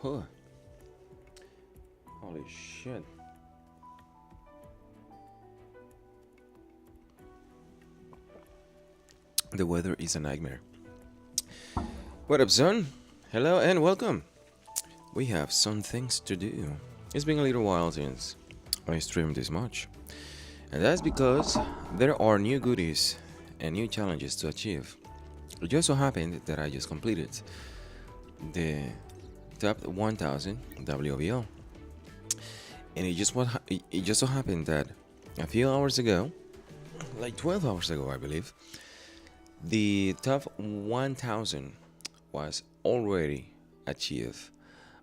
Huh. Holy shit. The weather is a nightmare. What up, son? Hello and welcome. We have some things to do. It's been a little while since I streamed this much. And that's because there are new goodies and new challenges to achieve. It just so happened that I just completed the top 1000 WOBL. And it just so happened that a few hours ago, like 12 hours ago, I believe, the top 1000 was already achieved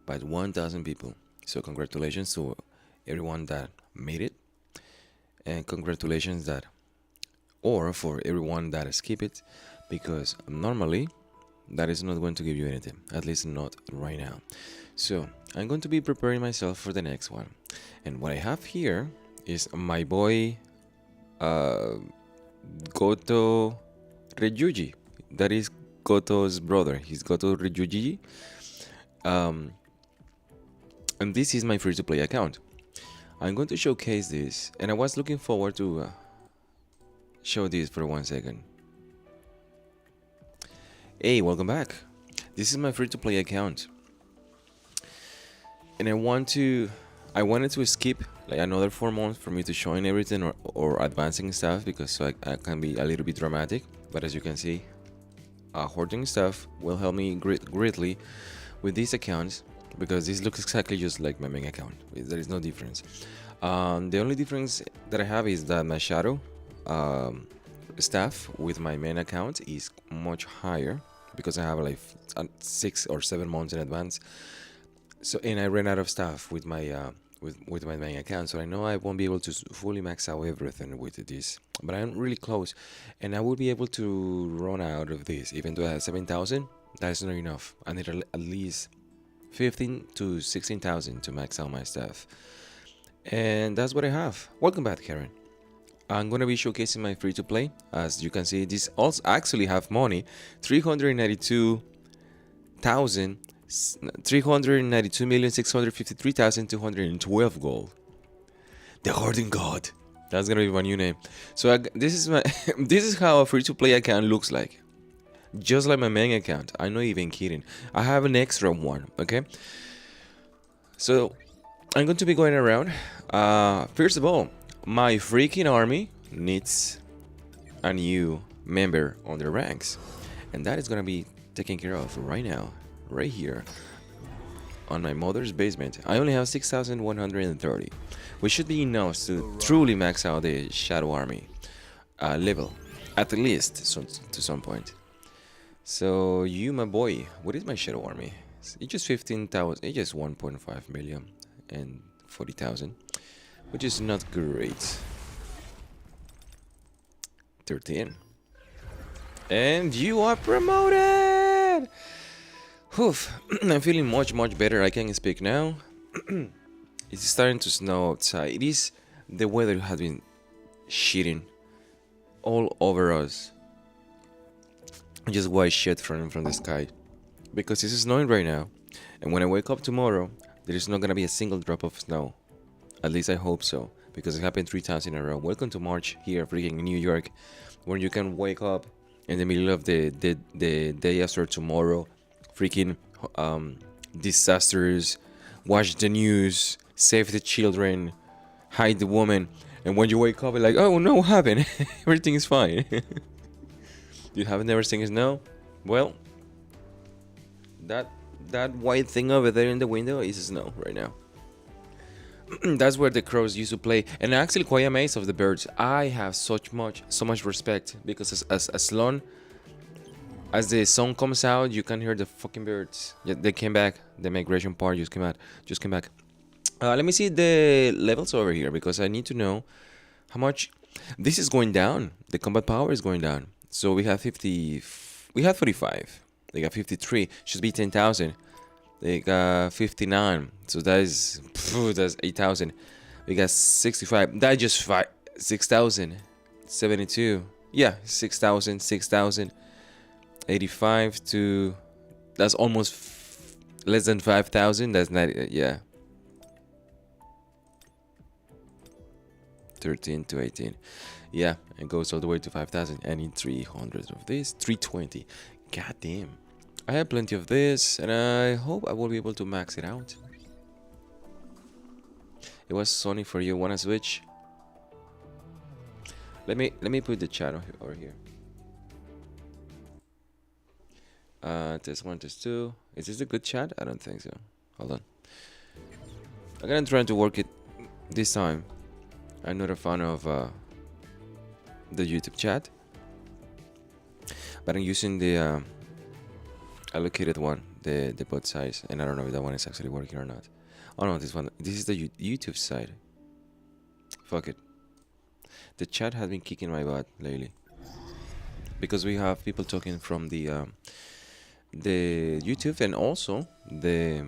by 1000 people. So congratulations to everyone that made it, and congratulations for everyone that skipped it, because normally that is not going to give you anything, at least not right now. So I'm going to be preparing myself for the next one. And what I have here is my boy Goto Ryuji. That is Goto's brother. He's Goto Ryuji. And this is my free-to-play account. I'm going to showcase this, and I was looking forward to show this for 1 second. Hey, welcome back. This is my free-to-play account, and I wanted to skip like another 4 months for me to showing everything or advancing stuff, because so I can be a little bit dramatic. But as you can see, hoarding stuff will help me greatly with these accounts, because this looks exactly just like my main account. There is no difference. The only difference that I have is that my shadow staff with my main account is much higher, because I have like 6 or 7 months in advance. So, and I ran out of stuff with my with my main account, so I know I won't be able to fully max out everything with this, but I'm really close, and I will be able to run out of this. Even though I have 7,000, that is not enough. I need at least 15 to 16,000 to max out my stuff, and that's what I have. Welcome back, Karen. I'm gonna be showcasing my free-to-play. As you can see, this also actually have money, 392,653,212 gold. The Hoarding God. That's gonna be my new name. So this is my this is how a free-to-play account looks like. Just like my main account. I'm not even kidding. I have an extra one. Okay. So I'm going to be going around. First of all, my freaking army needs a new member on their ranks, and that is gonna be taken care of right now, right here on my mother's basement. I only have 6,130, which should be enough to truly max out the shadow army level, at least to some point. So you, my boy, what is my shadow army? It's just 15,000. It's just 1.5 million and 40,000, which is not great. 13. And you are promoted! Oof. I'm feeling much better. I can speak now. It's starting to snow outside. The weather has been shitting all over us. Just white shit from the sky, because it's snowing right now, and when I wake up tomorrow, there is not gonna be a single drop of snow. At least I hope so, because it happened 3 times in a row. Welcome to March here, freaking New York, where you can wake up in the middle of the day after tomorrow, freaking disasters, watch the news, save the children, hide the woman, and when you wake up, you're like, oh no, what happened? Everything is fine. You haven't never seen snow? Well, that white thing over there in the window is snow right now. That's where the crows used to play, and I'm actually quite amazed of the birds. I have so much respect, because as long as the sun comes out, you can hear the fucking birds. Yeah, they came back. The migration part just came back. Let me see the levels over here, because I need to know how much this is going down. The combat power is going down. So we have 50. We have 45. They got 53. Should be 10,000. They got 59. So that's 8,000. We got 65. That just 6,000. 72. Yeah, 6,000. 85 to. That's almost Less than 5,000. That's not. Yeah. 13 to 18. Yeah, it goes all the way to 5,000. I need 300 of this. 320. God damn. I have plenty of this, and I hope I will be able to max it out. It was Sony for you. Wanna switch? Let me put the chat over here. Test 1, test 2. Is this a good chat? I don't think so. Hold on. I'm gonna try to work it this time. I'm not a fan of the YouTube chat, but I'm using the allocated one, the bot size, and I don't know if that one is actually working or not. Oh no, this one. This is the YouTube side. Fuck it. The chat has been kicking my butt lately because we have people talking from the YouTube and also the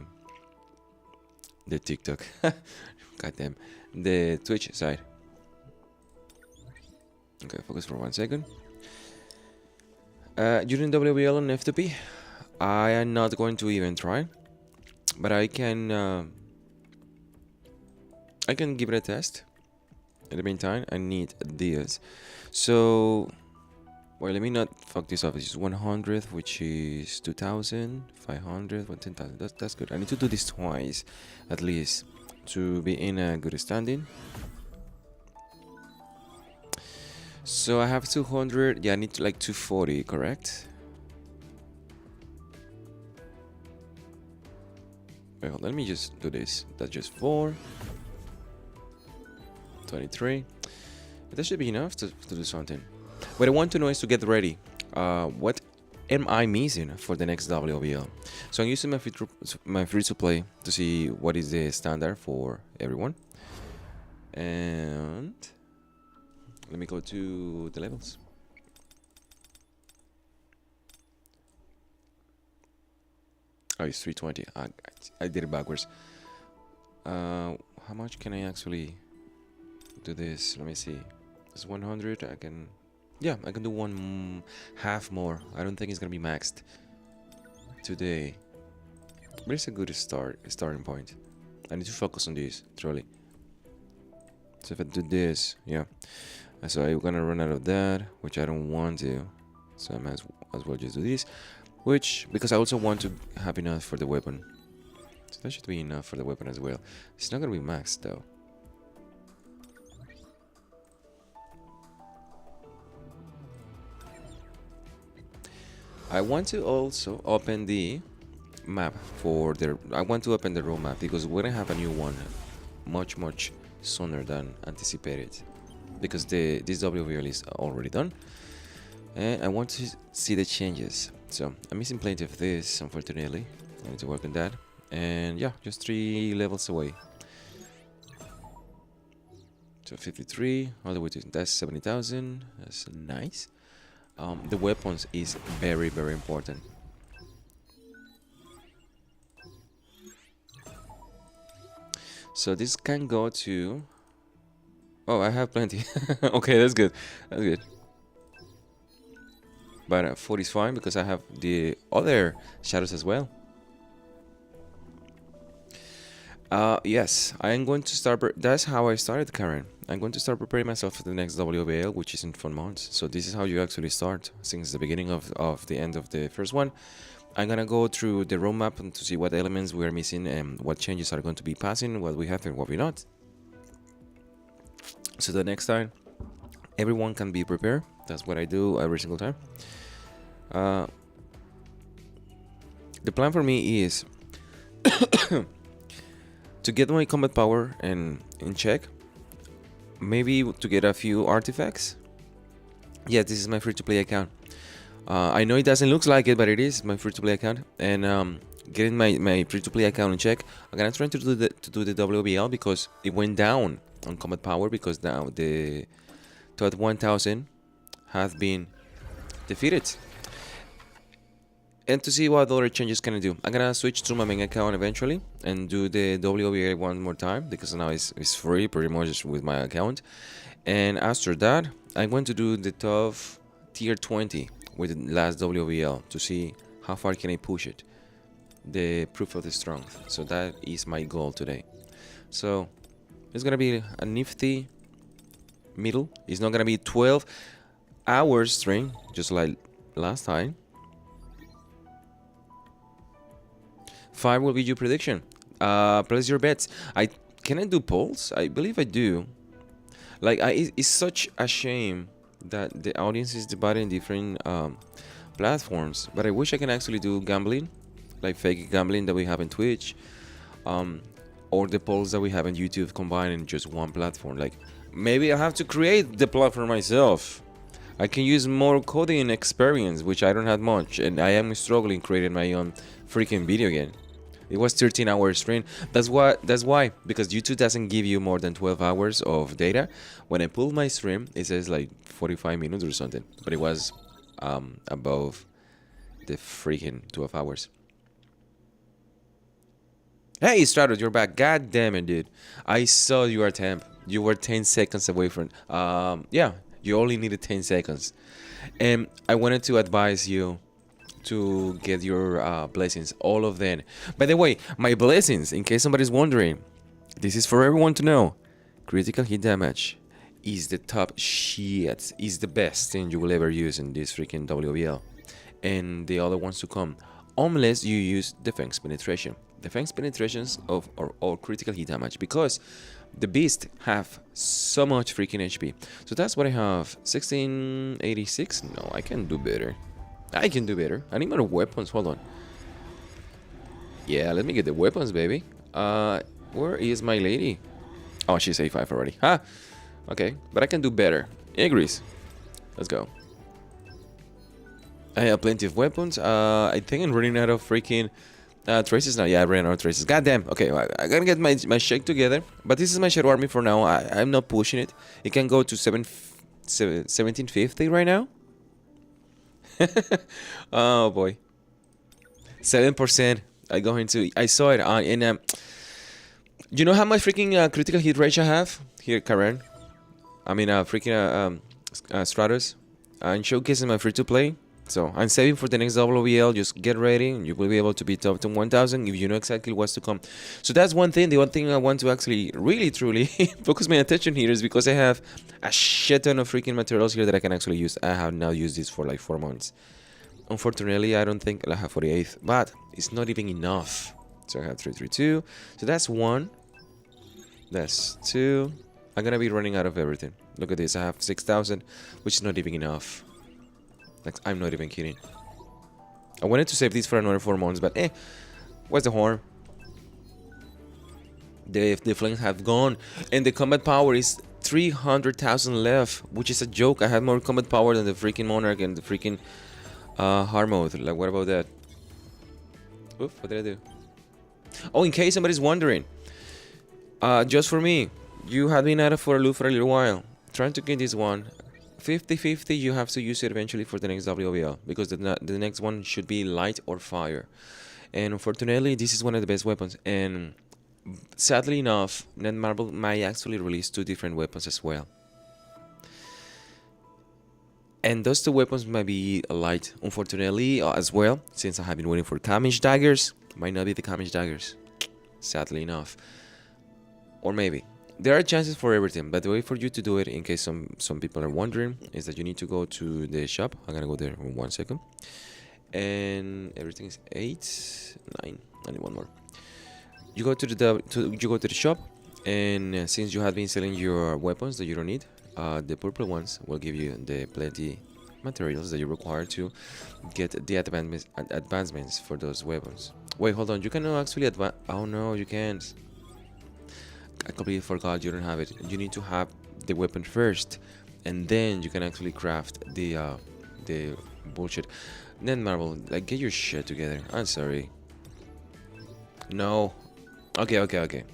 TikTok. Goddamn, the Twitch side. Okay, focus for 1 second. During WOBL on FTP, I am not going to even try, but I can give it a test. In the meantime, I need this. So, well, let me not fuck this up. It's just 100, which is 2,000, 500, 10,000. That's good. I need to do this twice, at least, to be in a good standing. So I have 200. Yeah, I need like 240, correct? Wait, hold on, let me just do this. That's just 4. 23. That should be enough to do something. What I want to know is to get ready. What am I missing for the next WOBL? So I'm using my free to play to see what is the standard for everyone. And let me go to the levels. Oh, it's 320. I did it backwards. How much can I actually do this? Let me see. It's 100. I can do one half more. I don't think it's gonna be maxed today, but it's a good starting point. I need to focus on this truly. So if I do this, yeah. So I'm gonna run out of that, which I don't want to. So I might as well just do this, because I also want to have enough for the weapon. So that should be enough for the weapon as well. It's not gonna be maxed though. I want to also open the map for the. I want to open the road map because we're gonna have a new one, much sooner than anticipated, because this WOBL is already done, and I want to see the changes. So I'm missing plenty of this, unfortunately. I need to work on that, and yeah, just 3 levels away. So 53 all the way to that's 70,000. That's nice. The weapons is very important. So this can go to. Oh, I have plenty. Okay, that's good. That's good. But 40 is fine because I have the other shadows as well. Yes, I am going to start. That's how I started, Karen. I'm going to start preparing myself for the next WOBL, which is in 4 months. So this is how you actually start since the beginning of the end of the first one. I'm gonna go through the roadmap and to see what elements we are missing and what changes are going to be passing, what we have and what we not. So the next time, everyone can be prepared. That's what I do every single time. The plan for me is to get my combat power in check. Maybe to get a few artifacts. Yeah, this is my free-to-play account. I know it doesn't look like it, but it is my free-to-play account. And getting my free-to-play account in check, I'm gonna try to do the WOBL because it went down on combat power because now the TOT 1000 has been defeated. And to see what other changes can I do, I'm gonna switch to my main account eventually and do the WOBL one more time because now it's free pretty much with my account. And after that, I'm going to do the tough tier 20 with the last WOBL to see how far can I push it the proof of the strength. So that is my goal today. So it's gonna be a nifty middle. It's not gonna be 12 hours stream just like last time. 5 will be your prediction. Place your bets. Can I do polls? I believe I do. Like it's such a shame that the audience is divided in different platforms, but I wish I can actually do gambling, like fake gambling that we have in Twitch, or the polls that we have on YouTube combined in just one platform. Like maybe I have to create the platform myself. I can use more coding experience, which I don't have much, and I am struggling creating my own freaking video game. It was 13 hours stream. That's why, because YouTube doesn't give you more than 12 hours of data. When I pulled my stream, it says like 45 minutes or something, but it was above the freaking 12 hours. Hey, Stratos, you're back. God damn it, dude. I saw you are temp. You were 10 seconds away from... yeah, you only needed 10 seconds. And I wanted to advise you to get your blessings, all of them. By the way, my blessings, in case somebody's wondering, this is for everyone to know. Critical hit damage is the top shit, is the best thing you will ever use in this freaking WOBL. And the other ones to come, unless you use defense penetration. Defense penetrations of or critical hit damage, because the beast have so much freaking HP. So that's what I have. 1686? No, I can do better. I can do better. I need more weapons. Hold on. Yeah, let me get the weapons, baby. Where is my lady? Oh, she's A5 already. Ha! Okay, but I can do better. Agrees. Let's go. I have plenty of weapons. I think I'm running out of freaking traces now. Yeah, I ran out of traces. God damn. Okay, well, I gotta get my shake together. But this is my shadow army for now. I'm not pushing it. It can go to 1750 right now. Oh boy, 7%. I saw it on in you know how much freaking critical hit rate I have here, Karen? I mean freaking Stratos. I'm showcasing my free to play, so I'm saving for the next WOBL. Just get ready, and you will be able to beat top to 1000 if you know exactly what's to come. So that's one thing. The one thing I want to actually really truly focus my attention here is because I have a shit ton of freaking materials here that I can actually use. I have now used this for like 4 months. Unfortunately, I don't think I have 48th, but it's not even enough. So I have 332. So that's 1. That's 2. I'm gonna be running out of everything. Look at this. I have 6,000, which is not even enough. Like, I'm not even kidding. I wanted to save this for another 4 months, but what's the harm? The flames have gone, and the combat power is 300,000 left, which is a joke. I had more combat power than the freaking Monarch and the freaking hard mode. Like, what about that? Oof, what did I do? Oh, in case somebody's wondering, just for me, you have been out of for a loop for a little while, trying to get this one. 50-50, you have to use it eventually for the next WOBL, because the next one should be light or fire. And unfortunately, this is one of the best weapons. And sadly enough, Netmarble might actually release 2 different weapons as well. And those 2 weapons might be light, unfortunately, as well, since I have been waiting for Kamish daggers. Might not be the Kamish daggers, sadly enough. Or maybe. There are chances for everything, but the way for you to do it, in case some people are wondering, is that you need to go to the shop. I'm gonna go there in 1 second. And everything is 8, 9. I need 1 more. You go to the shop, and since you have been selling your weapons that you don't need, the purple ones will give you the plenty materials that you require to get the advancements for those weapons. Wait, hold on. You cannot actually advance. Oh no, you can't. I completely forgot. You don't have it. You need to have the weapon first, and then you can actually craft the bullshit. Netmarble, like, get your shit together. I'm sorry. No. Okay.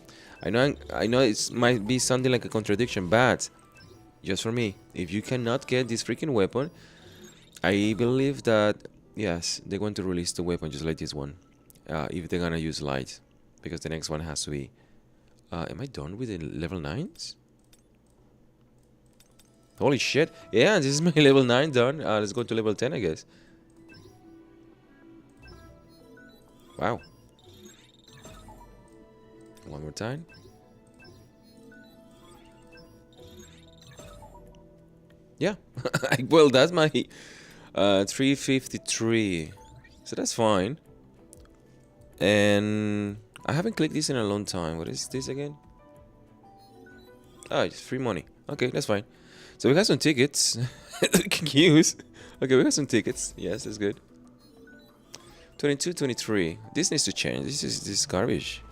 I know it might be something like a contradiction, but just for me, if you cannot get this freaking weapon, I believe that yes, they're going to release the weapon just like this one. If they're gonna use light, because the next one has to be. Am I done with the level 9s? Holy shit! Yeah, this is my level 9 done. Let's go to level 10, I guess. Wow. One more time. Yeah. Well, that's my 353. So that's fine. And I haven't clicked this in a long time. What is this again? Oh, it's free money. Okay, that's fine. So we got some tickets that we can use. Okay, we got some tickets. Yes, that's good. 22, 23. This needs to change. This is garbage.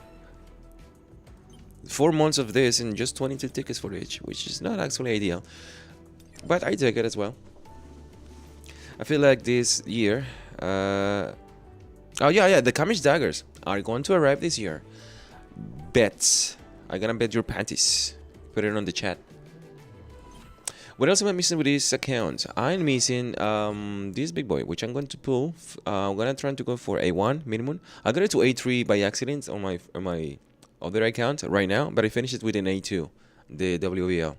4 months of this and just 22 tickets for each, which is not actually ideal. But I take it as well. I feel like this year... oh, yeah, the Kamish daggers are going to arrive this year. Bets. I'm gonna bet your panties. Put it on the chat. What else am I missing with this account? I'm missing this big boy, which I'm going to pull. I'm gonna try to go for A1 minimum. I got it to A3 by accident on my other account right now, but I finished it with an A2, the WOBL.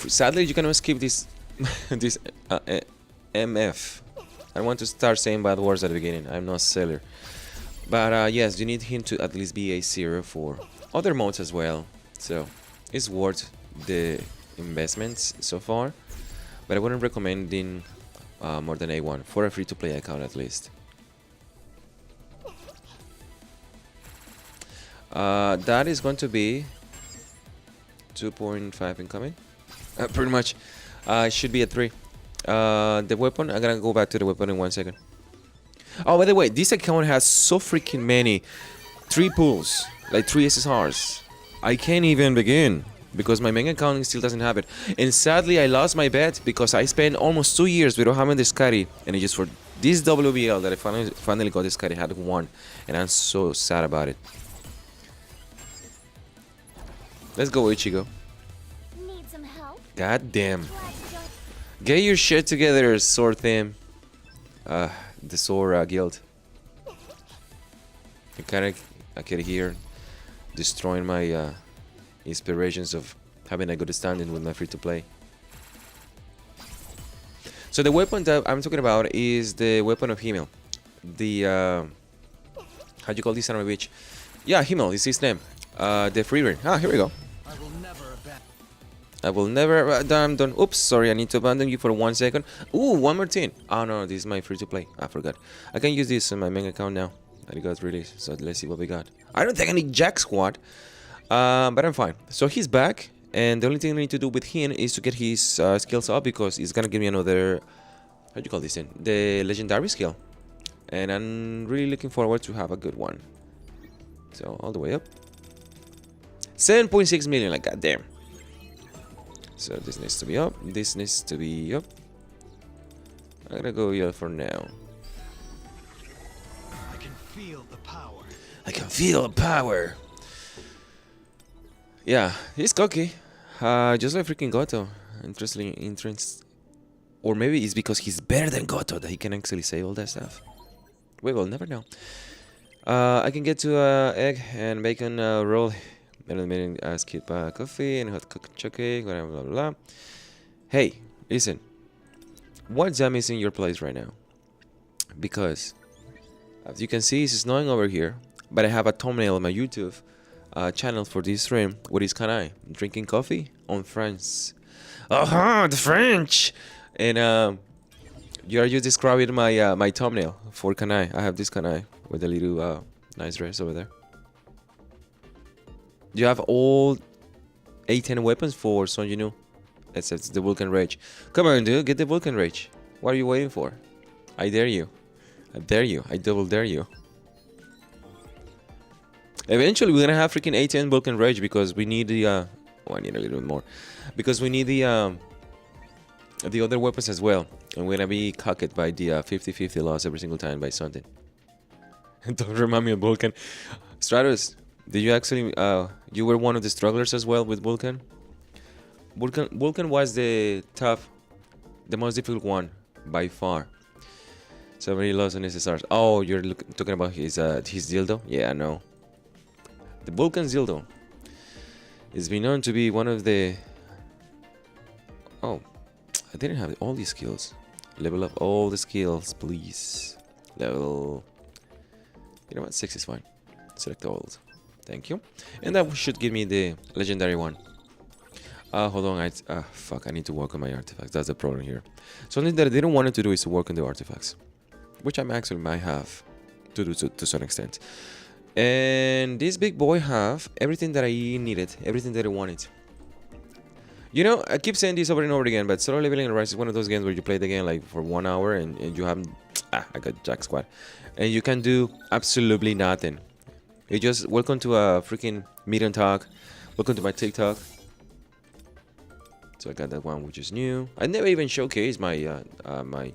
Sadly, you cannot skip this this MF. I want to start saying bad words at the beginning. I'm not a seller. But yes, you need him to at least be A0 for other modes as well. So it's worth the investments so far. But I wouldn't recommend more than A1 for a free-to-play account at least. That is going to be 2.5 incoming. Pretty much. Should be at 3. The weapon, I'm gonna go back to the weapon in 1 second. Oh, by the way, this account has so freaking many 3 pulls, like 3 SSRs. I can't even begin because my main account still doesn't have it. And sadly, I lost my bet because I spent almost 2 years without having the Scotty, and it just for this WBL that I finally got the Scotty had 1, and I'm so sad about it. Let's go, Ichigo. Need some help? God damn. Get your shit together, sword theme. The sword guild. I can hear destroying my inspirations of having a good standing with my free-to-play. So the weapon that I'm talking about is the weapon of Himmel. The how do you call this son of a bitch? Yeah, Himmel is his name. The free reign. Ah, here we go. I will never I'm done. Oops, sorry, I need to abandon you for 1 second. Ooh, one more thing. Oh no, this is my free to play. I forgot. I can use this on my main account now. That it got released. So let's see what we got. I don't think I need Jack Squad. But I'm fine. So he's back, and the only thing I need to do with him is to get his skills up because it's gonna give me another, how do you call this thing? The legendary skill. And I'm really looking forward to have a good one. So all the way up. 7.6 million, like goddamn. So this needs to be up. This needs to be up. I'm gonna go here for now. I can feel the power. I can feel the power. Yeah, he's cocky. Just like freaking Goto. Interesting. Or maybe it's because he's better than Goto that he can actually say all that stuff. We will never know. I can get to egg and bacon roll. Skip coffee and hot chocolate, blah blah blah. Hey, listen. What jam is in your place right now? Because as you can see, it's snowing over here. But I have a thumbnail on my YouTube channel for this stream. What is Kanai? Drinking coffee on France. The French. And you are just describing my thumbnail for Kanai. I have this Kanai with a little nice dress over there. You have all A10 weapons for Son Jinwoo, except the Vulcan Rage. Come on, dude, get the Vulcan Rage. What are you waiting for? I dare you. I dare you. I double dare you. Eventually, we're gonna have freaking A10 Vulcan Rage because we need the. Oh, I need a little bit more, because we need the other weapons as well, and we're gonna be cocked by the 50-50 loss every single time by something. Don't remind me of Vulcan. Stratus. Did you actually, you were one of the strugglers as well with Vulcan? Vulcan was the most difficult one by far. So many lost on SSRs. Oh, you're talking about his dildo? Yeah, I know. The Vulcan dildo is been known to be one of the... Oh, I didn't have all these skills. Level up all the skills, please. Level... You know what? 6 is fine. Select all. Thank you. And that should give me the legendary one. Hold on. Fuck. I need to work on my artifacts. That's the problem here. Something that I didn't want to do is to work on the artifacts, which I'm actually might have to do to some extent. And this big boy have everything that I needed, everything that I wanted. You know, I keep saying this over and over again, but Solo Leveling Rise is one of those games where you play the game like for 1 hour and you haven't... I got Jack Squad. And you can do absolutely nothing. You just... Welcome to a freaking meet and talk. Welcome to my TikTok. So I got that one which is new. I never even showcased my my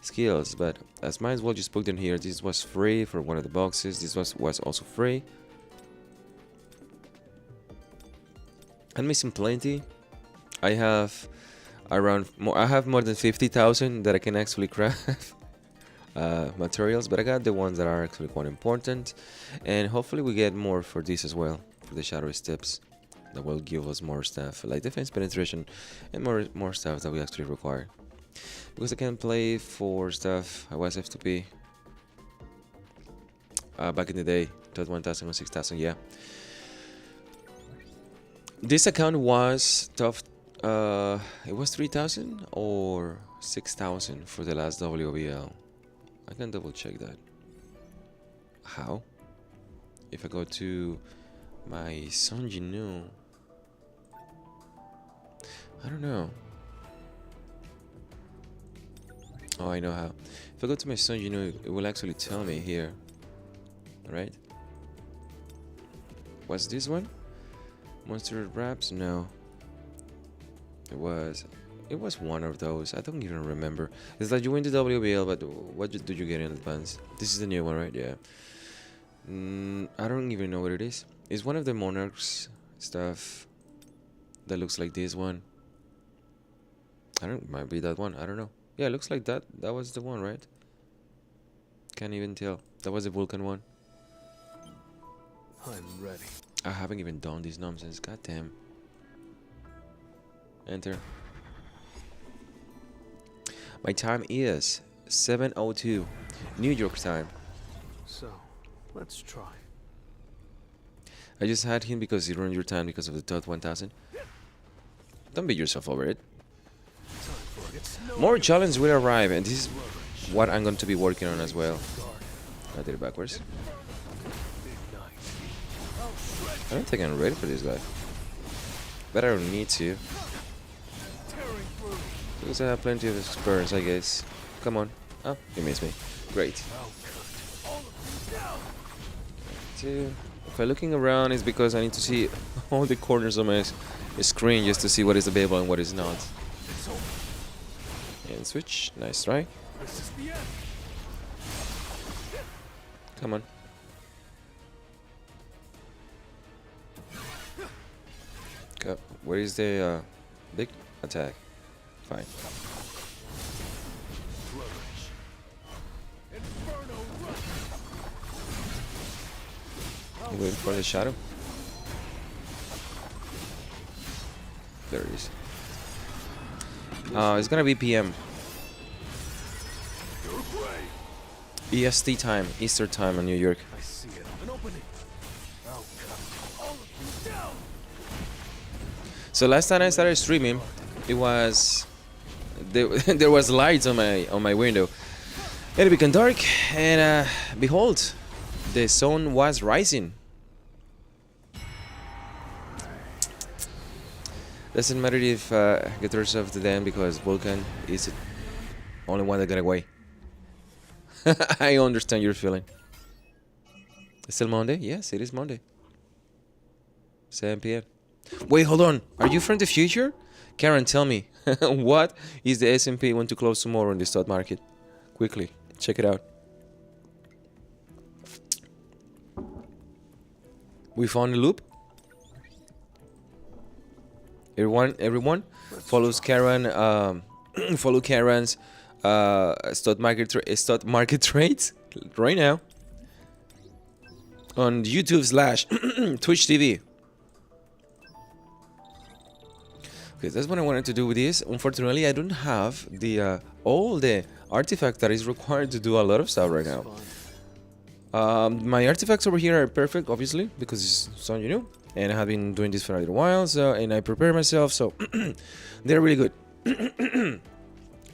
skills, but I might as well just put them here. This was free for one of the boxes. This was also free. I'm missing plenty. I have more than 50,000 that I can actually craft materials, but I got the ones that are actually quite important, and hopefully we get more for this as well, for the shadowy steps that will give us more stuff like defense penetration and more stuff that we actually require, because I can play for stuff. I was FTP back in the day, 1,000 or 6,000. Yeah, this account was tough. It was 3,000 or 6,000 for the last WOBL. I can double check that. How? If I go to my Sonjinu, I don't know. Oh, I know how. If I go to my Sonjinu, it will actually tell me here. Right? What's this one? Monster Wraps? No. It was one of those. I don't even remember. It's like you win the WBL, but what did you get in advance? This is the new one, right? Yeah. I don't even know what it is. It's one of the Monarchs stuff that looks like this one. Might be that one. I don't know. Yeah, it looks like that. That was the one, right? Can't even tell. That was the Vulcan one. I'm ready. I haven't even done this nonsense. God damn. Enter. My time is 7:02 New York time. So, let's try. I just had him because he ruined your time because of the Todd 1000. Don't beat yourself over it. More challenges will arrive, and this is what I'm going to be working on as well. I did it backwards. I don't think I'm ready for this guy, but I don't need to. Because I have plenty of experience, I guess. Come on. Oh, you missed me. Great. Two. If I'm looking around, it's because I need to see all the corners of my screen just to see what is available and what is not. And switch. Nice try. Come on. Okay. Where is the big attack? Fine. You waiting for the shadow? There it is. It's gonna be PM. EST time, Easter time in New York. I see it. An opening. I'll cut all of you down. So last time I started streaming, it was there was lights on my window. It became dark, and behold, the sun was rising. Doesn't matter if get rid of the dam because Vulcan is the only one that got away. I understand your feeling. It's still Monday? Yes, it is Monday. 7 p.m. Wait, hold on. Are you from the future? Karen, tell me. What is the S&P want to close tomorrow in the stock market? Quickly, check it out. We found a loop. Everyone follows Karen. Follow Karen's stock market trades right now on YouTube / Twitch TV. because that's what I wanted to do with this. Unfortunately, I don't have the all the artifact that is required to do a lot of stuff right now. My artifacts over here are perfect, obviously, because it's something new, and I have been doing this for a little while. So, and I prepare myself, so they're really good.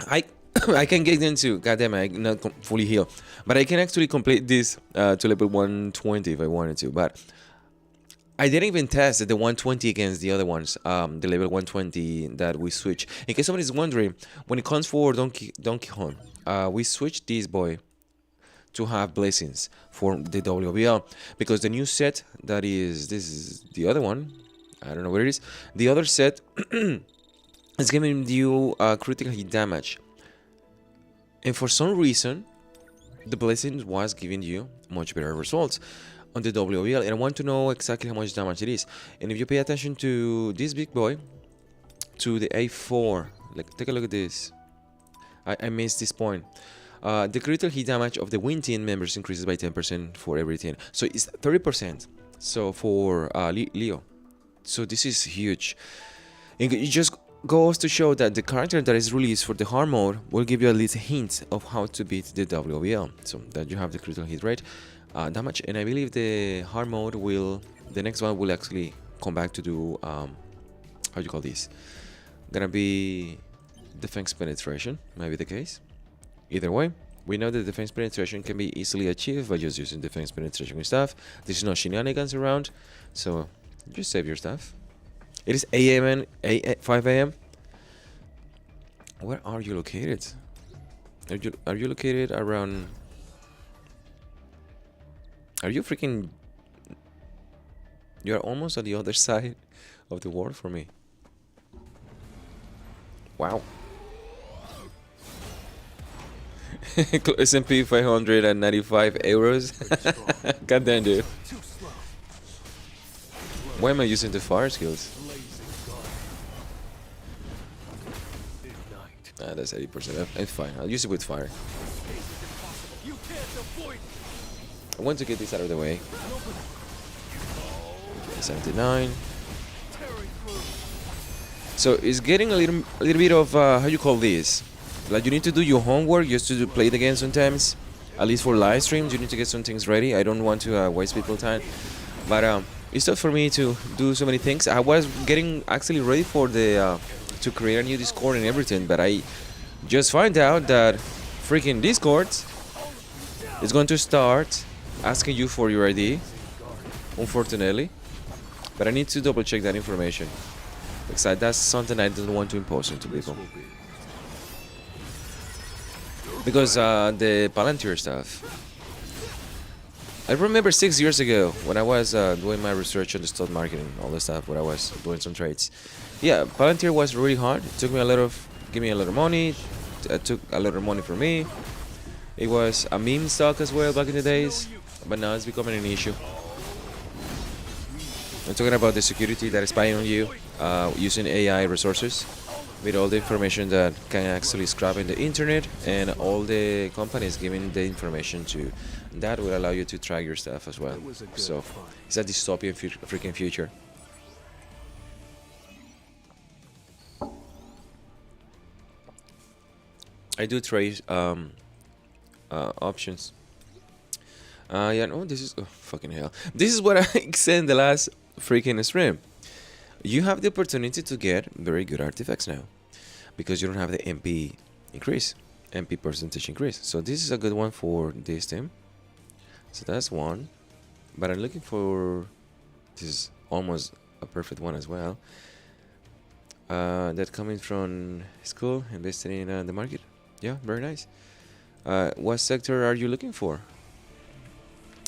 I I can get into. Goddamn, I'm not fully healed, but I can actually complete this to level 120 if I wanted to. But I didn't even test the 120 against the other ones, the level 120 that we switch. In case somebody's wondering, when it comes for Donkey Kong, we switched this boy to have blessings for the WOBL, because the new set that is, this is the other one, I don't know what it is, the other set is giving you critical hit damage, and for some reason the blessings was giving you much better results on the WOBL, and I want to know exactly how much damage it is. And if you pay attention to this big boy, to the A4, like, take a look at this. I missed this point. The critical hit damage of the win team members increases by 10% for every team, so it's 30%. So for Leo, so this is huge. And it just goes to show that the character that is released for the hard mode will give you at least a hint of how to beat the WOBL, so that you have the critical hit rate damage. And I believe the hard mode will, the next one will actually come back to do how do you call this, gonna be defense penetration, might be the case. Either way, we know that defense penetration can be easily achieved by just using defense penetration stuff. There's no shenanigans around, so just save your stuff. It is 5 a.m. Where are you located? Are you located around? Are you freaking? You're almost on the other side of the world for me. Wow. S&P 595 euros. God damn, dude. Why am I using the fire skills? That's 80%. It's fine. I'll use it with fire. I want to get this out of the way. Okay, 79. So it's getting a little bit of how you call this? Like, you need to do your homework just to play the game sometimes. At least for live streams, you need to get some things ready. I don't want to waste people's time, but it's tough for me to do so many things. I was getting actually ready for the to create a new Discord and everything, but I just find out that freaking Discord is going to start asking you for your ID, unfortunately. But I need to double check that information, because that's something I don't want to impose into people. Because the Palantir stuff, I remember 6 years ago when I was doing my research on the stock market and all this stuff, where I was doing some trades. Yeah, Palantir was really hard. It took me give me a lot of money. It took a lot of money for me. It was a meme stock as well back in the days, but now it's becoming an issue. I'm talking about the security that is spying on you using AI resources, with all the information that can actually scrap in the internet, and all the companies giving the information to that will allow you to track your stuff as well. So it's a dystopian freaking future. I do trade options. Yeah, no, this is fucking hell. This is what I said in the last freaking stream. You have the opportunity to get very good artifacts now, because you don't have the MP increase, MP percentage increase. So this is a good one for this team. So that's one, but I'm looking for, this is almost a perfect one as well. That coming from school, investing in the market. Yeah, very nice. What sector are you looking for?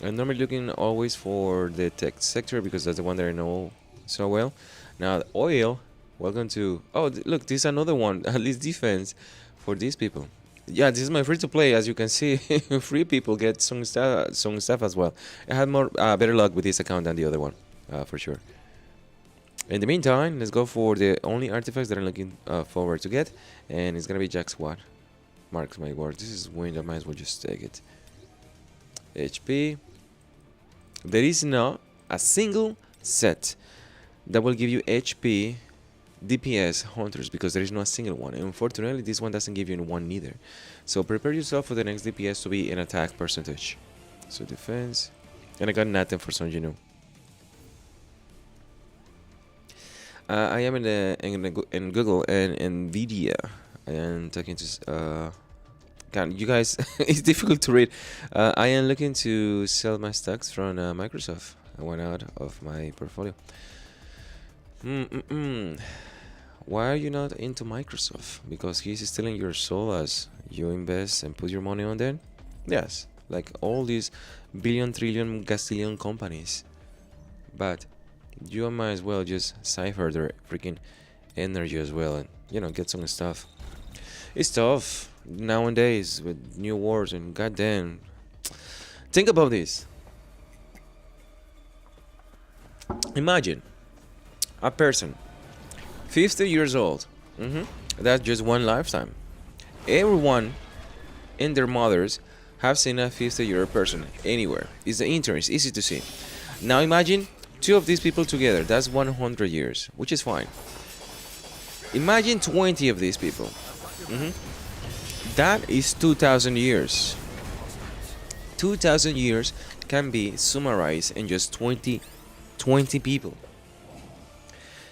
I'm normally looking always for the tech sector, because that's the one that I know so well. Now, oil, welcome to, oh, look, this is another one, at least defense for these people. Yeah, this is my free-to-play, as you can see. Free people get some stuff as well. I had more better luck with this account than the other one, for sure. In the meantime, let's go for the only artifacts that I'm looking forward to get, and it's gonna be Jack's what? Marks my word. This is wind. I might as well just take it. HP. There is not a single set that will give you HP DPS hunters because there is no single one. And unfortunately, this one doesn't give you one neither. So prepare yourself for the next DPS to be in attack percentage. So defense. And I got nothing for some, you know. I am in Google and Nvidia. I am talking to God, you guys, it's difficult to read. I am looking to sell my stocks from Microsoft. I went out of my portfolio. Why are you not into Microsoft? Because he's stealing your soul as you invest and put your money on them? Yes, like all these billion, trillion, gazillion companies. But you might as well just cipher their freaking energy as well and, you know, get some stuff. It's tough nowadays with new wars and goddamn. Think about this. Imagine a person 50 years old. That's just one lifetime. Everyone and their mothers have seen a 50-year-old person anywhere. It's the internet. It's easy to see. Now imagine two of these people together. That's 100 years, which is fine. Imagine 20 of these people. That is 2,000 years. 2,000 years can be summarized in just 20 people.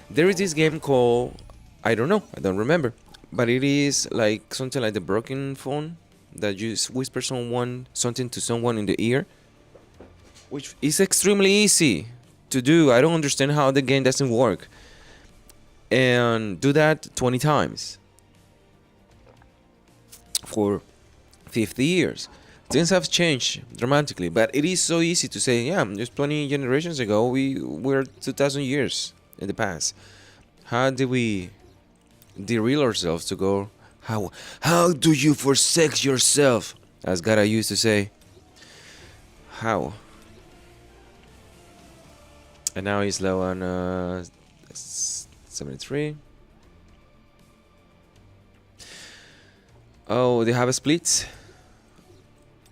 There is this game called, I don't know, I don't remember, but it is like something like the broken phone that you whisper something to someone in the ear, which is extremely easy to do. I don't understand how the game doesn't work. And do that 20 times for 50 years. Things have changed dramatically, but it is so easy to say, yeah, just 20 generations ago, we were 2,000 years in the past. How did we derail ourselves to go, how do you forsake yourself? As God I used to say. How? And now he's low on 73. Oh, they have a split.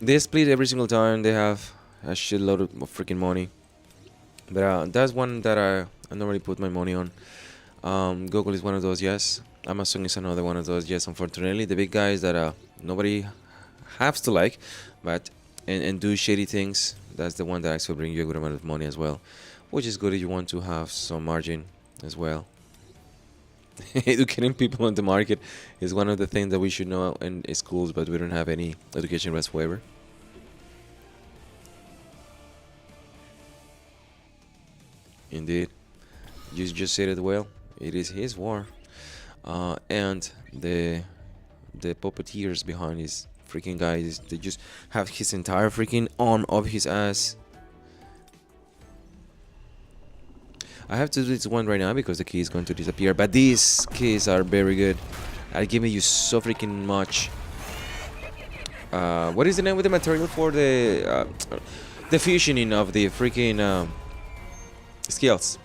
They split every single time. They have a shitload of freaking money. But that's one that I normally put my money on. Google is one of those, yes. Amazon is another one of those, yes. Unfortunately, the big guys that nobody has to like, but and do shady things. That's the one that actually bring you a good amount of money as well, which is good if you want to have some margin as well. Educating people on the market is one of the things that we should know in schools, but we don't have any education whatsoever. Indeed, you just said it well. It is his war, and the puppeteers behind his freaking guys, they just have his entire freaking arm of his ass. I have to do this one right now because the key is going to disappear, but these keys are very good. Are giving you so freaking much. What is the name of the material for the fusioning of the freaking skills?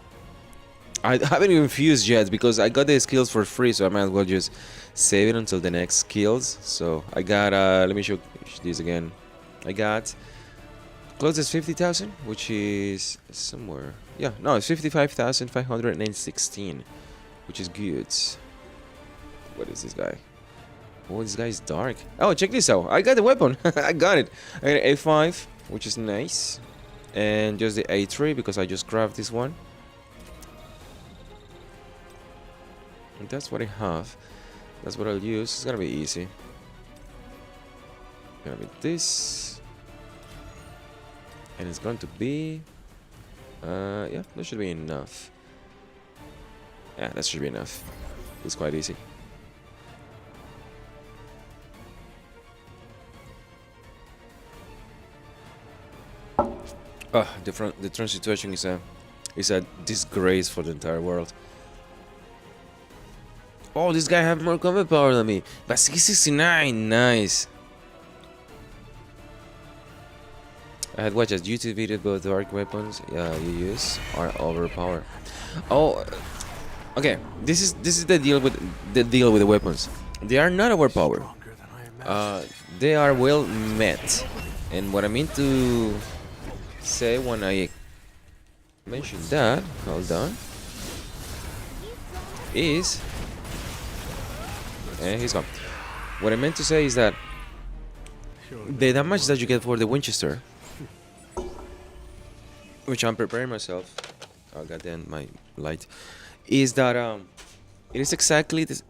I haven't even fused yet because I got the skills for free, so I might as well just save it until the next skills. So I got let me show this again. I got closest 50,000, which is somewhere. Yeah, no, it's 55,516, which is good. What is this guy? Oh, this guy is dark. Oh, check this out. I got the weapon. I got it. I got an A5, which is nice. And just the A3 because I just grabbed this one. And that's what I have. That's what I'll use. It's gonna be easy. Gonna be this. And it's going to be... yeah, that should be enough. Yeah, that should be enough. It's quite easy. The Tron situation is a disgrace for the entire world. Oh, this guy have more combat power than me. But 669, nice. I had watched a YouTube video about the arc weapons you use are overpowered. Oh, okay. This is the deal with the weapons. They are not overpowered. They are well met. And what I mean to say when I mention that, hold on. is... And he's gone. What I meant to say is that the damage that you get for the Winchester, which I'm preparing myself... Oh goddamn, my light. Is that it is exactly this.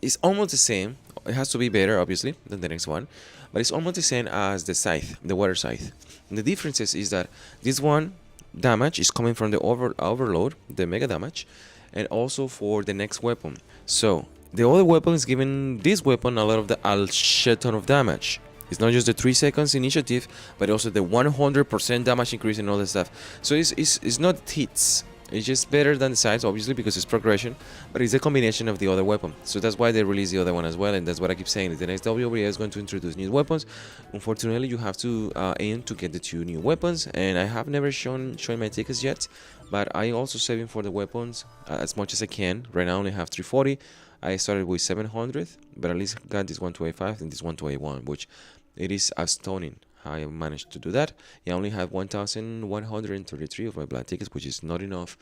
It's almost the same. It has to be better, obviously, than the next one, but it's almost the same as the scythe, the water scythe. And the difference is that this one damage is coming from the overload, the mega damage, and also for the next weapon. So the other weapon is giving this weapon a lot of a shit ton of damage. It's not just the 3 seconds initiative, but also the 100% damage increase and all that stuff. So it's not hits. It's just better than the sides, obviously, because it's progression, but it's a combination of the other weapon. So that's why they released the other one as well, and that's what I keep saying. The next WOBL is going to introduce new weapons. Unfortunately, you have to aim to get the 2 new weapons, and I have never shown my tickets yet, but I also saving for the weapons as much as I can. Right now I only have 340. I started with 700, but at least got this one to A5 and this one to A1, which it is astounding how I managed to do that. I only have 1,133 of my black tickets, which is not enough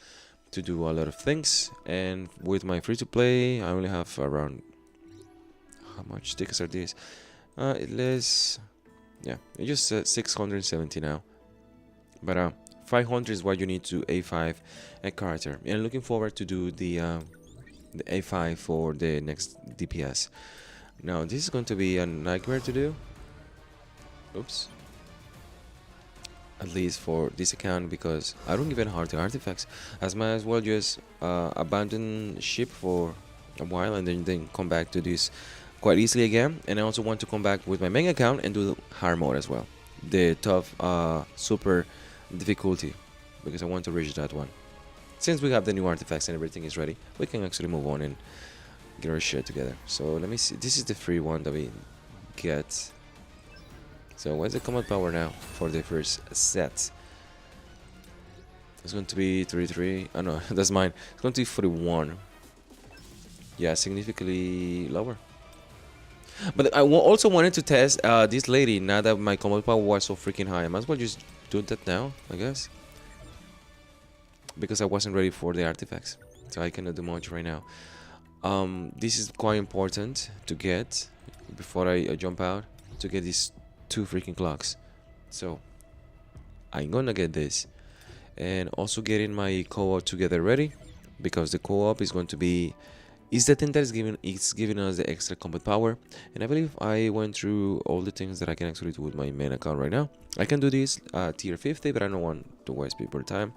to do a lot of things. And with my free-to-play, I only have around... How much tickets are these? It's just 670 now. But 500 is what you need to A5 a character. And I'm looking forward to do the A5 for the next DPS. Now, this is going to be a nightmare to do. Oops. At least for this account, because I don't even have the artifacts. As might as well just abandon ship for a while and then come back to this quite easily again. And I also want to come back with my main account and do hard mode as well, the tough super difficulty, because I want to reach that one. Since we have the new artifacts and everything is ready, we can actually move on and get our shit together. So let me see. This is the free one that we get. So what's the combat power now for the first set? It's going to be 33. Oh no, that's mine. It's going to be 41. Yeah, significantly lower. But I also wanted to test this lady now that my combat power was so freaking high. I might as well just do that now, I guess. Because I wasn't ready for the artifacts. So I cannot do much right now. This is quite important to get before I jump out, to get these 2 freaking clocks. So I'm gonna get this, and also getting my co-op together ready, because the co-op is going to be the thing that is giving us the extra combat power. And I believe I went through all the things that I can actually do with my main account right now. I can do this tier 50, but I don't want to waste people's time.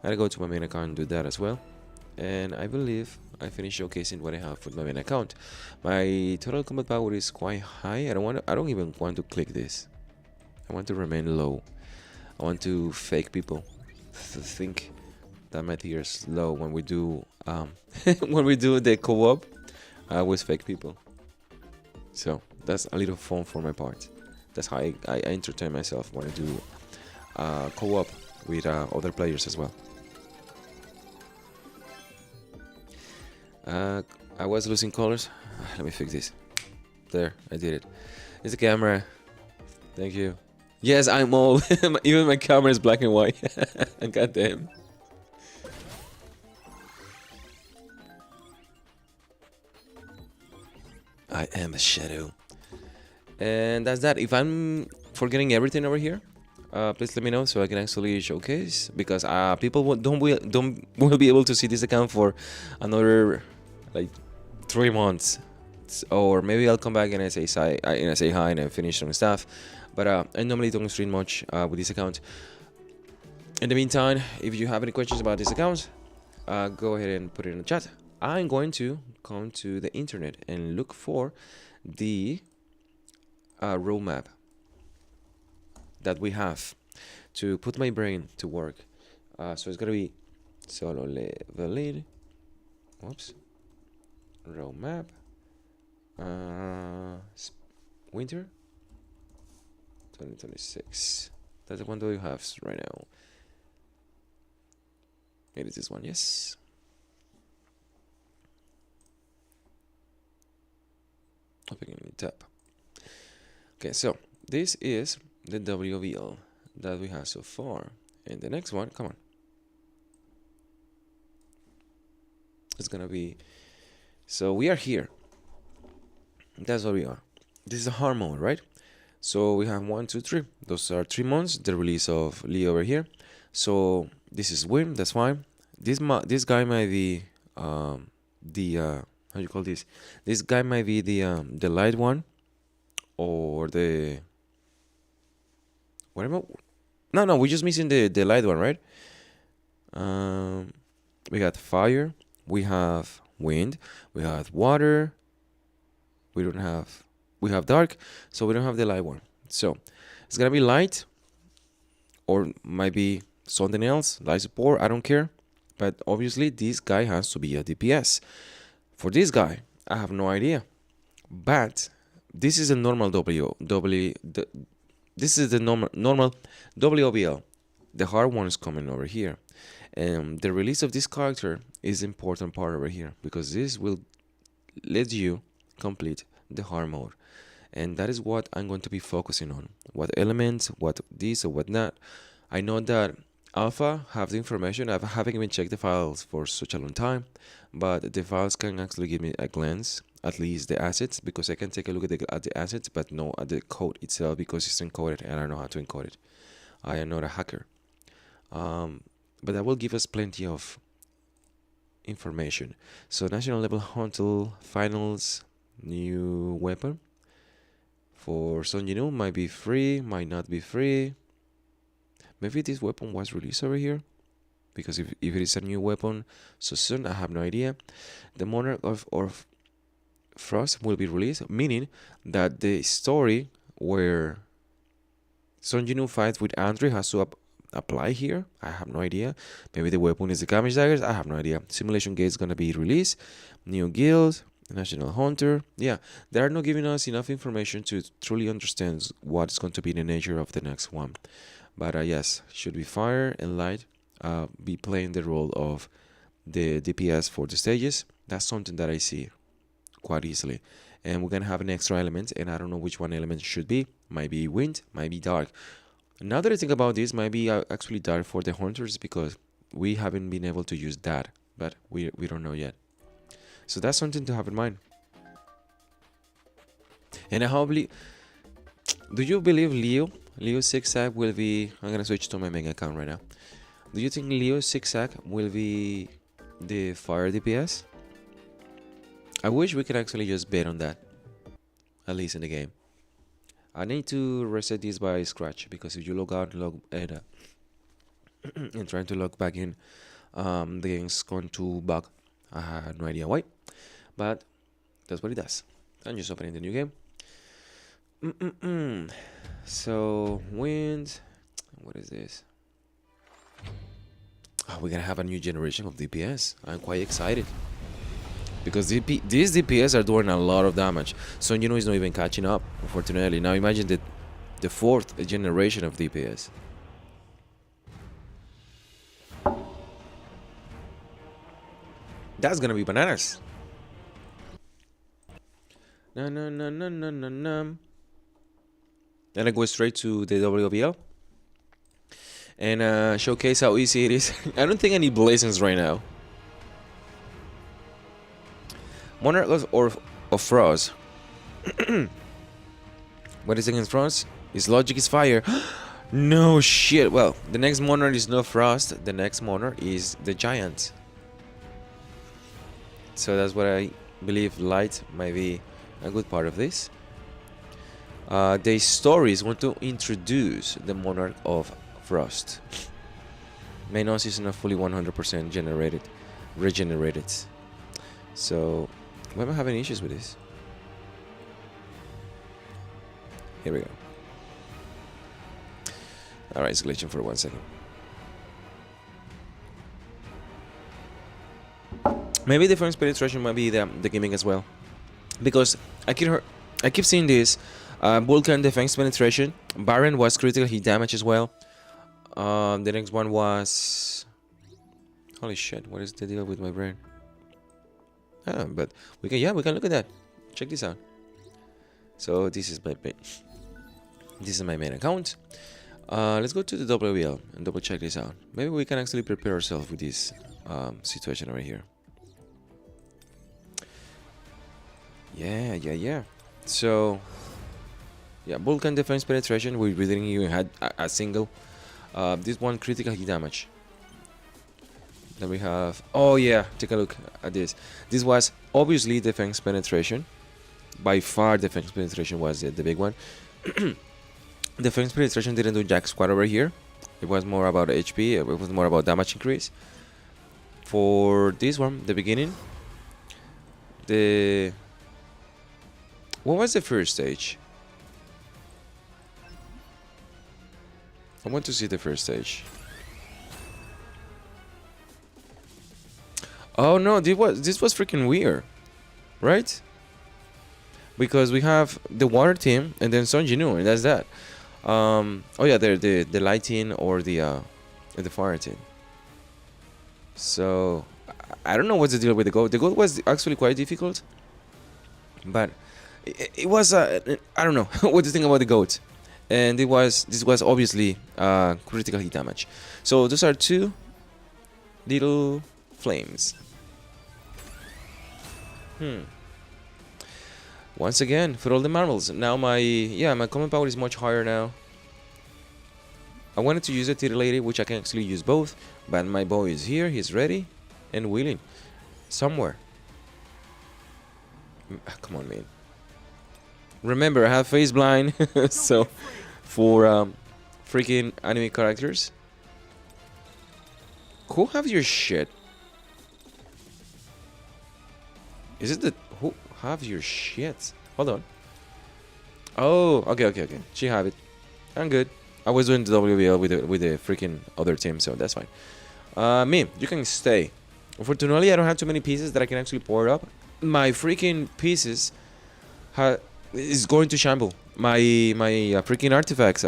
I go to my main account and do that as well. And I believe I finished showcasing what I have with my main account. My total combat power is quite high. I don't even want to click this. I want to remain low. I want to fake people to think that my tier is low when we do when we do the co-op with fake people. So that's a little fun for my part. That's how I entertain myself when I do co-op with other players as well. I was losing colors. Let me fix this. There, I did it. It's the camera. Thank you. Yes, I'm old. Even my camera is black and white. God damn. I am a shadow. And that's that. If I'm forgetting everything over here, please let me know so I can actually showcase, because people will be able to see this account for another like 3 months, or maybe I'll come back and I say hi and I finish some stuff. But I normally don't stream much with this account. In the meantime, if you have any questions about this account, go ahead and put it in the chat. I'm going to come to the internet and look for the roadmap that we have to put my brain to work. So it's gonna be solo leveling. Whoops. Roadmap. Winter 2026. That's the one that we have right now. Maybe this one, yes. Opening the tab. Okay, so this is the WOBL that we have so far. And the next one, come on. It's gonna be. So we are here. That's what we are. This is a hard mode, right? So we have 1, 2, 3. Those are 3 months. The release of Lee over here. So this is win. That's fine. This guy might be the how you call this? This guy might be the light one, or the whatever. No, we're just missing the light one, right? We got fire. We have wind. We have water. We don't have. We have dark, so we don't have the light one. So it's gonna be light, or might be something else, light support. I don't care, but obviously this guy has to be a DPS. For this guy, I have no idea, but this is a normal this is the normal WOBL. The hard one is coming over here, and the release of this character is the important part over here, because this will let you complete the hard mode, and that is what I'm going to be focusing on. What elements, what this or what not. I know that alpha have the information. I haven't even checked the files for such a long time, but the files can actually give me a glance, at least the assets, because I can take a look at the assets, but not at the code itself, because it's encoded and I don't know how to encode it. I am not a hacker, but that will give us plenty of information. So national level hunter finals, new weapon for Son Jinwoo might be free, might not be free. Maybe this weapon was released over here, because if it is a new weapon so soon, I have no idea. The Monarch of Frost will be released, meaning that the story where Son Jinwoo fights with Andre has to apply here. I have no idea. Maybe the weapon is the Kamish daggers. I have no idea. Simulation Gate is gonna be released. New guild, National Hunter. Yeah, they are not giving us enough information to truly understand what is going to be the nature of the next one. But yes, should be fire and light. Be playing the role of the DPS for the stages. That's something that I see quite easily. And we're gonna have an extra element, and I don't know which one element should be. Might be wind, might be dark. Now that I think about this, might be actually dark for the hunters, because we haven't been able to use that, but we don't know yet. So that's something to have in mind. And I hope do you believe Leo Zigzag will be? I'm gonna switch to my main account right now. Do you think Leo Zigzag will be the fire DPS? I wish we could actually just bet on that, at least in the game. I need to reset this by scratch, because if you log out, and trying to log back in, the game's going to bug. I had no idea why, but that's what it does. I'm just opening the new game. So wind, what is this? Oh, we're gonna have a new generation of DPS. I'm quite excited, because these DPS are doing a lot of damage. So you know, it's not even catching up, unfortunately. Now imagine the fourth generation of DPS. That's gonna be bananas. No. Then I go straight to the WOBL and showcase how easy it is. I don't think I need blazings right now. Monarch of Frost. What is against Frost? His logic is fire. No shit. Well, the next Monarch is not Frost. The next Monarch is the Giant. So that's what I believe light might be a good part of this. The stories want to introduce the Monarch of Frost. Main Oz is not fully 100% regenerated. So, why am I having issues with this? Here we go. Alright, it's glitching for 1 second. Maybe defense penetration might be the gimmick as well, because I keep seeing this. Vulcan defense penetration. Baron was critical hit damage as well. The next one was, holy shit, what is the deal with my brain? But we can look at that. Check this out. So this is my main account. Let's go to the WBL and double check this out. Maybe we can actually prepare ourselves with this situation right here. Yeah. So, yeah, Vulcan defense penetration. We didn't even had a single. This one critical hit damage. Then we have. Oh yeah, take a look at this. This was obviously defense penetration. By far, defense penetration was the big one. Defense penetration didn't do jack squat over here. It was more about HP. It was more about damage increase. For this one, the beginning, what was the first stage? I want to see the first stage. Oh no, this was freaking weird, right? Because we have the water team and then Son Jinwoo, and that's that. Oh yeah, they're the light team or the fire team. So I don't know what's the deal with the goat. The goat was actually quite difficult, but it was I don't know what to think about the goat. And this was obviously critical hit damage. So those are two little flames. Once again, for all the marbles. Now my common power is much higher now. I wanted to use a Titty Lady, which I can actually use both, but my boy is here, he's ready and willing. Somewhere. Come on, man. Remember, I have face blind, so for freaking anime characters. Who have your shit? Is it the who have your shit? Hold on. Oh, okay. She have it. I'm good. I was doing the WBL with the freaking other team, so that's fine. Me, you can stay. Unfortunately, I don't have too many pieces that I can actually pour up. My freaking pieces is going to shamble. My freaking artifacts,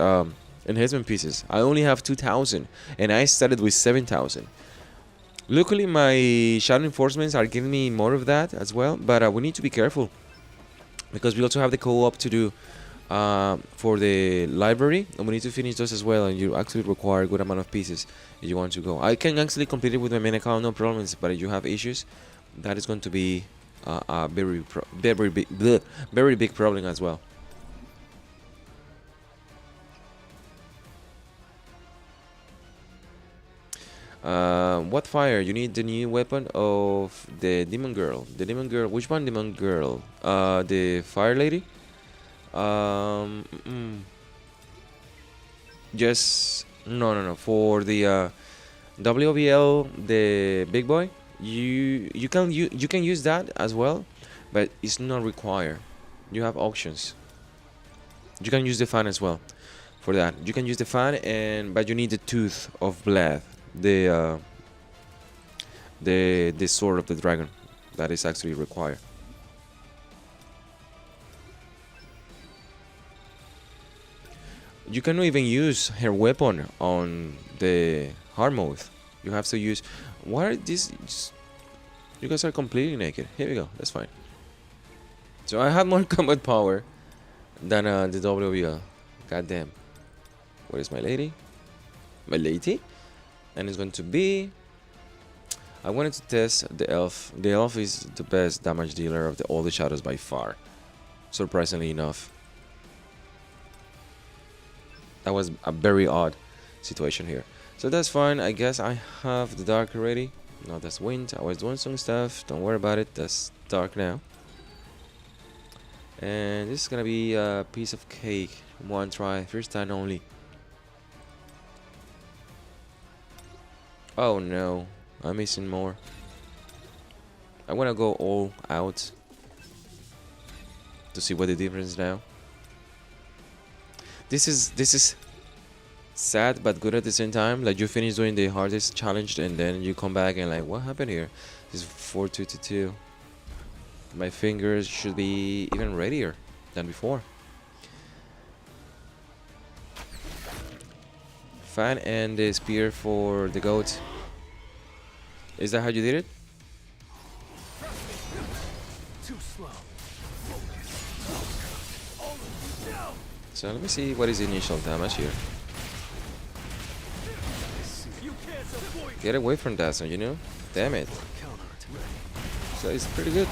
enhancement pieces. I only have 2,000, and I started with 7,000. Luckily, my shadow enforcements are giving me more of that as well, but we need to be careful because we also have the co-op to do for the library, and we need to finish those as well. And you actually require a good amount of pieces if you want to go. I can actually complete it with my main account, no problems. But if you have issues, that is going to be a very big problem as well. What fire? You need the new weapon of the demon girl. The demon girl. Which one demon girl? The fire lady. Just no. For the WOBL, the big boy, you can use that as well, but it's not required. You have options. You can use the fan as well. For that, you can use the fan, but you need the tooth of blood. The sword of the dragon, that is actually required. You cannot even use her weapon on the hard mode. You have to use. What are these? You guys are completely naked. Here we go. That's fine. So I have more combat power than the WBL. God damn. Where is my lady? My lady? And it's going to be. I wanted to test the elf. The elf is the best damage dealer of all the shadows by far. Surprisingly enough. That was a very odd situation here. So that's fine. I guess I have the dark already. No, that's wind. I was doing some stuff. Don't worry about it. That's dark now. And this is gonna be a piece of cake. One try. First time only. Oh no. I'm missing more. I wanna go all out to see what the difference is now. This is sad but good at the same time. Like you finish doing the hardest challenge and then you come back and like, what happened here? This is 4-2-2-2. My fingers should be even readier than before. Fan and the spear for the goat. Is that how you did it? Too slow. So let me see what is the initial damage here. Get away from that, so you know? Damn it. So it's pretty good.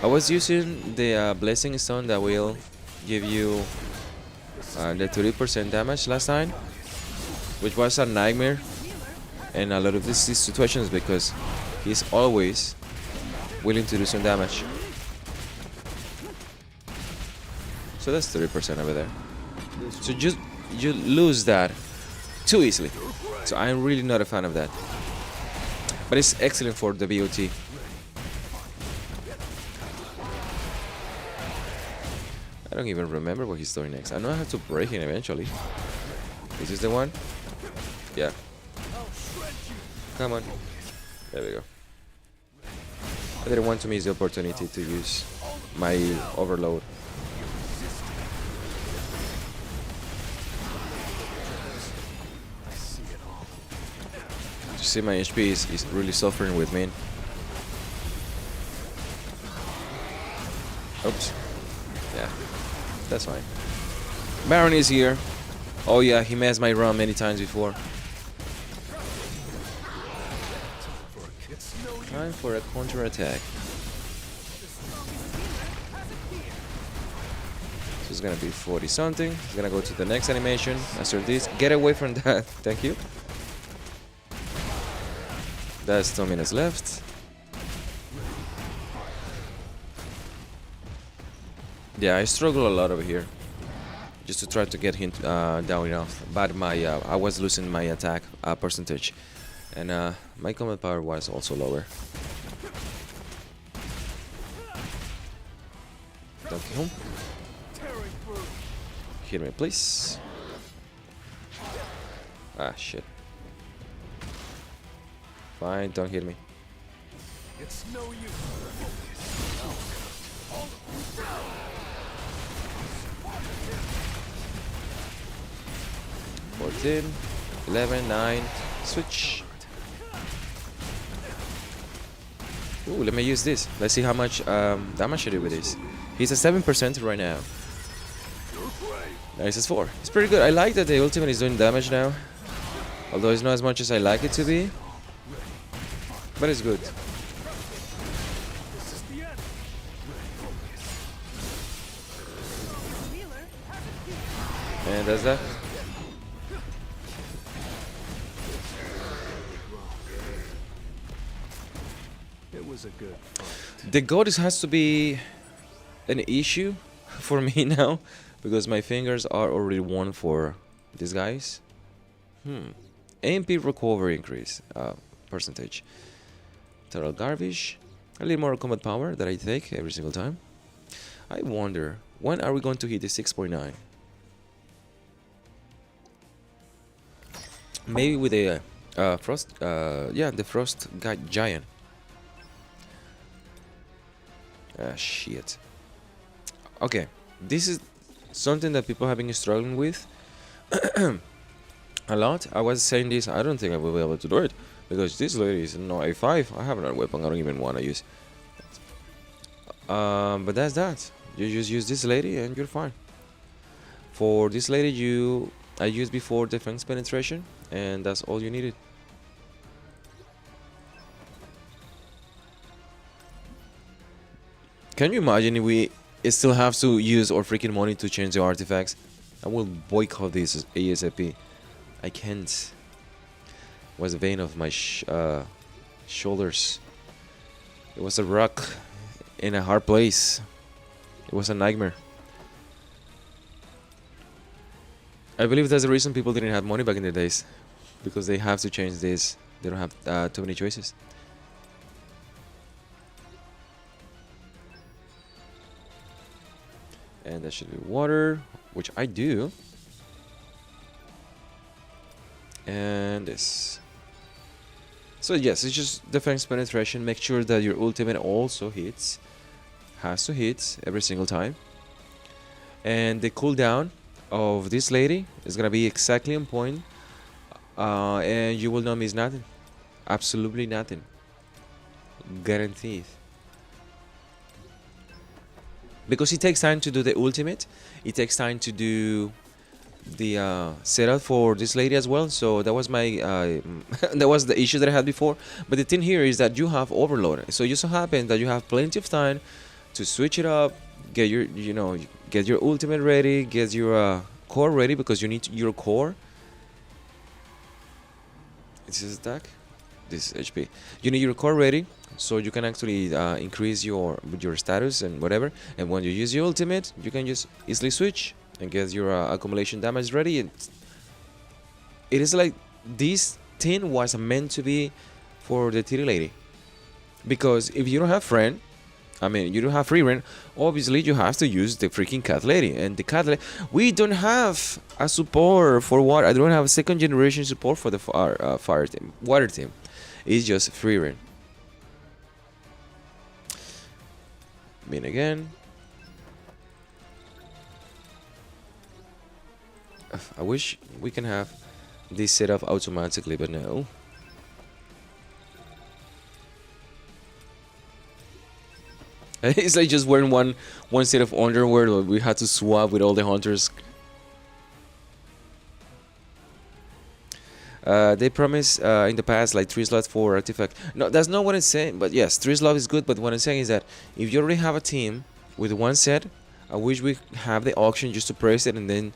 I was using the blessing stone that will give you the 30% damage last time, which was a nightmare in a lot of these situations because he's always willing to do some damage. So that's 30% over there. So you lose that too easily. So I'm really not a fan of that. But it's excellent for the BOT. I don't even remember what he's doing next. I know I have to break him eventually. Is this the one? Yeah. Come on. There we go. I didn't want to miss the opportunity to use my overload. You see my HP is really suffering with me. Oops. Yeah. That's fine. Baron is here. Oh yeah, he messed my run many times before. Time for a counter attack. So it's gonna be 40 something. It's gonna go to the next animation after this. Get away from that. Thank you. That's 2 minutes left. Yeah, I struggle a lot over here, just to try to get him down enough. But my I was losing my attack percentage, and my combat power was also lower. Don't kill him. Hit me, please. Ah, shit. Fine, don't hit me. It's no use. 14, 11, 9, switch. Ooh, let me use this. Let's see how much damage I do with this. He's at 7% right now. Nice, it's 4. It's pretty good. I like that the ultimate is doing damage now. Although it's not as much as I like it to be. But it's good. And that's that. It was a good fight. The goddess has to be an issue for me now because my fingers are already one for these guys. AMP recovery increase percentage. Total garbage. A little more combat power that I take every single time. I wonder when are we going to hit the 6.9? Maybe with a frost. Yeah, the frost giant. Ah, shit. Okay, this is something that people have been struggling with a lot. I was saying this, I don't think I will be able to do it because this lady is no A5. I have another weapon I don't even want to use. But that's that. You just use this lady and you're fine. For this lady, I used before defense penetration, and that's all you needed. Can you imagine if we still have to use our freaking money to change the artifacts? I will boycott this ASAP. I can't. It was a vein of my shoulders. It was a rock in a hard place. It was a nightmare. I believe that's the reason people didn't have money back in the days. Because they have to change this. They don't have too many choices. And that should be water, which I do. And this. So yes, it's just defense penetration. Make sure that your ultimate also hits. Has to hit every single time. And the cooldown of this lady is gonna be exactly on point. And you will not miss nothing. Absolutely nothing. Guaranteed. Because it takes time to do the ultimate. It takes time to do the setup for this lady as well. So that was my that was the issue that I had before. But the thing here is that you have overload. So it just so happens that you have plenty of time to switch it up, get your get your ultimate ready, get your core ready, because you need your core. Is this attack? This is HP. You need your core ready, so you can actually increase your status and whatever. And when you use your ultimate, you can just easily switch and get your accumulation damage ready. It is like this thing was meant to be for the titty lady, because if you don't have friend, I mean, you don't have free reign, obviously you have to use the freaking cat lady. And the cat lady, we don't have a support for water. I don't have a second generation support for the fire team, water team. It's just free reign. Mean again. I wish we can have this set up automatically, but no. It's like just wearing one set of underwear. We had to swap with all the hunters. They promised in the past like 3 slots for artifact. No, that's not what I'm saying. But yes, 3 slots is good. But what I'm saying is that if you already have a team with one set, I wish we have the auction just to press it and then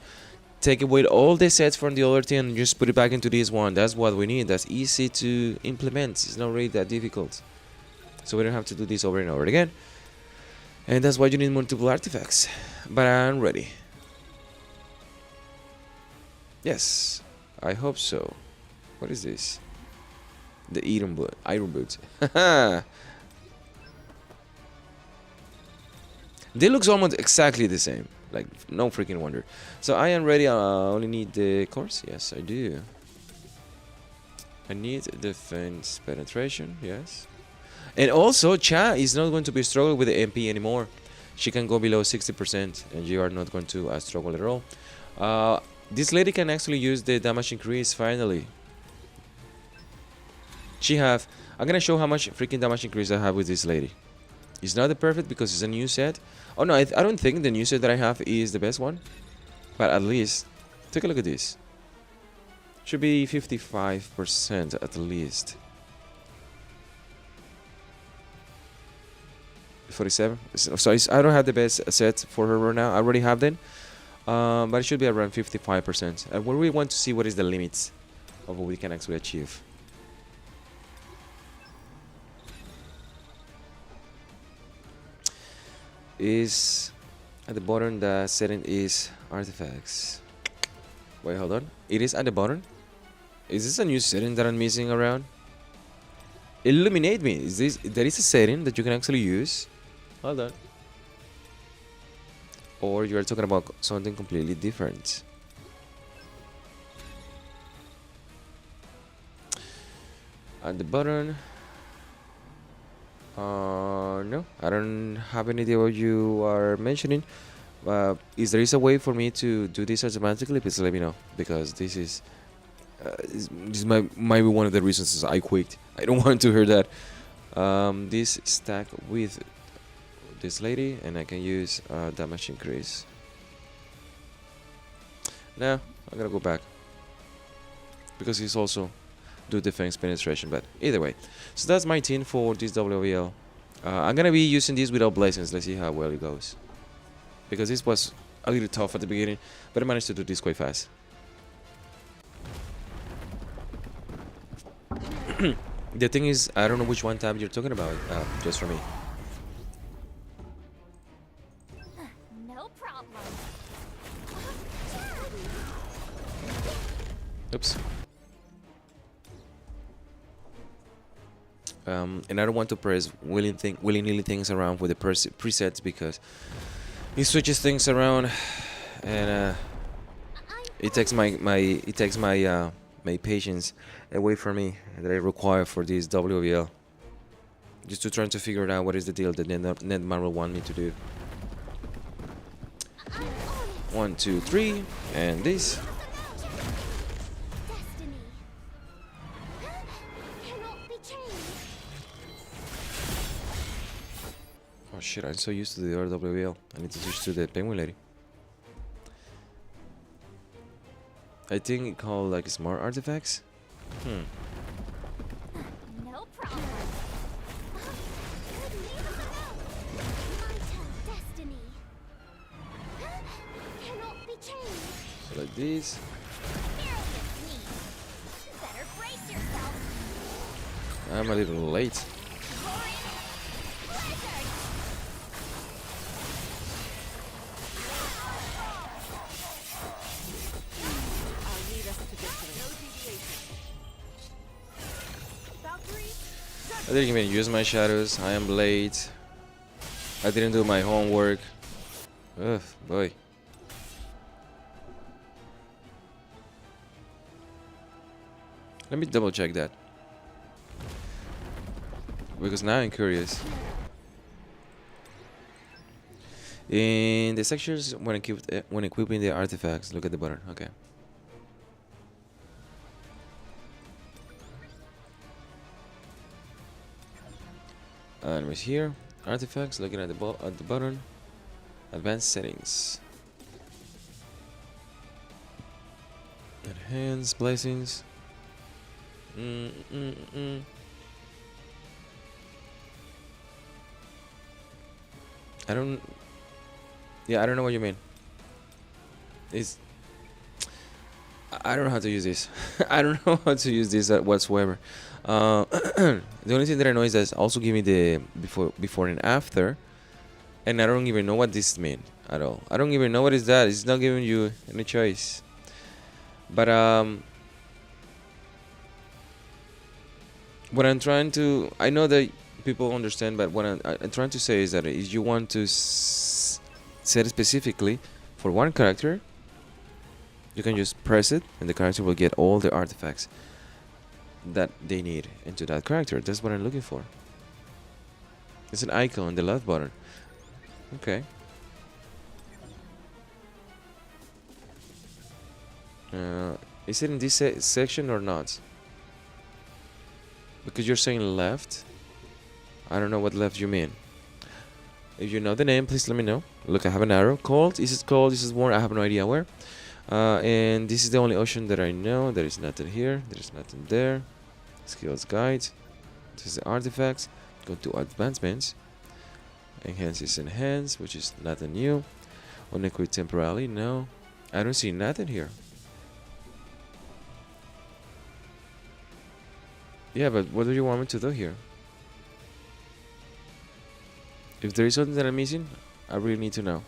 take away all the sets from the other team and just put it back into this one. That's what we need. That's easy to implement. It's not really that difficult. So we don't have to do this over and over again. And that's why you need multiple artifacts. But I'm ready. Yes, I hope so. What is this? The iron boots. They look almost exactly the same. Like, no freaking wonder. So I am ready. I only need the course. Yes, I do. I need defense penetration. Yes. And also, Cha is not going to be struggling with the MP anymore. She can go below 60%, and you are not going to struggle at all. This lady can actually use the damage increase finally. I'm gonna show how much freaking damage increase I have with this lady. It's not the perfect because it's a new set. Oh no, I don't think the new set that I have is the best one. But at least, take a look at this. Should be 55% at least. 47. So I don't have the best set for her right now. I already have them. But it should be around 55%. And we want to see what is the limits of what we can actually achieve. Is at the bottom, the setting is artifacts. Wait, hold on. It is at the bottom? Is this a new setting that I'm missing around? Illuminate me. There is a setting that you can actually use? Hold on. Or you are talking about something completely different. At the bottom. No, I don't have any idea what you are mentioning. Is there a way for me to do this automatically? Please let me know, because this might be one of the reasons I quit. I don't want to hear that. This stack with this lady, and I can use damage increase. Now I gotta go back because he's also do defense penetration. But either way, so that's my team for this WOBL. I'm gonna be using this without blessings. Let's see how well it goes, because this was a little tough at the beginning, but I managed to do this quite fast. The thing is, I don't know which one tab you're talking about, just for me. No problem. Oops. And I don't want to press willy-nilly things around with the presets, because it switches things around, and it takes my patience away from me that I require for this WOBL. Just to try to figure out what is the deal that Netman will want me to do. 1, 2, 3, and this. Destiny cannot be changed. Oh shit, I'm so used to the other WOBL. I need to switch to the penguin lady. I think it called like smart artifacts. No problem. this. Better brace yourself. I'm a little late. I'll lead us to victory. No deviation. Valkyrie, I didn't even use my shadows. I am late. I didn't do my homework. Ugh, boy. Let me double check that. Because now I'm curious. In the sections when equipping the artifacts, look at the button. Okay. And was here, artifacts. Looking at the button, advanced settings, enhance blessings. I don't. Yeah, I don't know what you mean. It's. I don't know how to use this. I don't know how to use this whatsoever. The only thing that I know is that it's also giving the before and after, and I don't even know what this means at all. I don't even know what is that. It's not giving you any choice. But what I'm trying to, I know that people understand, but what I'm trying to say is that if you want to set it specifically for one character, you can just press it and the character will get all the artifacts that they need into that character. That's what I'm looking for. It's an icon on the left button. Okay. Is it in this section or not? Because you're saying left. I don't know what left you mean. If you know the name, please let me know. Look, I have an arrow. Cold. Is it cold? Is it warm? I have no idea where. And this is the only option that I know. There is nothing here. There is nothing there. Skills guide. This is the artifacts. Go to advancements. Enhance is enhance, which is nothing new. Unequip temporarily. No. I don't see nothing here. Yeah, but what do you want me to do here? If there is something that I'm missing, I really need to know.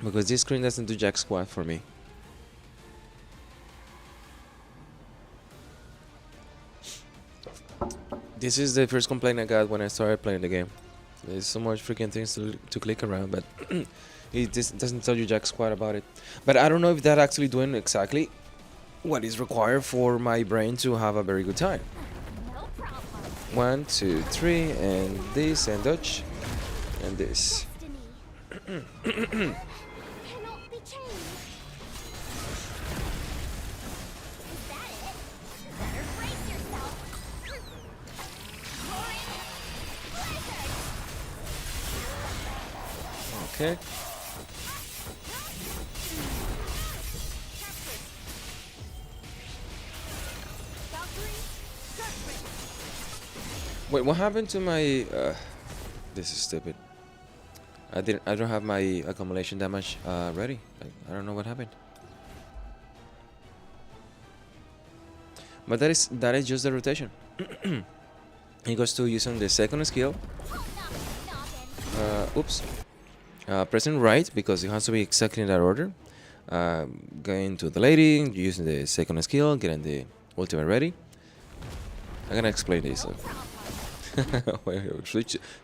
Because this screen doesn't do jack squat for me. This is the first complaint I got when I started playing the game. There's so much freaking things to click around, but it just doesn't tell you jack squat about it. But I don't know if that actually doing exactly what is required for my brain to have a very good time. No problem. 1, 2, 3, and this, and dodge, and this. Destiny. Cannot be changed. Is that it? Better brace yourself. Blizzard. Okay. Wait, what happened to my? This is stupid. I don't have my accumulation damage ready. I don't know what happened. But that is just the rotation. It goes to using the second skill. Oops. Pressing right because it has to be exactly in that order. Going to the lady, using the second skill, getting the ultimate ready. I'm gonna explain this.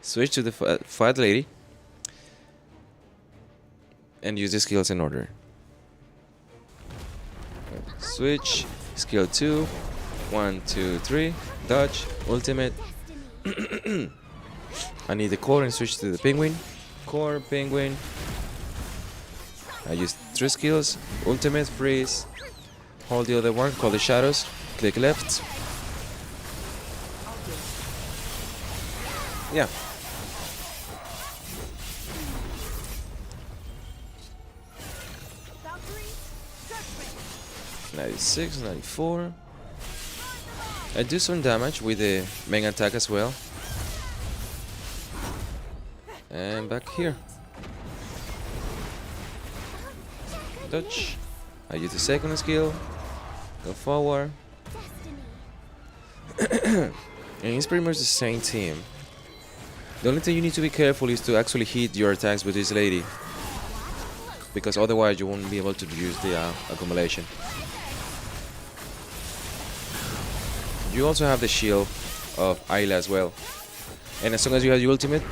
Switch to the fat lady and use the skills in order. Switch, skill 2, 1, 2, 3, dodge, ultimate. I need the core and switch to the penguin. Core, penguin. I use 3 skills, ultimate, freeze. Hold the other one, call the shadows, click left. Yeah. 96, 94. I do some damage with the main attack as well. And back here. Touch. I use the second skill. Go forward. Destiny. And it's pretty much the same team. The only thing you need to be careful is to actually hit your attacks with this lady, because otherwise you won't be able to use the accumulation. You also have the shield of Ayla as well. And as soon as you have your ultimate,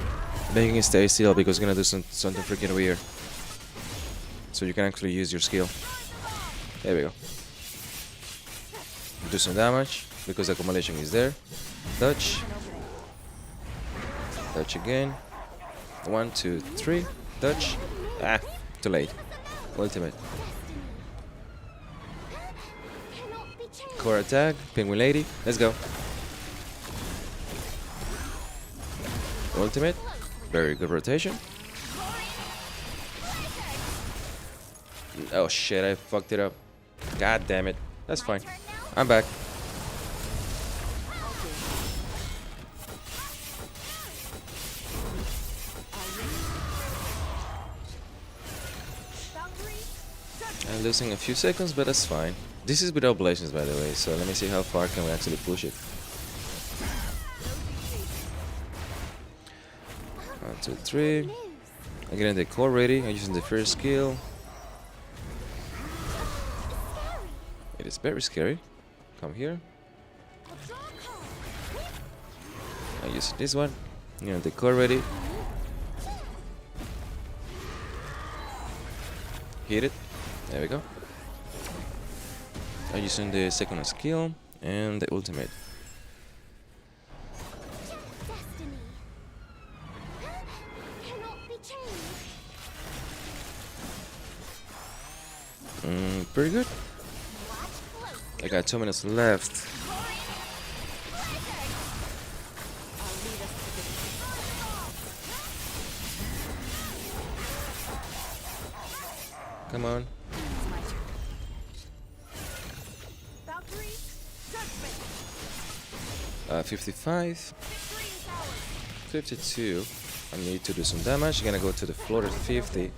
then you can stay still because it's gonna do something freaking weird. So you can actually use your skill. There we go. Do some damage because the accumulation is there. Touch. Touch again. 1, 2, 3. Touch. Ah, too late. Ultimate. Cannot be changed. Core attack. Penguin lady. Let's go. Ultimate. Very good rotation. Oh shit, I fucked it up. God damn it. That's fine. I'm back. I'm losing a few seconds, but that's fine. This is without oblations, by the way, so let me see how far can we actually push it. 1, 2, 3. I'm getting the core ready. I'm using the first skill. It is very scary. Come here. I use this one. You know, the core ready. Hit it. There we go. I'm using the second skill and the ultimate. Destiny. Cannot be changed. Pretty good. Watch close. I got 2 minutes left. I'll lead us to victory. Come on. It's my turn. Valkyrie, judgment. 55, Victory is ours. 52. I need to do some damage. Gonna go to the floor at 50.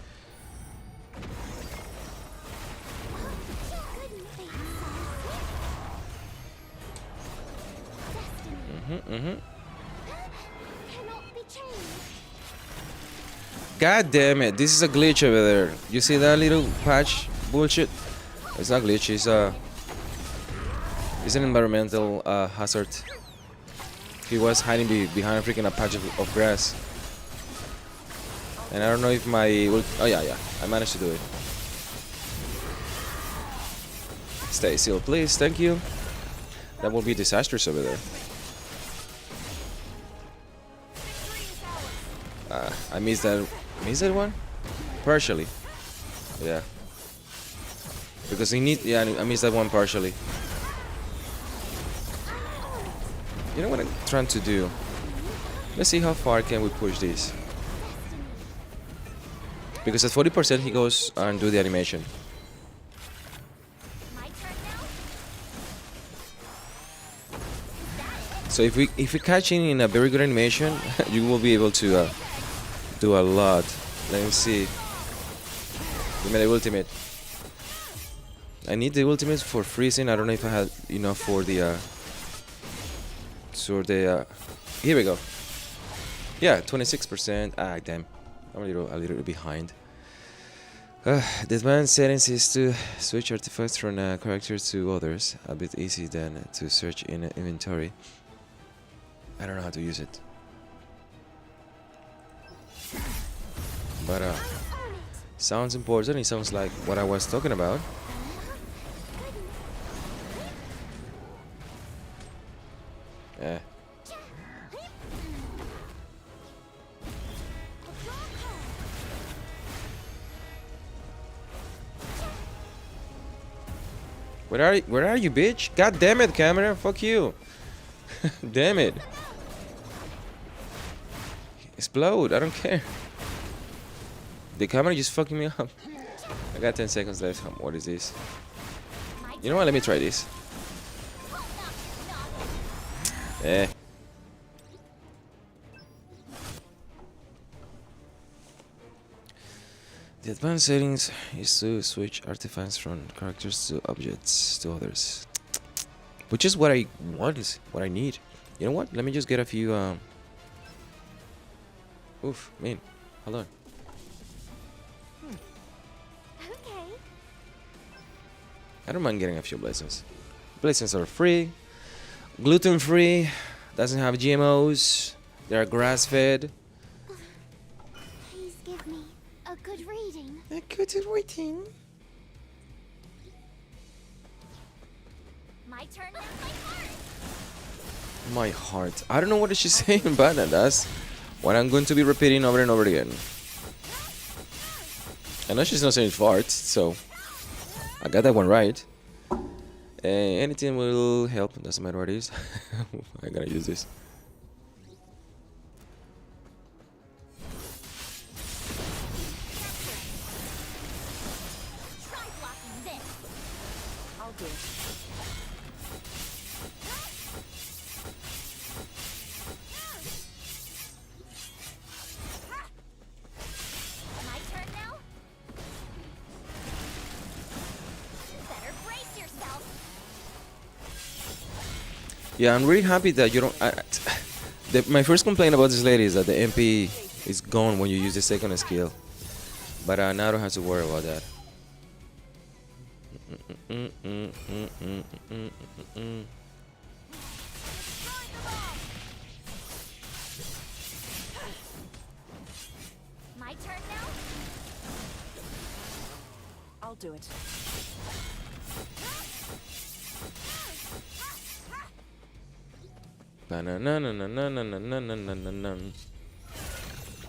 Cannot be changed. God damn it! This is a glitch over there. You see that little patch bullshit? It's not glitch. It's an environmental hazard. He was hiding behind a freaking patch of grass. And I don't know if my... Oh yeah, I managed to do it. Stay still, please. Thank you. That will be disastrous over there. I missed that. Missed that one? Partially. Yeah. Because I need... Yeah, I missed that one partially. You know what I'm trying to do? Let's see how far can we push this. Because at 40% he goes and do the animation. My turn now. So if we catch in a very good animation, you will be able to do a lot. Let me see. Give me the ultimate. I need the ultimate for freezing. I don't know if I had enough for the here we go. Yeah, 26%. Ah, damn. I'm a little behind. The advanced settings is to switch artifacts from a character to others. A bit easy than to search in an inventory. I don't know how to use it. But sounds important. It sounds like what I was talking about. Yeah. Where are you, bitch? God damn it, camera. Fuck you. Damn it. Explode. I don't care. The camera just fucking me up. I got 10 seconds left. What is this? You know what? Let me try this. Eh. The advanced settings is to switch artifacts from characters to objects to others. Which is what I want, what I need. You know what? Let me just get a few oof, man. Hold on. Okay. I don't mind getting a few blessings. Blessings are free, gluten free, doesn't have GMOs, they are grass fed. Please give me a good reading. A good reading. My turn now, my heart. My heart. I don't know what she's saying, but that's what I'm going to be repeating over and over again. I know she's not saying farts, so I got that one right. Anything will help, doesn't matter what it is. I gotta use this. Try blocking this. I'll do it. My turn now. Better brace yourself. Yeah, I'm really happy that you don't. My first complaint about this lady is that the MP is gone when you use the second skill, but now I don't have to worry about that. My turn now. I'll do it.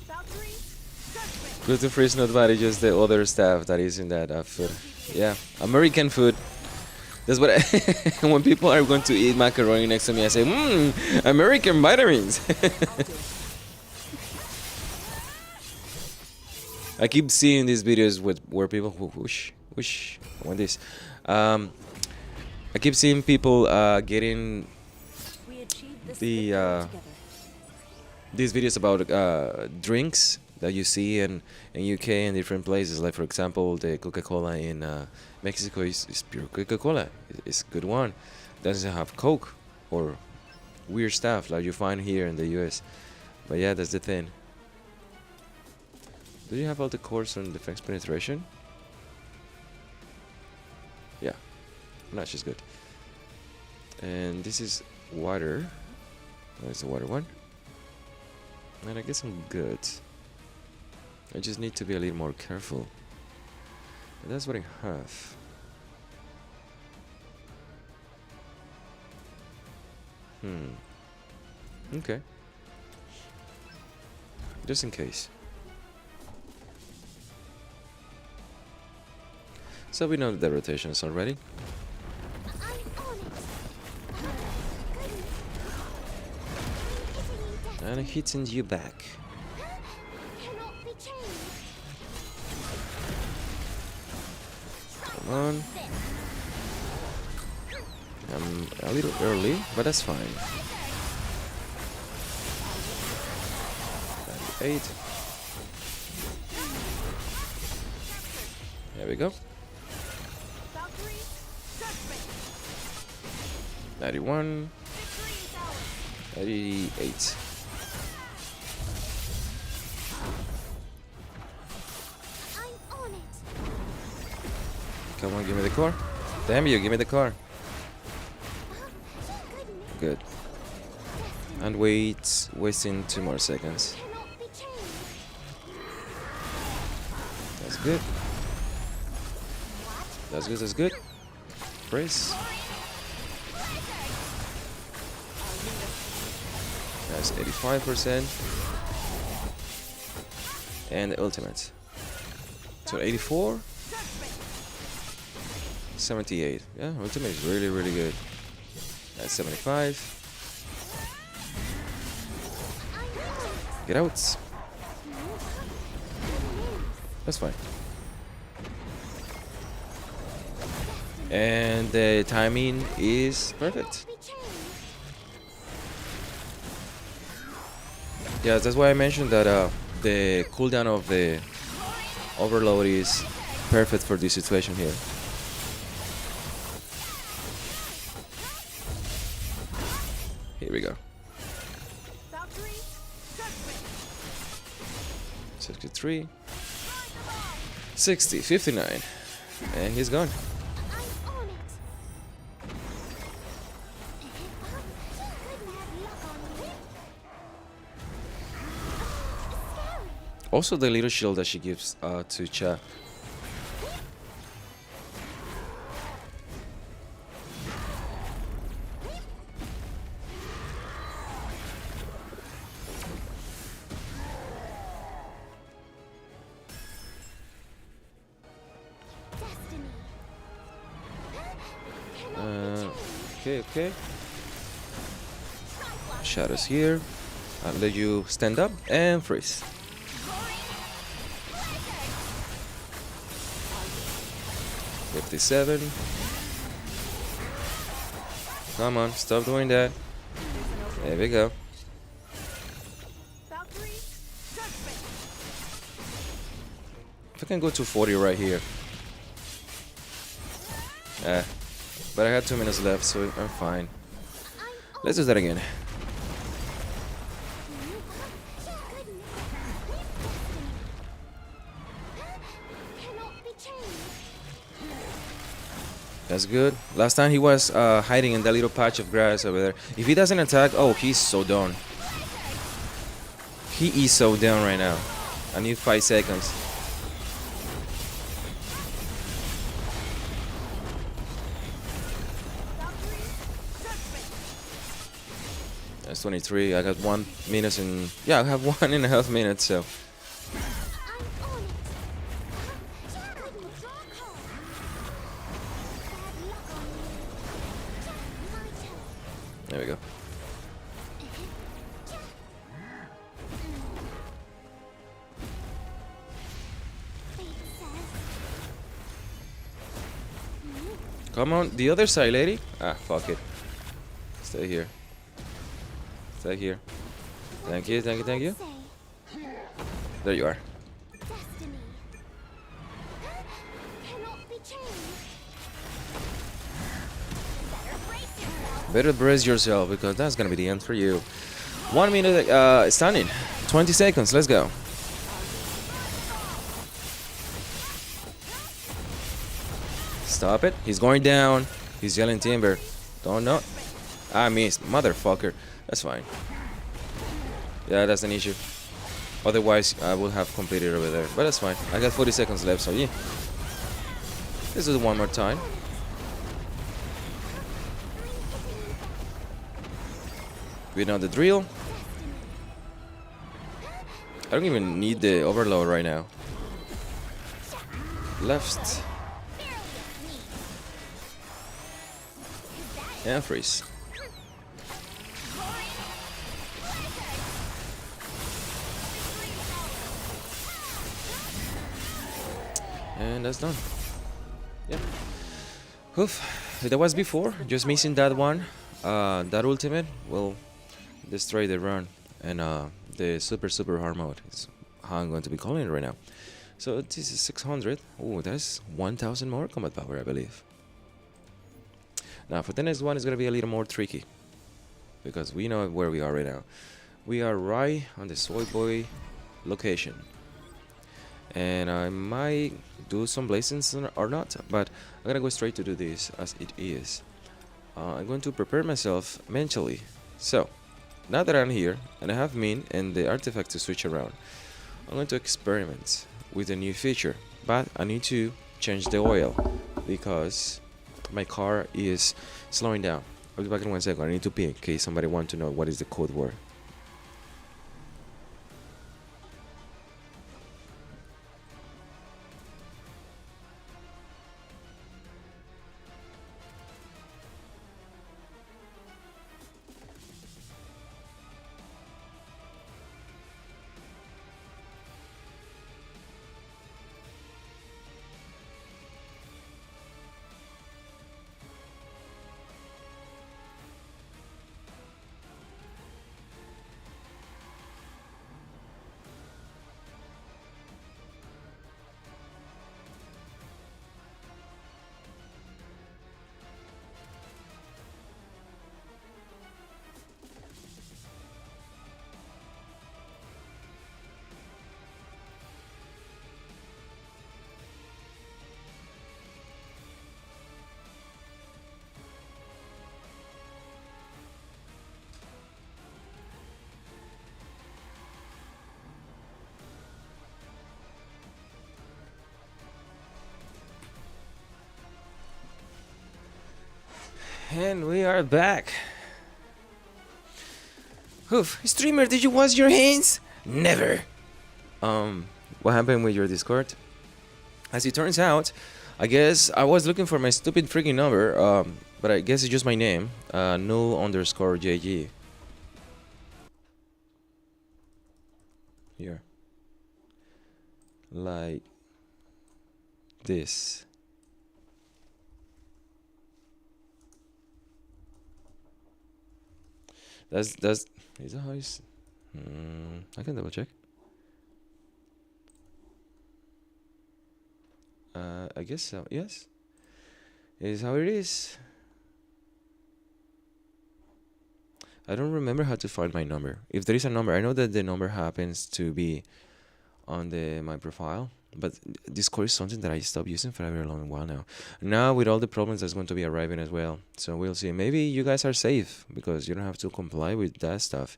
Valkyrie, judgment. Gluten free is not bad, it's just the other stuff that is in that food. Yeah, American food. That's what when people are going to eat macaroni next to me, I say, American vitamins. I'll do it. I keep seeing these videos where people whoosh, I want this. I keep seeing people getting We achieved this the victory together. these videos about drinks that you see in UK and different places. Like for example, the Coca-Cola in Mexico is pure Coca-Cola. It's a good one. Doesn't have Coke or weird stuff like you find here in the US. But yeah, that's the thing. Do you have all the cores on defense penetration? Yeah, no, she's good. And this is water. That's the water one. And I guess I'm good. I just need to be a little more careful. And that's what I have. Okay. Just in case. So we know the rotations already. I'm on it. Goodness. And hitting you back. Cannot be changed. Come on. I'm a little early, but that's fine. 98. There we go. Valkyrie, judgment. 91. Victory is ours. 88. I'm on it. Come on, give me the core. Damn you, give me the car. Goodness. Good. And wasting 2 more seconds. Cannot be changed. That's good. That's good, that's good. Brace. That's 85%. And the ultimate. So 84. 78. Yeah, ultimate is really, really good. That's 75. Get out. That's fine. And the timing is perfect. Be changed. Yeah, that's why I mentioned that the cooldown Overload is perfect for this situation here. Here we go. Valkyrie, judgment. 63, 60, 59, and he's gone. I'm on it. She couldn't have luck on me. Scary. Also, the little shield that she gives to Cha. Destiny. Cannot be changed. Okay. Shadows here. I'll let you stand up and freeze. 57. Come on, stop doing that. There we go. Valkyrie, judgment. If I can go to 40 right here. But I had 2 minutes left, so I'm fine. Let's do that again. Cannot be changed. That's good. Last time he was hiding in that little patch of grass over there. If he doesn't attack, oh, he's so done. He is so down right now. I need 5 seconds. Valkyrie, judgment. That's 23. I got 1 minute and yeah, I have 1.5 minutes. So I'm on it. She couldn't draw a card. Bad luck on me. My turn. there we go. Fate says. Come on, the other side, lady. Ah, fuck it. Stay here. Stay here. Thank you, thank you, thank you. Say, There you are. destiny. Cannot be changed. Better brace yourself because that's gonna be the end for you. 1 minute stunning. 20 seconds. Let's go. Stop it. He's going down. He's yelling timber. Don't know. I missed. Motherfucker. That's fine. Yeah, that's an issue. Otherwise, I would have completed over there. But that's fine. I got 40 seconds left, so yeah. Let's do it one more time. We know the drill. I don't even need the overload right now. Left. And freeze. And that's done. Yeah. Oof. That was before. Just missing that one. That ultimate will destroy the run. And the super hard mode is how I'm going to be calling it right now. So this is 600. Oh, that's 1000 more combat power, I believe. Now for the next one, it's going to be a little more tricky. Because we know where we are right now. We are right on the Soy Boy location. And I might do some blazings or not, but I'm gonna go straight to do this as it is. I'm going to prepare myself mentally. So, now that I'm here and I have Min and the artifact to switch around, I'm going to experiment with a new feature, but I need to change the oil because my car is slowing down. I'll be back in 1 second. I need to pee in case somebody wants to know what is the code word. And we are back. Oof, streamer, did you wash your hands? Never. What happened with your Discord? As it turns out, I guess I was looking for my stupid freaking number, but I guess it's just my name, null_JG. Here. Like this. Is that how it's... I can double check. I guess so, yes. Is how it is. I don't remember how to find my number. If there is a number, I know that the number happens to be on my profile, but Discord is something that I stopped using for a very long while now. Now with all the problems that's going to be arriving as well, so we'll see. Maybe you guys are safe because you don't have to comply with that stuff,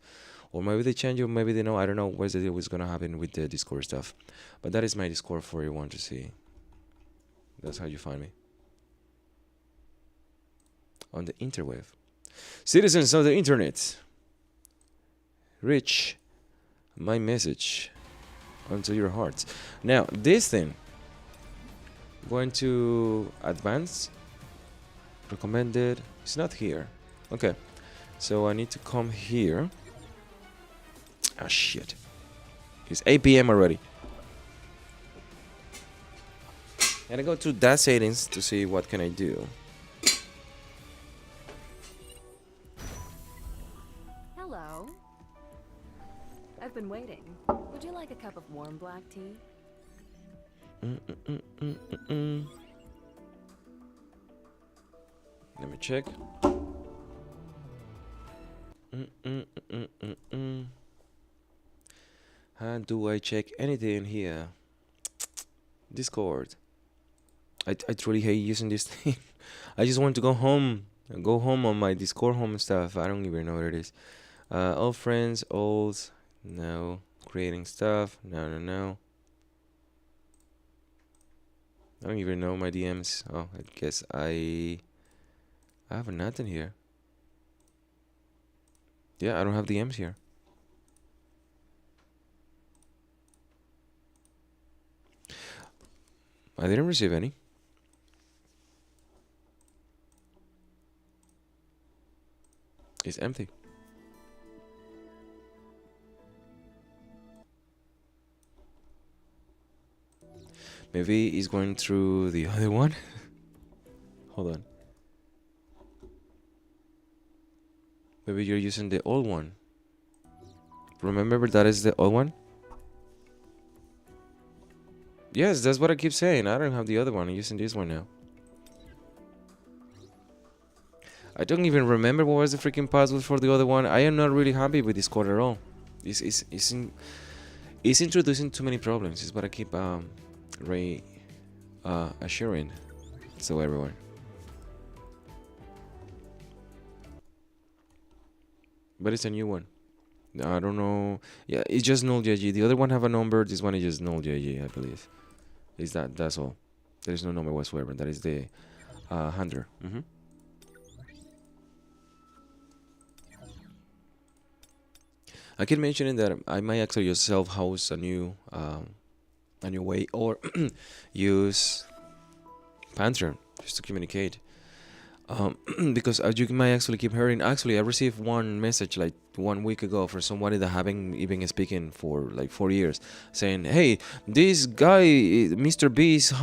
or maybe they change, or maybe they know. I don't know what's the deal, what's gonna happen with the Discord stuff, but that is my Discord for you want to see. That's how you find me on the interweb. Citizens of the internet, reach my message onto your hearts. Now this thing, going to advanced, recommended, it's not here. Okay, so I need to come here. Ah shit, it's 8 p.m. already. And I go to that settings to see what can I do. Hello. I've been waiting. Would you like a cup of warm black tea? Let me check. How do I check anything here? Discord. I truly hate using this thing. I just want to go home on my Discord home stuff. I don't even know what it is. All friends, old, no. Creating stuff, no. I don't even know my DMs. Oh, I guess I have nothing here. Yeah, I don't have DMs here. I didn't receive any. It's empty. Maybe he's going through the other one. Hold on. Maybe you're using the old one. Remember that is the old one? Yes, that's what I keep saying. I don't have the other one. I'm using this one now. I don't even remember what was the freaking password for the other one. I am not really happy with Discord at all. It's introducing too many problems. Is what I keep assuring. So everyone. But it's a new one. I don't know. Yeah, it's just null JG. The other one have a number. This one is just null JG, I believe. That's all. There is no number whatsoever. That is the handler. I keep mentioning that I might actually just self-host a new way, or use Panther just to communicate. Because as you might actually keep hearing, actually I received one message like 1 week ago for somebody that haven't even speaking for like 4 years, saying, hey, this guy Mr. Beast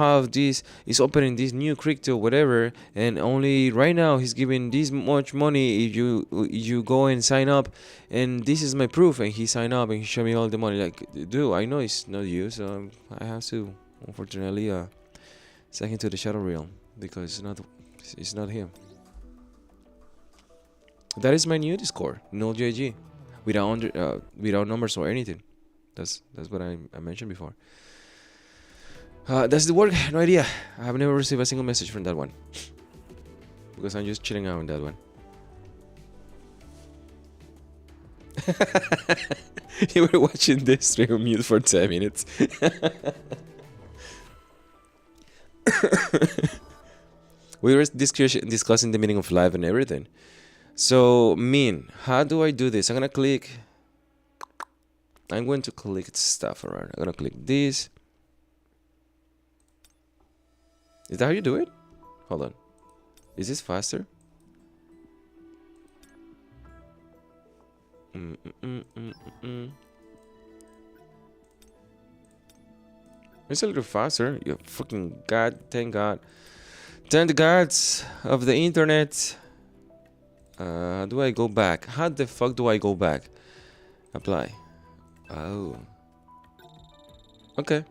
is opening this new crypto whatever, and only right now he's giving this much money if you go and sign up, and this is my proof. And he signed up and he showed me all the money. Like, dude, I know it's not you, so I have to unfortunately send him to the shadow realm because it's not him. That is my new Discord, null JG, without numbers or anything. That's what I mentioned before. Does it work? No idea. I have never received a single message from that one because I'm just chilling out on that one. You were watching this stream on mute for 10 minutes. We were discussing the meaning of life and everything. So, how do I do this? I'm going to click stuff around. I'm going to click this. Is that how you do it? Hold on. Is this faster? It's a little faster. You fucking god, thank God. Thank the gods of the internet. Do I go back? How the fuck do I go back? Apply. Oh. Okay.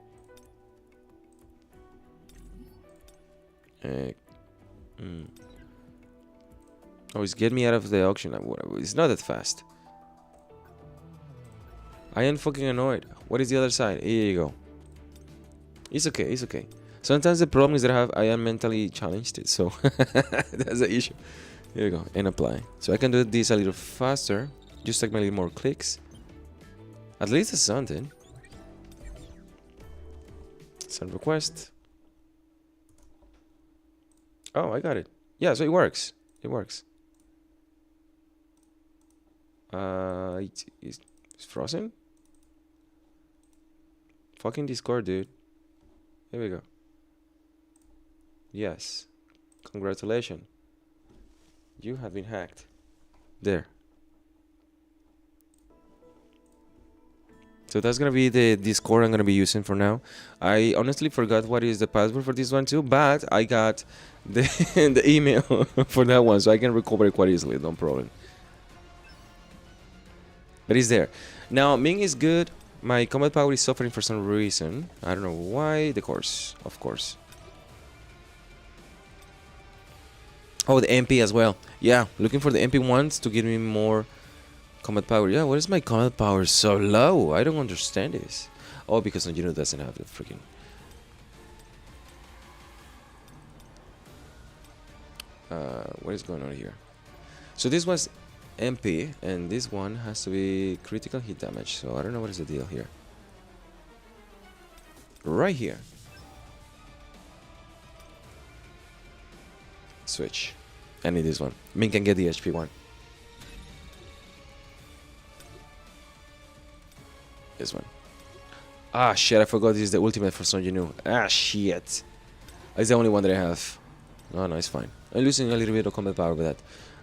Oh, it's get me out of the auction. It's not that fast. I am fucking annoyed. What is the other side? Here you go. It's okay, it's okay. Sometimes the problem is that I am mentally challenged, so that's the issue. Here you go, and apply. So I can do this a little faster. Just take a little more clicks. At least it's something. Send request. Oh, I got it. Yeah, so it works. It works. It's frozen? Fucking Discord, dude. Here we go. Yes. Congratulations. You have been hacked. There. So that's gonna be the Discord I'm gonna be using for now. I honestly forgot what is the password for this one too, but I got the the email for that one, so I can recover it quite easily, no problem. But it's there. Now Ming is good. My combat power is suffering for some reason. I don't know why. The course, of course. Oh, the MP as well. Yeah, looking for the MP ones to give me more combat power. Yeah, what is my combat power so low? I don't understand this. Oh, because Sanjino doesn't have the freaking... what is going on here? So this was MP, and this one has to be critical hit damage. So I don't know what is the deal here. Right here. Switch. I need this one. Ming can get the HP one. This one. Ah, shit, I forgot this is the ultimate for Son Jinwoo. Ah, shit. It's the only one that I have. Oh, no, it's fine. I'm losing a little bit of combat power with that.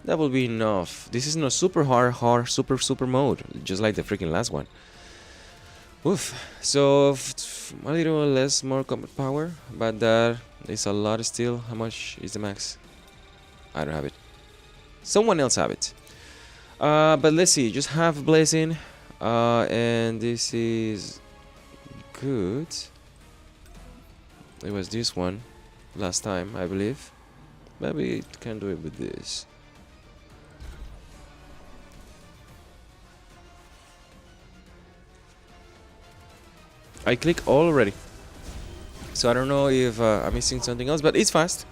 That will be enough. This is not super hard, super mode. Just like the freaking last one. Oof. So, a little less more combat power. But that is a lot still. How much is the max? I don't have it. Someone else have it. But let's see. Just half blazing. And this is good. It was this one last time, I believe. Maybe it can do it with this. I click all already. So I don't know if I'm missing something else, but it's fast.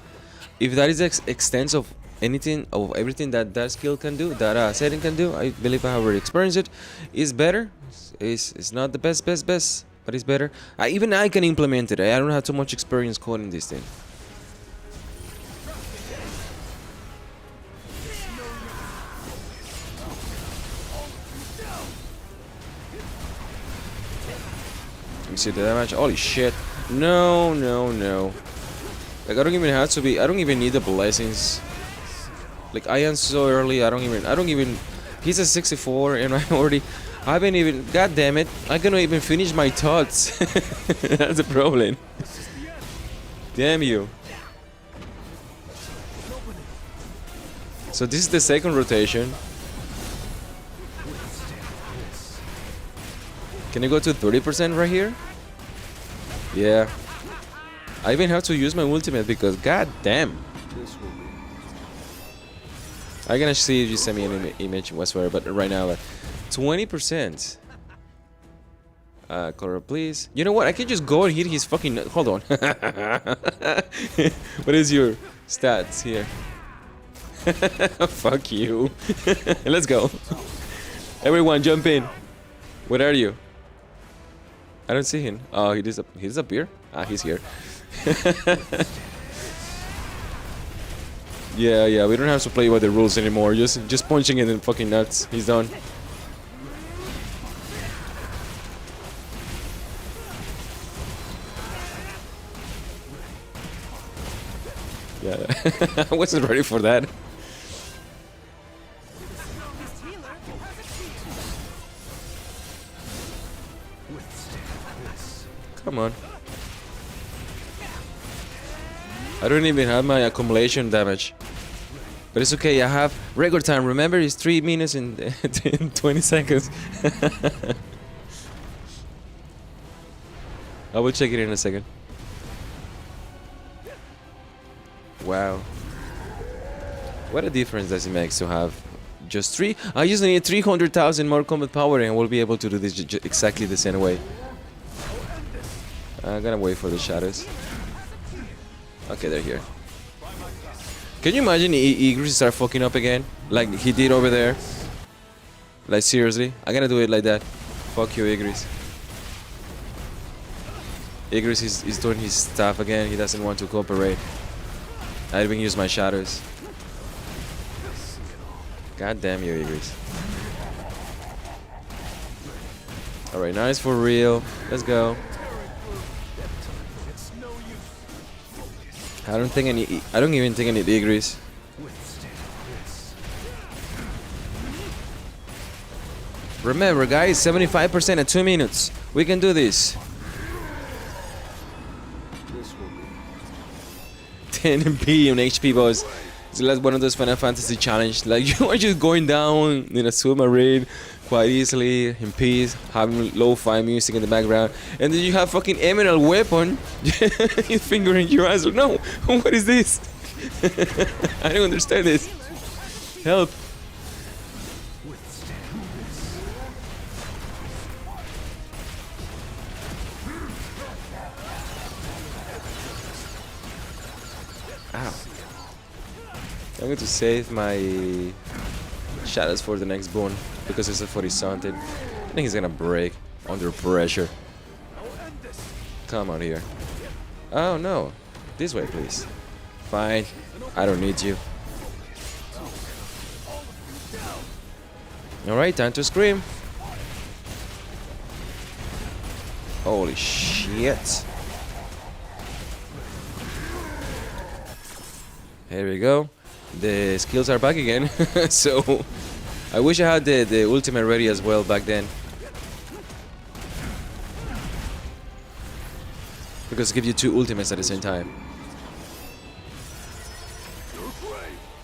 If that is the extent of anything, of everything that that skill can do, that setting can do, I believe I have already experienced it. It's better. It's not the best, but it's better. Even I can implement it. I don't have too much experience coding this thing. You see the damage? Holy shit. No. Like, I don't even have to be... I don't even need the blessings. Like, I am so early, I don't even... He's a 64 and I haven't even... God damn it. I cannot even finish my thoughts. That's the problem. Damn you. So this is the second rotation. Can I go to 30% right here? Yeah. I even have to use my ultimate because god damn. I'm gonna see if you send me an image whatsoever, but right now 20%. Color please. You know what? I can just go and hit his fucking... Hold on. What is your stats here? Fuck you. Let's go. Everyone jump in. Where are you? I don't see him. Oh, he disappeared? Ah, he's here. Yeah, we don't have to play by the rules anymore. Just punching it in fucking nuts. He's done. Yeah, I wasn't ready for that. Come on. I don't even have my accumulation damage. But it's okay, I have record time. Remember, it's 3 minutes and 20 seconds. I will check it in a second. Wow. What a difference does it make to have just 3? I just need 300,000 more combat power and we'll be able to do this exactly the same way. I'm gonna wait for the shadows. Okay, they're here. Can you imagine Igris start fucking up again? Like he did over there? Like seriously? I'm gonna do it like that. Fuck you, Igris. Igris is doing his stuff again. He doesn't want to cooperate. I even use my shadows. God damn you, Igris. Alright, now it's for real. Let's go. I don't even think I need Igris. Remember guys, 75% at 2 minutes. We can do this. 10 billion HP boss. It's like one of those Final Fantasy challenge. Like you are just going down in a submarine quite easily in peace, having lo-fi music in the background, and then you have fucking emerald weapon, your finger in your ass. No, what is this? I don't understand this. Help! Ow. I'm going to save my shadows for the next boon because it's a 40 something. I think he's gonna break under pressure. Come on here. Oh no. This way, please. Fine. I don't need you. Alright, time to scream. Holy shit. Here we go. The skills are back again. So I wish I had the ultimate ready as well back then. Because it gives you 2 ultimates at the same time.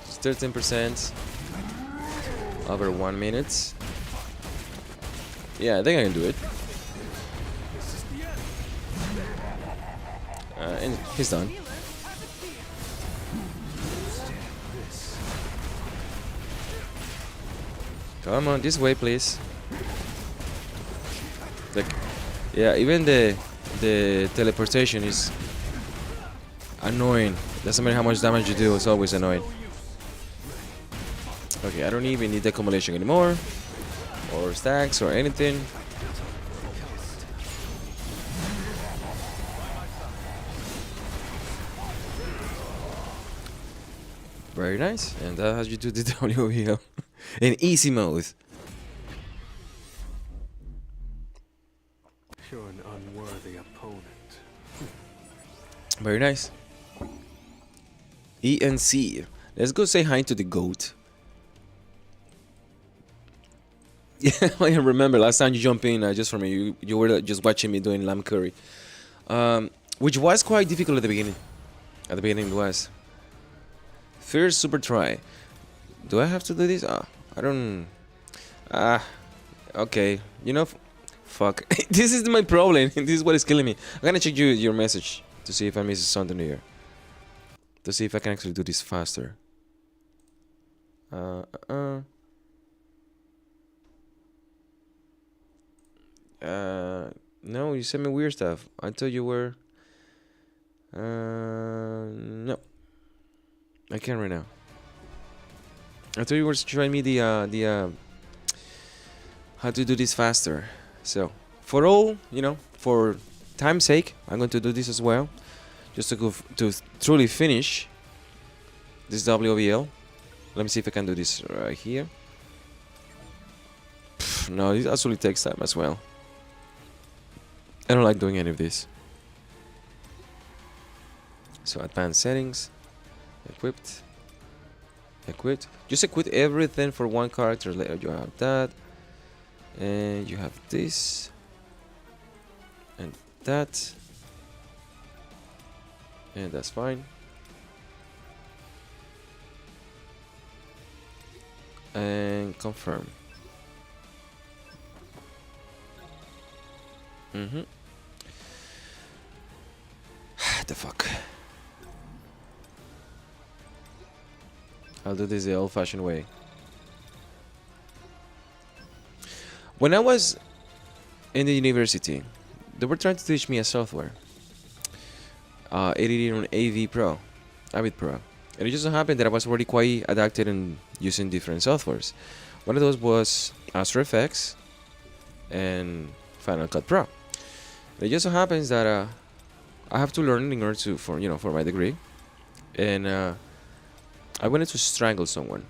Just 13% over 1 minute. Yeah, I think I can do it. And he's done. Come on, this way, please. Like, yeah, even the teleportation is annoying. Doesn't matter how much damage you do, it's always annoying. Okay, I don't even need the accumulation anymore, or stacks, or anything. Very nice, and that's how you do the WOBL in easy mode. You're an unworthy opponent. Very nice. E and C. Let's go say hi to the goat. Yeah, I remember last time you jumped in just for me. You were just watching me doing lamb curry, which was quite difficult at the beginning. At the beginning, it was. First super try. Do I have to do this? I don't. Okay. You know, fuck. This is my problem. This is what is killing me. I'm gonna check your message to see if I missed something here. To see if I can actually do this faster. No, you sent me weird stuff. I thought you were. No. I can't right now. I thought you were showing me the how to do this faster. So for all, you know, for time's sake, I'm going to do this as well, just to go to truly finish This WOBL. Let me see if I can do this right here. No, this actually takes time as well. I don't like doing any of this. So advanced settings, equipped, equipped. Just equip everything for one character. Later you have that, and you have this, and that, and that's fine. And confirm. The fuck. I'll do this the old-fashioned way. When I was in the university, they were trying to teach me a software. Editing on AV Pro, Avid Pro. And it just so happened that I was already quite adapted in using different softwares. One of those was After Effects and Final Cut Pro. And it just so happens that I have to learn in order to for my degree, and I wanted to strangle someone.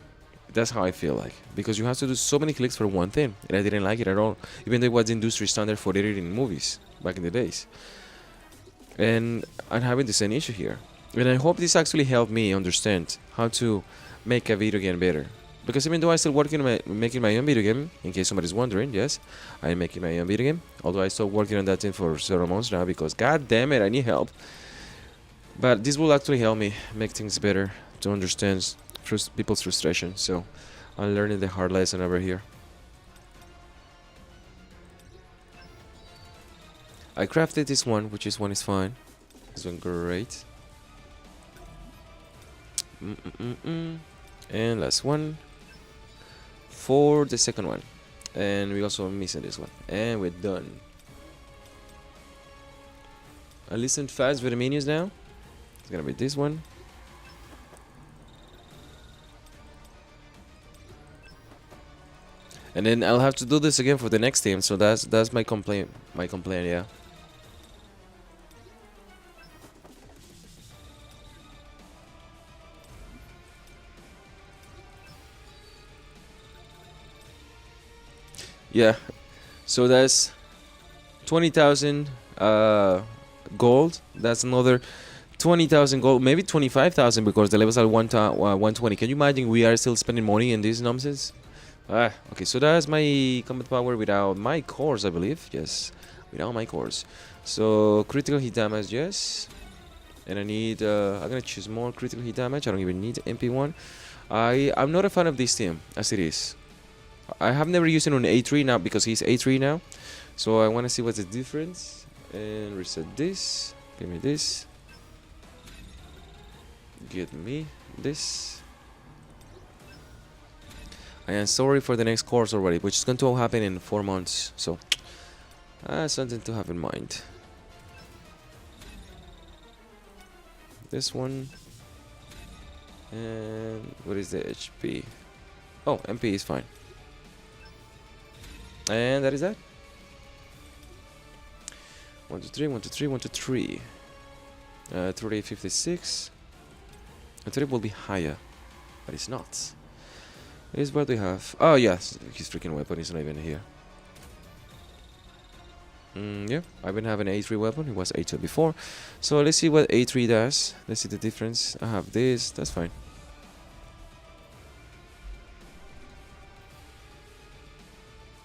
That's how I feel like, because you have to do so many clicks for one thing, and I didn't like it at all, even though it was the industry standard for editing movies back in the days. And I'm having the same issue here, and I hope this actually helped me understand how to make a video game better. Because even though I'm still working on making my own video game, in case somebody's wondering, yes, I'm making my own video game. Although I stopped working on that thing for several months now because, god damn it, I need help. But this will actually help me make things better, to understand people's frustration. So I'm learning the hard lesson over here. I crafted this one, which is one is fine. This one great. And last one for the second one, and we also missing this one, and we're done. I listened fast with the menus now. It's gonna be this one. And then I'll have to do this again for the next team, so that's my complaint. Yeah. Yeah, so that's 20,000 gold. That's another 20,000 gold, maybe 25,000 because the levels are 120. Can you imagine we are still spending money in these nonsense? Okay, so that's my combat power without my cores, I believe. Yes, without my cores. So critical hit damage, yes. And I need, I'm gonna choose more critical hit damage. I don't even need MP1. I'm not a fan of this team as it is. I have never used it on A3 now because he's A3 now. So I want to see what's the difference. And reset this. Give me this. Get me this. I am sorry for the next course already, which is going to happen in 4 months. So, something to have in mind. This one. And what is the HP? Oh, MP is fine. And that is that. 1, 2, 3, 1, 2, 3, 1, 2, 3. 356. I thought it will be higher, but it's not. Is what we have. Oh yes, his freaking weapon is not even here. Yeah, I've been having an A3 weapon. It was A2 before. So let's see what A3 does. Let's see the difference. I have this. That's fine.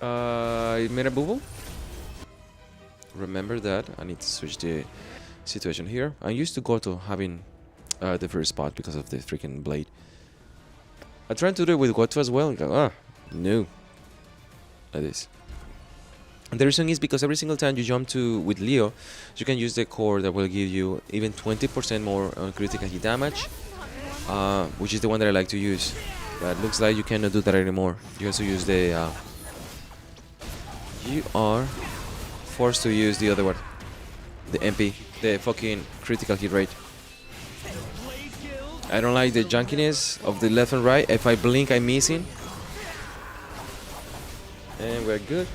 I made a bubble. Remember that. I need to switch the situation here. I used to go to having the first spot because of the freaking blade. I tried to do it with Goto as well. No. Like this. And the reason is because every single time you jump to with Leo, you can use the core that will give you even 20% more critical hit damage, which is the one that I like to use. But it looks like you cannot do that anymore. You have to use the. You are forced to use the other one, the MP, the fucking critical hit rate. I don't like the junkiness of the left and right. If I blink, I'm missing. And we're good.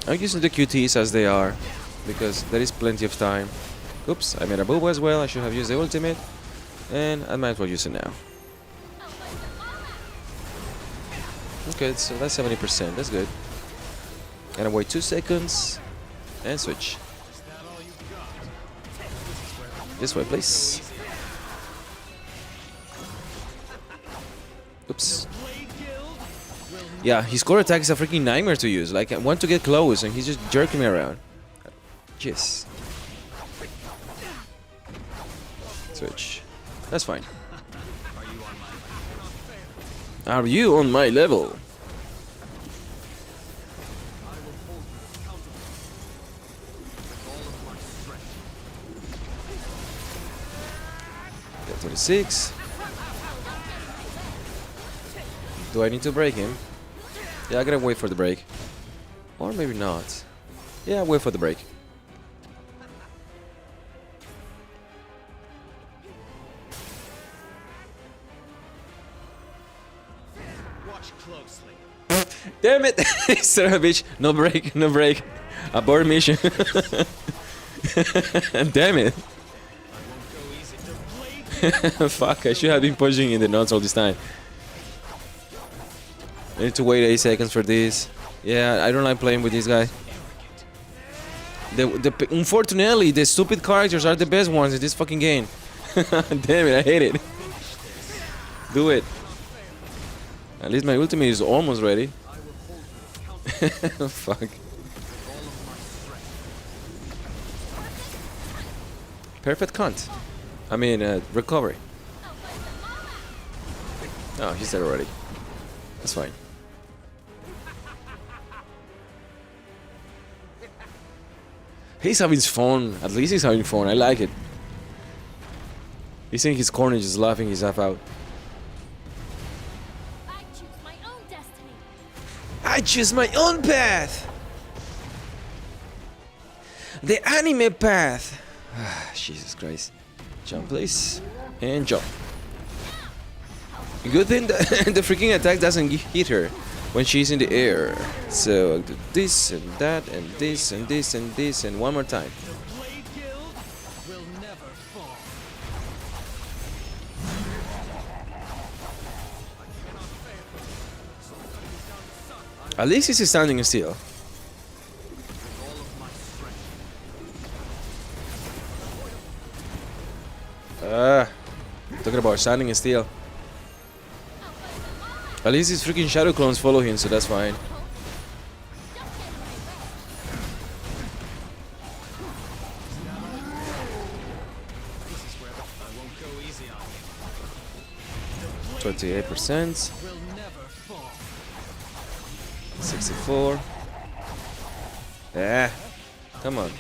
I'm using the QTs as they are because there is plenty of time. Oops, I made a boo as well. I should have used the ultimate, and I might as well use it now. Okay, so that's 70%. That's good. And I wait 2 seconds and switch. This way, please. Oops. Yeah, his core attack is a freaking nightmare to use. Like, I want to get close and he's just jerking me around. Jeez. Switch. That's fine. Are you on my level? Got 26. Do I need to break him? Yeah, I gotta wait for the break. Or maybe not. Yeah, wait for the break. Watch closely. Damn it! Son of a bitch. No break, no break. Abort mission. Damn it. Fuck, I should have been pushing in the nuts all this time. I need to wait 8 seconds for this. Yeah, I don't like playing with this guy. Unfortunately, the stupid characters are the best ones in this fucking game. Damn it, I hate it. Do it. At least my ultimate is almost ready. Fuck. Perfect cunt. I mean, recovery. Oh, he's dead already. That's fine. He's having fun. At least he's having fun. I like it. He's in his corner just laughing his half out. I choose my own destiny. I choose my own path. The anime path. Jesus Christ. Jump, please. And jump. Good thing that the freaking attack doesn't hit her when she's in the air. So I'll do this and that and this and this and this and one more time. The Blade Guild will never fall. At least he's standing still. Talking about standing still. At least his freaking shadow clones follow him, so that's fine. This is where I won't go easy on you. 28%. Will never fall. 64. Yeah. Come on.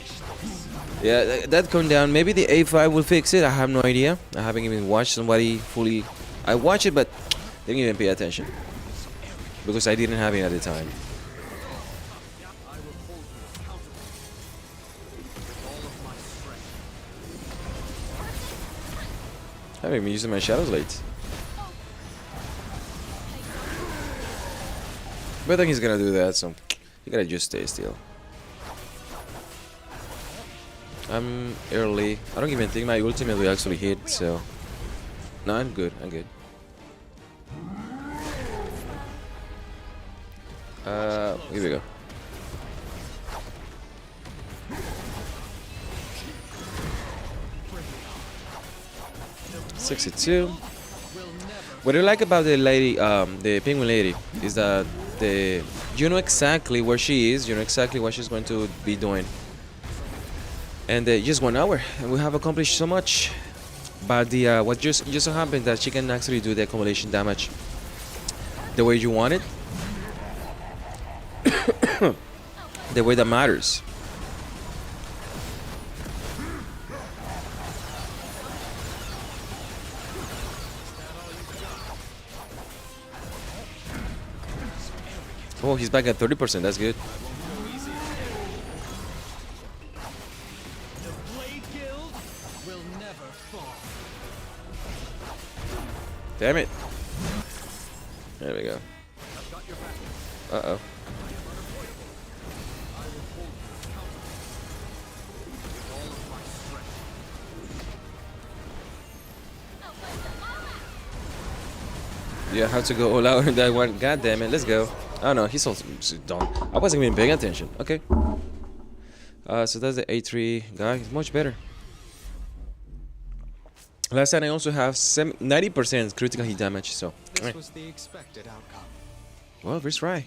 Yeah, that come down. Maybe the A5 will fix it. I have no idea. I haven't even watched somebody fully. I watched it, but didn't even pay attention because I didn't have it at the time. I haven't been using my shadows late. But I think he's gonna do that, so you gotta just stay still. I'm early. I don't even think my ultimate will actually hit, so no, I'm good. I'm good. Here we go. $62. What I like about the lady, the penguin lady, is that you know exactly where she is. You know exactly what she's going to be doing. And just 1 hour, and we have accomplished so much. But the what just so happened that she can actually do the accumulation damage the way you want it, the way that matters. Oh, he's back at 30%. That's good. Damn it. There we go. Uh-oh. Yeah, have to go all out on that one. God damn it, let's go. Oh no, he's also done. I wasn't even paying attention. Okay. So that's the A3 guy. He's much better. Last time I also have 90% critical hit damage, so. This was the expected outcome. Well, first try.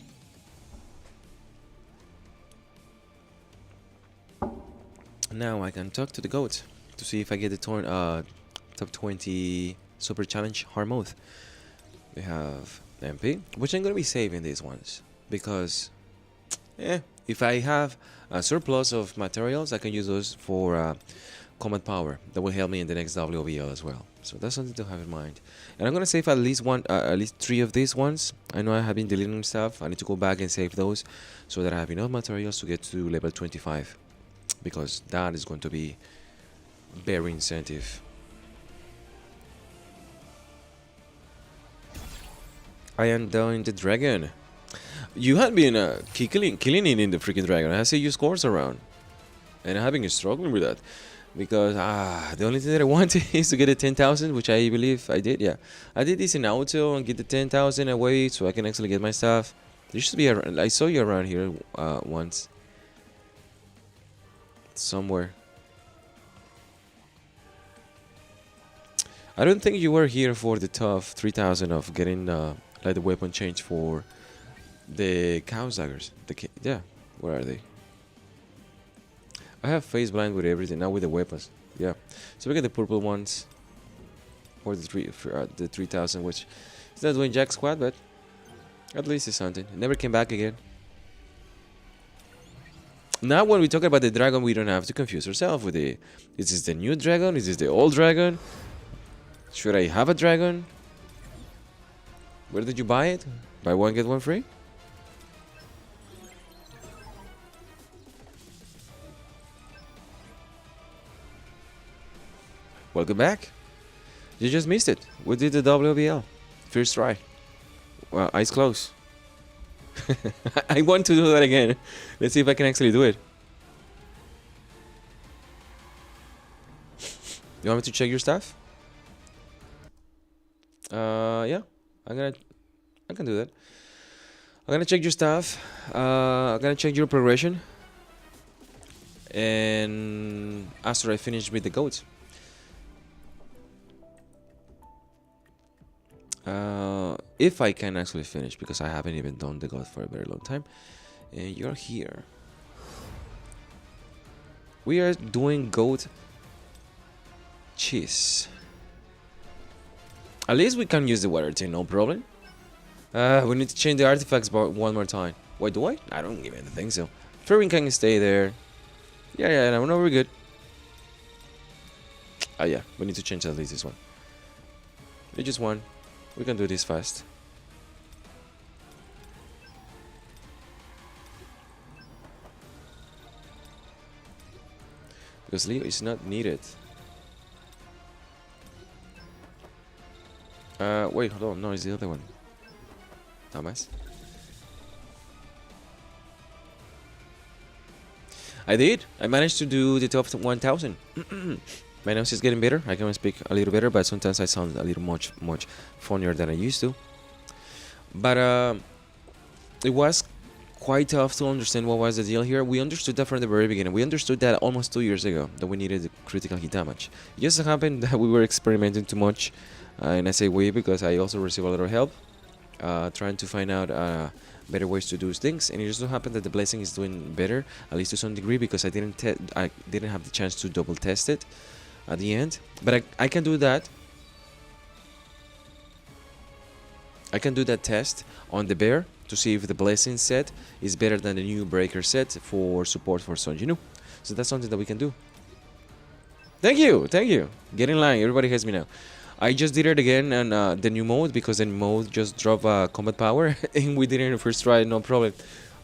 Now I can talk to the goat to see if I get the top 20 super challenge hard mode. We have MP, which I'm gonna be saving these ones because, if I have a surplus of materials, I can use those for combat power. That will help me in the next WOBL as well. So that's something to have in mind. And I'm gonna save at least at least 3 of these ones. I know I have been deleting stuff. I need to go back and save those so that I have enough materials to get to level 25, because that is going to be very incentive. I am down in the dragon. You had been killing it in the freaking dragon. I see your scores around, and I'm having a struggling with that because the only thing that I want is to get a 10,000, which I believe I did. Yeah, I did this in auto and get the 10,000 away so I can actually get my stuff. There should be I saw you around here once somewhere. I don't think you were here for the top 3,000 of getting like the weapon change for the cow daggers. Yeah, where are they? I have face blind with everything now with the weapons. Yeah, so we get the purple ones for the 3,000, which is not doing jack squad, but at least it's something. It never came back again. Now when we talk about the dragon, we don't have to confuse ourselves with the, is this the new dragon? Is this the old dragon? Should I have a dragon? Where did you buy it? Buy one get one free? Welcome back. You just missed it. We did the WBL. First try. Well, eyes closed. I want to do that again. Let's see if I can actually do it. You want me to check your stuff? Yeah. I can do that. I'm gonna check your stuff. I'm gonna check your progression. And after I finish with the goats. If I can actually finish, because I haven't even done the god for a very long time. And you're here. We are doing goat cheese. At least we can use the water thing, no problem. We need to change the artifacts one more time. Wait, do I? I don't even think so. Ferrin can stay there. Yeah, no, we're good. Yeah, we need to change at least this one. It's just one. We can do this fast. Because Leo is not needed. Wait, hold on. No, it's the other one. Thomas. I did. I managed to do the top 1,000. My nose is getting better. I can speak a little better, but sometimes I sound a little much funnier than I used to. But it was quite tough to understand what was the deal here. We understood that from the very beginning. We understood that almost 2 years ago, that we needed the critical hit damage. It just happened that we were experimenting too much. And I say we because I also received a lot of help. Trying to find out better ways to do things, and it just so happened that the blessing is doing better, at least to some degree, because I didn't have the chance to double test it at the end. But I can do that. I can do that test on the bear to see if the blessing set is better than the new breaker set for support for Son Jinwoo. So that's something that we can do. Thank you. Get in line. Everybody has me now. I just did it again on the new mode, because the new mode just dropped combat power and we did it in the first try, no problem.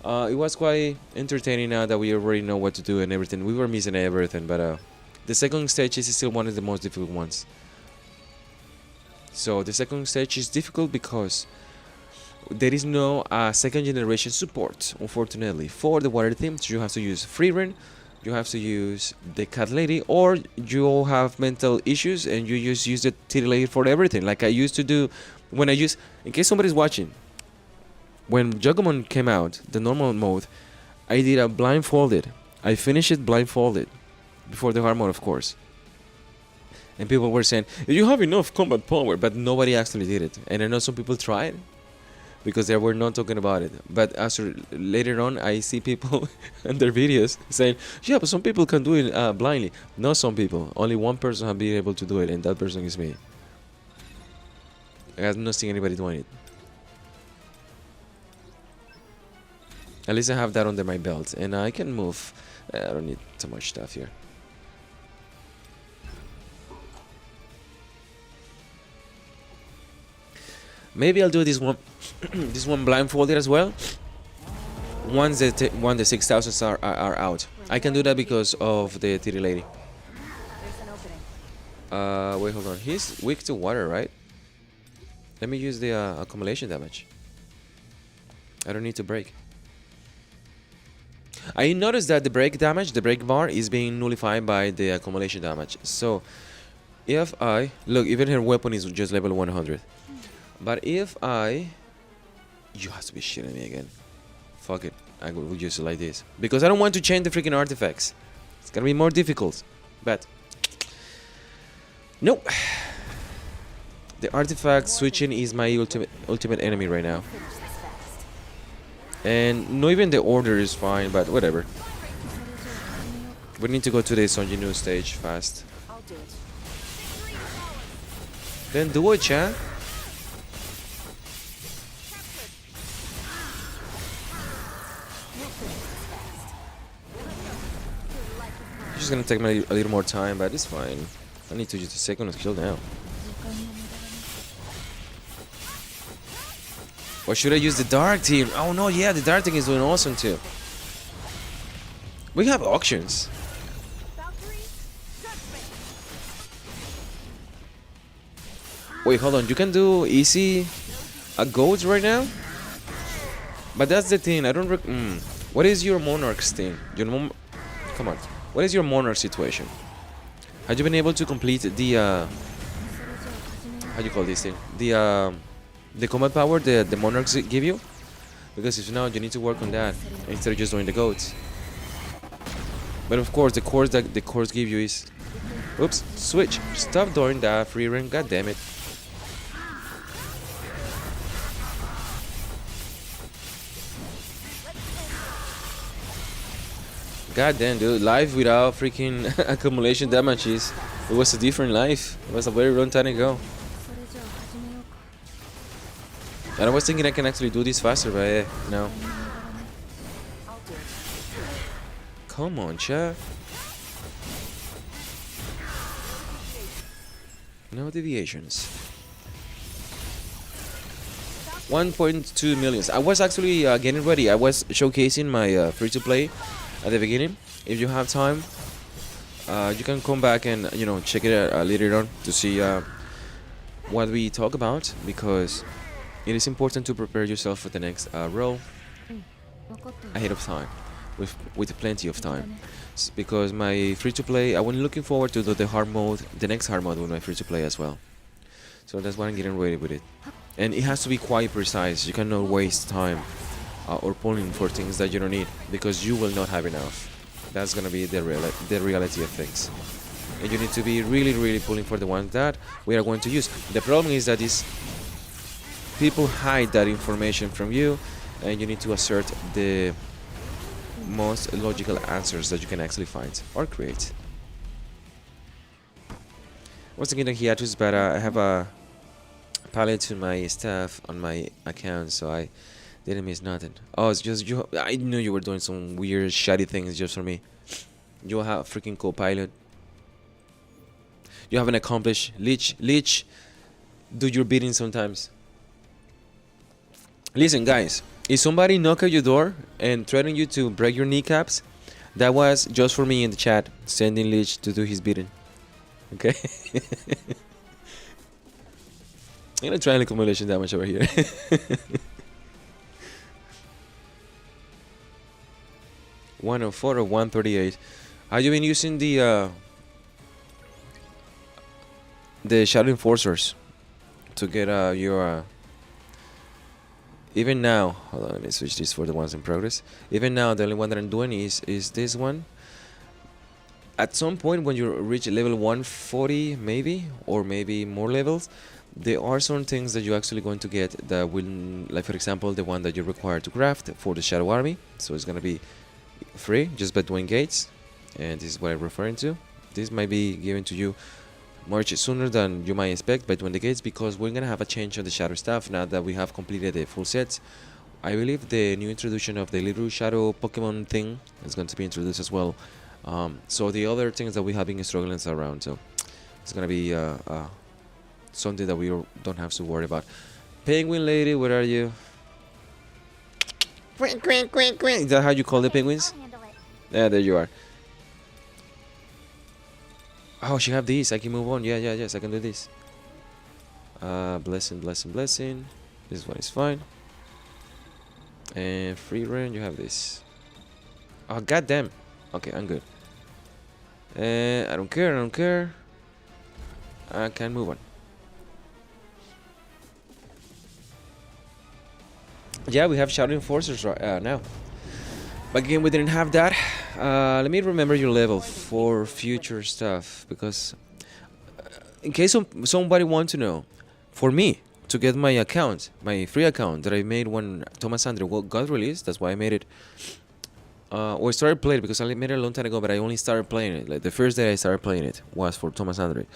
It was quite entertaining now that we already know what to do and everything. We were missing everything, but the second stage is still one of the most difficult ones. So the second stage is difficult because there is no second generation support, unfortunately, for the water theme. So you have to use Freerun, you have to use the cat lady, or you have mental issues and you just use the titty lady for everything. Like I used to do when I use, in case somebody's watching, when Juggamon came out, the normal mode, I did a blindfolded. I finished it blindfolded before the hard mode, of course. And people were saying, you have enough combat power, but nobody actually did it. And I know some people tried because they were not talking about it. But after later on, I see people in their videos saying, yeah, but some people can do it blindly. Not some people. Only one person has been able to do it, and that person is me. I have not seen anybody doing it. At least I have that under my belt, and I can move. I don't need too much stuff here. Maybe I'll do this one, this one blindfolded as well. Once the 6,000s are out, I can do that because of the titty lady. There's an opening. Wait, hold on. He's weak to water, right? Let me use the accumulation damage. I don't need to break. I noticed that the break damage, the break bar, is being nullified by the accumulation damage. So, if I look, even her weapon is just level 100. But if I... You have to be shitting me again. Fuck it. I will use it like this. Because I don't want to change the freaking artifacts. It's gonna be more difficult. But... Nope. The artifact switching is my ultimate enemy right now. And not even the order is fine, but whatever. We need to go to the Sonjinu stage fast. I'll do it. Then do it, chat. It's just gonna take me a little more time, but it's fine. I need to use the second skill now. Or should I use the dark team? Oh no, yeah, the dark team is doing awesome too. We have auctions. Wait, hold on. You can do easy goats right now? But that's the thing. I don't. What is your monarch's thing? Come on. What is your monarch situation? Have you been able to complete the how do you call this thing? The combat power the monarchs give you? Because if not, you need to work on that instead of just doing the goats. But of course, the course that the course give you is, oops, switch. Stop doing that, free ring. God damn it. God damn, dude, life without freaking accumulation damages. It was a different life. It was a very long time ago. And I was thinking I can actually do this faster, but no. Come on, chat. No deviations. 1.2 millions. I was actually getting ready. I was showcasing my free-to-play at the beginning. If you have time, you can come back and check it out later on to see what we talk about, because it is important to prepare yourself for the next role ahead of time, with plenty of time. Because my free-to-play, I was looking forward to the hard mode, the next hard mode with my free-to-play as well. So that's why I'm getting ready with it. And it has to be quite precise. You cannot waste time or pulling for things that you don't need, because you will not have enough. That's gonna be the reality of things. And you need to be really pulling for the ones that we are going to use. The problem is that people hide that information from you, and you need to assert the most logical answers that you can actually find or create. I was thinking of hiatus, but I have a palette to my staff on my account, so I didn't miss nothing. Oh, it's just you. I knew you were doing some weird, shady things just for me. You have a freaking co-pilot. You haven't accomplished. Leech, do your bidding sometimes. Listen, guys. If somebody knock at your door and threaten you to break your kneecaps, that was just for me in the chat, sending Leech to do his bidding. Okay? I'm gonna try an accumulation damage over here. $104 or $138. Have you been using the Shadow Enforcers to get your even now. Hold on, let me switch this for the ones in progress. Even now, the only one that I'm doing is this one. At some point when you reach level 140 maybe, or maybe more levels, there are some things that you're actually going to get that will, like for example the one that you require to craft for the Shadow Army. So it's gonna be free just by doing gates, and this is what I'm referring to. This might be given to you much sooner than you might expect by doing the gates, because we're gonna have a change on the shadow stuff now that we have completed the full sets. I believe the new introduction of the little shadow Pokemon thing is going to be introduced as well. So the other things that we have been struggling around, so it's gonna be something that we don't have to worry about. Penguin lady, where are you? Quack, quack, quack, quack. Is that how you call the penguins? I'll handle it. Yeah, there you are. Oh, she have these. I can move on. Yes, I can do this. Blessing. This one is fine. And free reign, you have this. Oh, goddamn. Okay, I'm good. I don't care. I can move on. Yeah, we have Shadow Enforcers right now. But again, we didn't have that. Let me remember your level for future stuff, because in case somebody wants to know, for me to get my account, my free account that I made when Thomas Andre got released, that's why I made it. Or started playing it, because I made it a long time ago, but I only started playing it. Like the first day I started playing it was for Thomas Andre.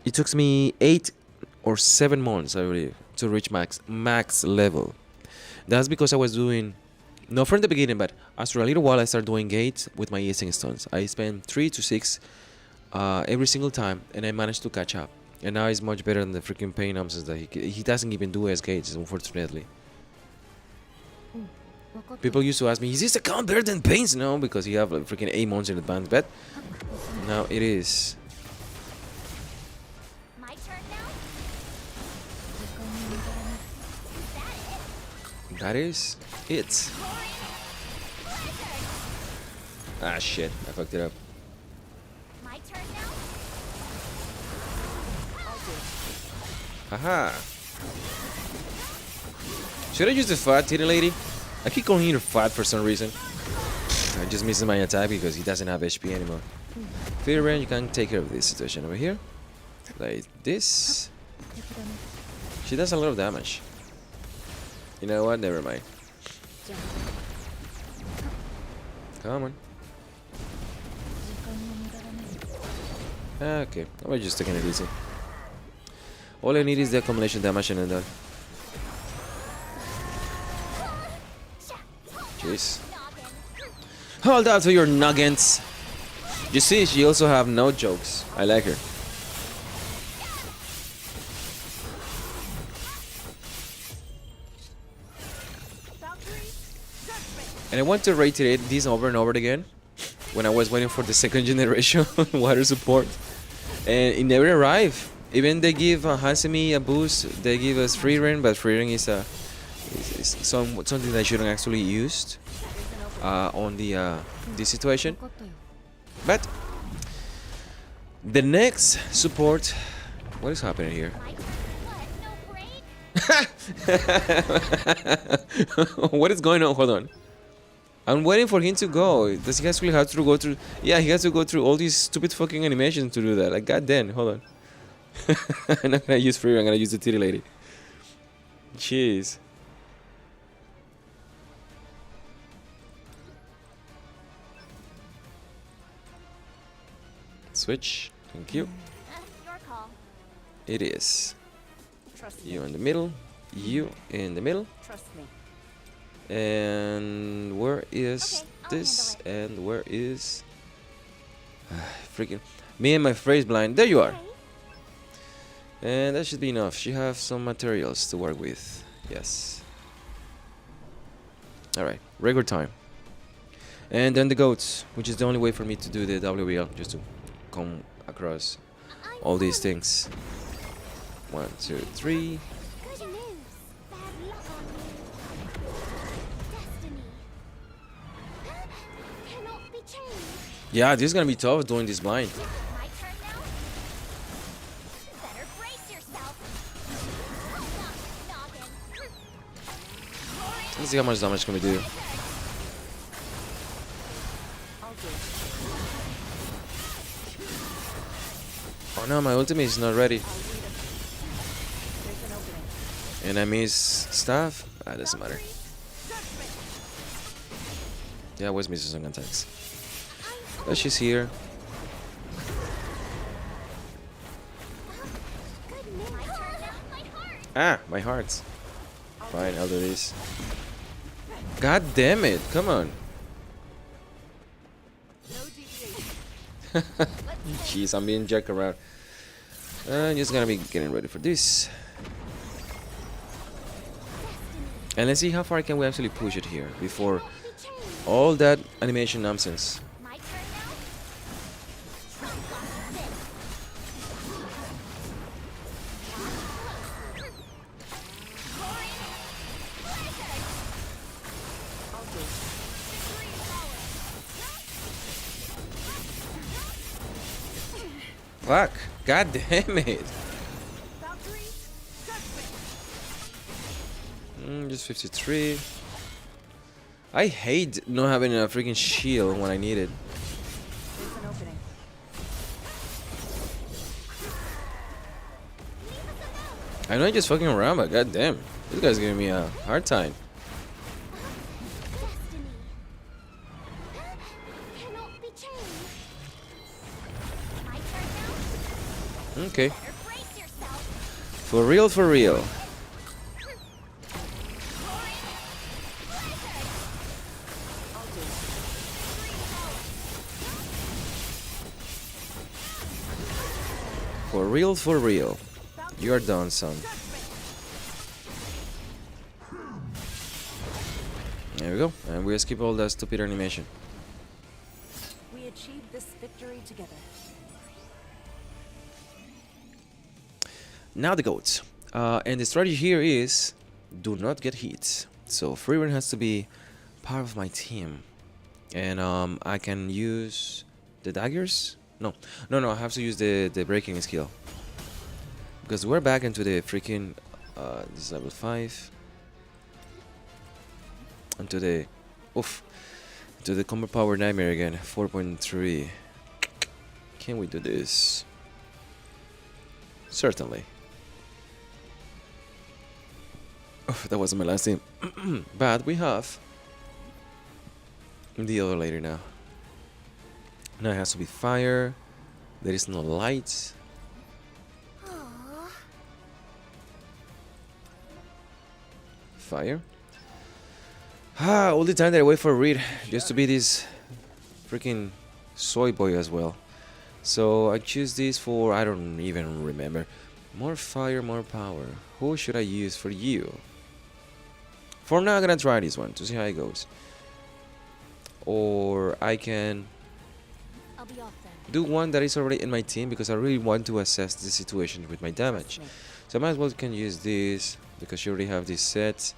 It took me 8 or 7 months, I believe, to reach max level. That's because I was doing, not from the beginning, but after a little while I started doing gates with my Easing Stones. I spent 3 to 6 every single time, and I managed to catch up. And now he's much better than the freaking pain nonsense that he doesn't even do as gates, unfortunately. People used to ask me, is this account better than Pain's? No, because you have like freaking 8 months in advance, but now it is. My turn now? That is it. Ah, shit. I fucked it up. My turn now? Haha. Should I use the fat titty lady? I keep calling her fat for some reason. I just missed my attack because he doesn't have HP anymore. Fear range, you can take care of this situation over here. Like this. She does a lot of damage. You know what? Never mind. Come on. Okay, I'm just taking it easy. All I need is the accumulation damage and then done. Jeez. Hold out to your nuggets. You see, she also have no jokes. I like her. And I want to reiterate this over and over again. When I was waiting for the second generation water support, and it never arrived. Even they give Hasemi a boost, they give us free reign, but free reign is something that I shouldn't actually use on the this situation. But the next support, what is happening here? What is going on? Hold on. I'm waiting for him to go. Does he actually have to go through? Yeah, he has to go through all these stupid fucking animations to do that. Like, goddamn, hold on. I'm not gonna use free, I'm gonna use the titty lady. Jeez. Switch. Thank you. Your call. It is. Trust You in the middle. You in the middle. Trust me. And where is Okay, I'll this? handle And where is freaking me and my phrase blind? There you are. And that should be enough. She have some materials to work with. Yes. Alright, regular time. And then the goats, which is the only way for me to do the WOBL, just to come across all these things. 1, 2, 3. Good news. Bad luck on you. Destiny. Cannot be changed. Yeah, this is gonna be tough doing this blind. My turn now? Let's see how much damage can we do. Oh no, my ultimate is not ready. And I miss stuff? Ah, doesn't matter. Yeah, I was missing some attacks. But she's here. Ah, my heart. Fine, I'll do this. God damn it, come on. Jeez, I'm being jacked around. I'm just gonna be getting ready for this. And let's see how far can we actually push it here before all that animation nonsense. My turn now? Fuck, god damn it. Just 53. I hate not having a freaking shield when I need it. There's an opening. I know I'm just fucking around, but god damn, this guy's giving me a hard time. Destiny cannot be changed. My turn now? Okay, Better brace yourself. for real, for real. For real, for real. You're done, son. There we go. And we skip all that stupid animation. We achieved this victory together. Now the goats. And the strategy here is do not get hit. So Freeman has to be part of my team. And I can use the daggers? No, I have to use the breaking skill. Because we're back into the freaking this is level 5. And to the to the combat power nightmare again, 4.3. Can we do this? Certainly. Oh, that wasn't my last team. But we have the other later now. Now it has to be fire. There is no light. Fire. All the time that I wait for Reed just to be this freaking soy boy as well. So I choose this for, I don't even remember. More fire, more power. Who should I use for you? For now, I'm gonna try this one to see how it goes. Or I can I'll be off then. do one that is already in my team because I really want to assess the situation with my damage. So I might as well can use this because she already have this set.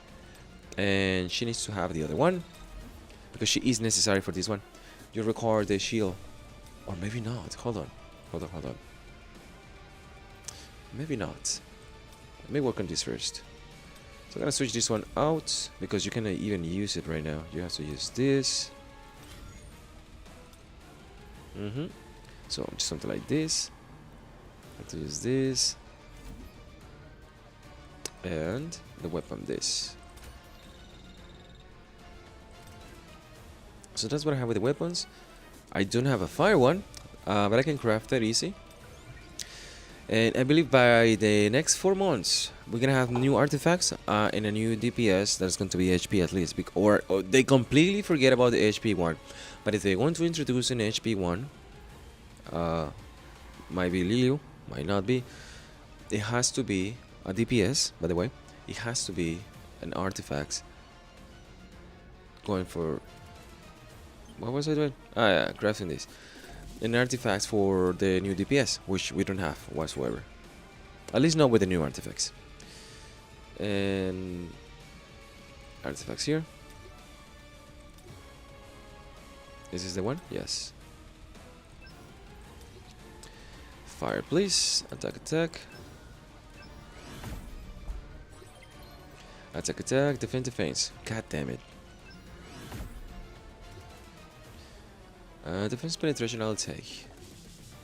And she needs to have the other one because she is necessary for this one. You require the shield. Or maybe not. Hold on. Maybe not. Let me work on this first. So I'm gonna switch this one out because you cannot even use it right now. You have to use this. So just something like this. I have to use this. And the weapon this. So that's what I have with the weapons. I don't have a fire one, but I can craft that easy. And I believe by the next 4 months, we're gonna have new artifacts and a new DPS that's going to be HP at least. Or they completely forget about the HP one. But if they want to introduce an HP one, might be Liu, might not be. It has to be a DPS, by the way. It has to be an artifact going for. What was I doing? Ah, yeah, crafting this. An artifact for the new DPS, which we don't have whatsoever. At least not with the new artifacts. And artifacts here. This is the one? Yes. Fire, please. Attack, attack. Attack, attack, defense, defense. God damn it. Defense penetration I'll take.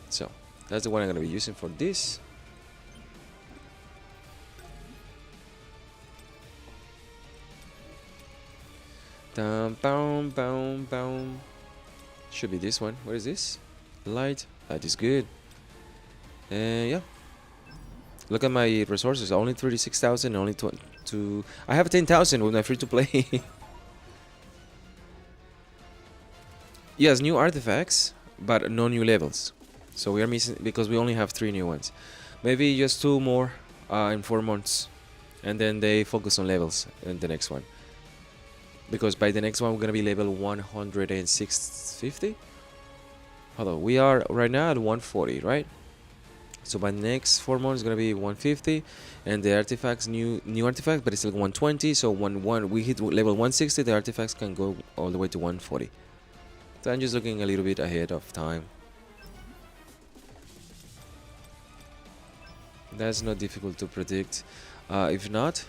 So, that's the one I'm gonna be using for this. Down, boom, boom, boom. Should be this one. What is this? Light. Light is good. And yeah. Look at my resources. Only 36,000. Only two. I have 10,000 with my free to play. Yes, new artifacts, but no new levels. So we are missing because we only have 3 new ones. Maybe just 2 more in 4 months, and then they focus on levels in the next one. Because by the next one we're gonna be level 150. Hold on, we are right now at 140, right? So by the next 4 months it's gonna be 150, and the artifacts new artifacts, but it's still 120. So when we hit level 160, the artifacts can go all the way to 140. So I'm just looking a little bit ahead of time. That's not difficult to predict. If not,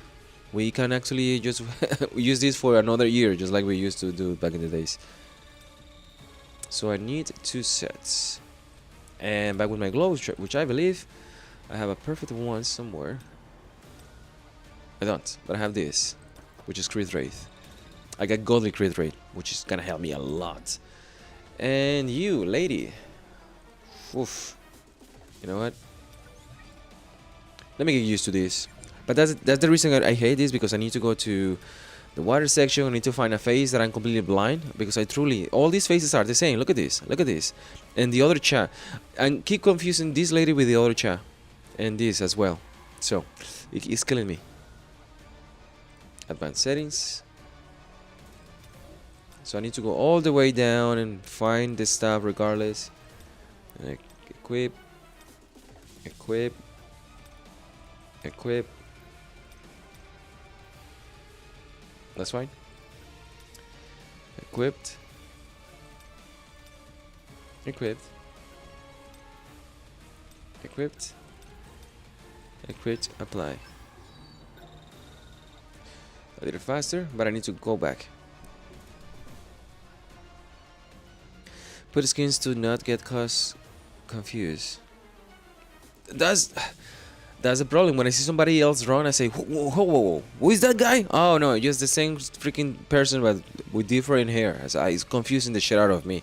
we can actually just use this for another year, just like we used to do back in the days. So I need 2 sets. And back with my gloves, which I believe I have a perfect one somewhere. I don't, but I have this, which is crit rate. I got godly crit rate, which is gonna help me a lot. And you, lady. Oof. You know what? Let me get used to this. But that's the reason I hate this, because I need to go to the water section. I need to find a face that I'm completely blind, because I truly, all these faces are the same. Look at this, look at this, and the other chat. And keep confusing this lady with the other chat, and this as well. So it's killing me. Advanced settings. So I need to go all the way down and find the stuff regardless. Equip, equip, equip. That's fine. Equipped. Equipped. Equipped. Equipped. Apply. A little faster, but I need to go back. Put skins to not get confused. That's the problem. When I see somebody else run, I say, whoa, whoa, whoa, whoa. Who is that guy? Oh no, just the same freaking person, but with different hair. It's confusing the shit out of me.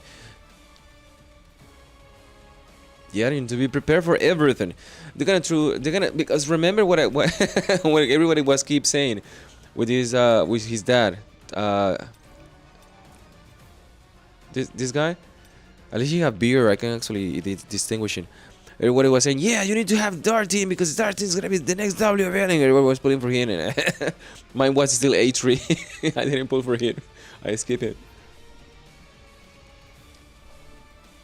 Yeah, you need to be prepared for everything. They're gonna because remember what what everybody was keep saying with his dad. This guy. At least you have beer. I can actually distinguish it. Everybody was saying, yeah, you need to have Dart Team because Dart Team is gonna be the next WOBL, and everybody was pulling for him. And mine was still A3. I didn't pull for him. I skipped it.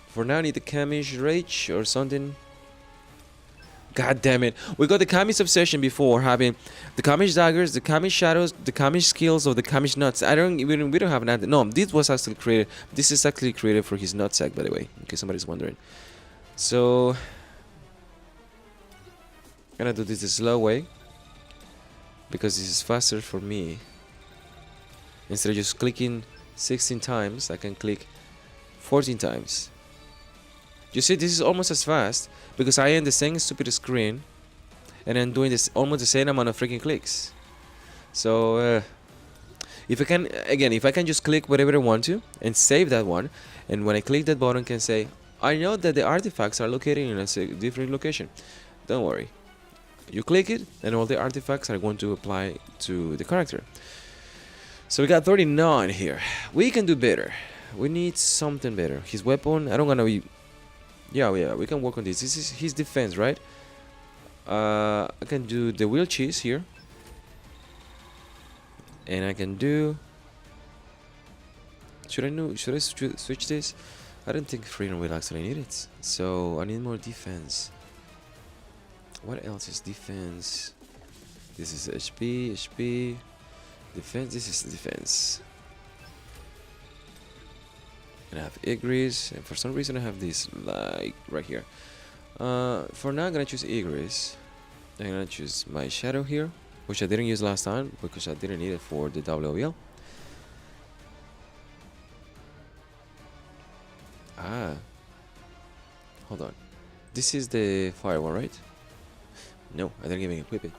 For now, I need the Kamish Rage or something. God damn it. We got the Kamish Obsession before, having the Kamish Daggers, the Kamish Shadows, the Kamish Skills, or the Kamish Nuts. We don't have that. No, this was actually created. This is actually created for his nutsack, by the way, in case somebody's wondering. So, I'm gonna do this the slow way, because this is faster for me. Instead of just clicking 16 times, I can click 14 times. You see, this is almost as fast, because I am the same stupid screen, and I'm doing this almost the same amount of freaking clicks. So, if I can just click whatever I want to, and save that one, and when I click that button, can say, I know that the artifacts are located in a different location. Don't worry. You click it, and all the artifacts are going to apply to the character. So we got 39 here. We can do better. We need something better. His weapon, I don't wanna be... Yeah, we can work on this. This is his defense, right? I can do the wheel cheese here. And I can do... Should I switch this? I don't think freedom will actually need it. So I need more defense. What else is defense? This is HP. Defense, this is defense. And I have Igris, and for some reason I have this like right here. For now I'm gonna choose Igris. I'm gonna choose my shadow here. which I didn't use last time because I didn't need it for the WOBL. Ah, hold on. This is the fire one, right? No, I didn't even equip it.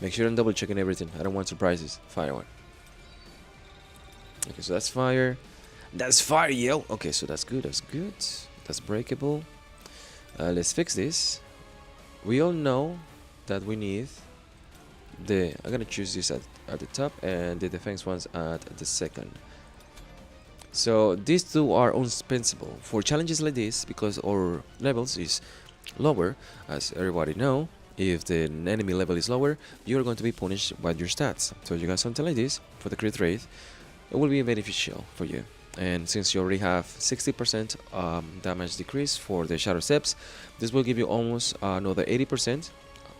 Make sure I'm double checking everything. I don't want surprises. Fire one. Okay, so that's fire. That's fire, yo. Okay, so that's good. That's good. That's breakable. Let's fix this. We all know that we need the. I'm gonna choose this at the top and the defense ones at the second. So these two are unspensable for challenges like this because our levels is lower, as everybody know. If the enemy level is lower, you are going to be punished by your stats. So you got something like this for the crit rate, it will be beneficial for you. And since you already have 60% damage decrease for the shadow steps, this will give you almost another 80%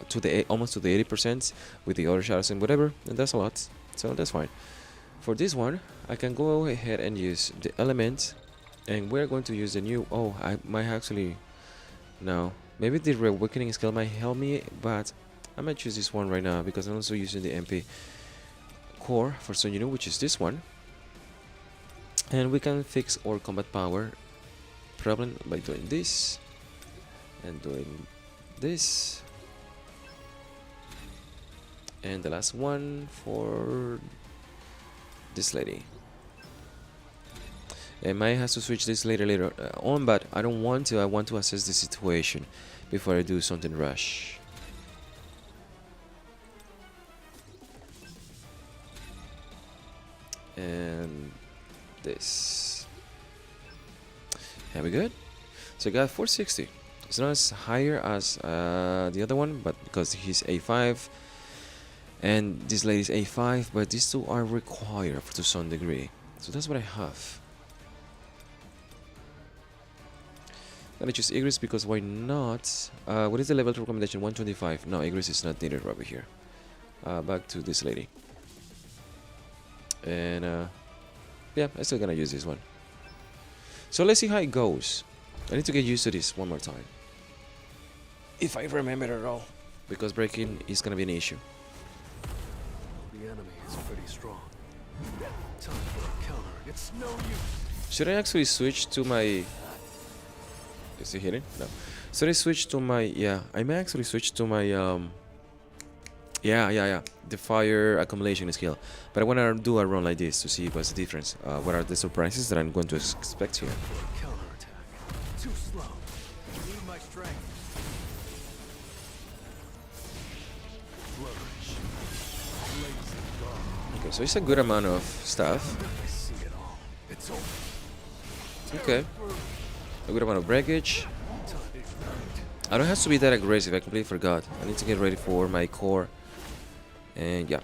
to the almost to the 80% with the other shadows and whatever, and that's a lot. So that's fine. For this one, I can go ahead and use the element, and we're going to use the new. Oh, I might actually no. Maybe the Reawakening skill might help me, but I might choose this one right now because I'm also using the MP core for Sun Yunui, which is this one. And we can fix our combat power problem by doing this and doing this. And the last one for this lady. I might have to switch this later on, but I don't want to. I want to assess the situation before I do something rash. And this. Are we good? So I got 460. It's not as higher as the other one, but because he's A5 and this lady's A5, but these two are required to some degree. So that's what I have. I'm gonna choose Igris because why not? What is the level recommendation? 125. No, Igris is not needed over here. Back to this lady. And yeah, I'm still gonna use this one. So let's see how it goes. I need to get used to this one more time, if I remember at all, because breaking is gonna be an issue. The enemy is pretty strong. Time for a counter. It's no use. Should I actually switch to my... Is he hitting? No. Should I switch to my... Yeah, I may actually switch to my... Yeah. The fire accumulation skill. But I want to do a run like this to see what's the difference. What are the surprises that I'm going to expect here. Counter attack. Too slow. You need my strength. Flourish. Blazing dawn. Okay, so it's a good amount of stuff. I see it all. It's over. Okay. A good amount of breakage. Time ignite. I don't have to be that aggressive. I completely forgot. I need to get ready for my core. And yeah.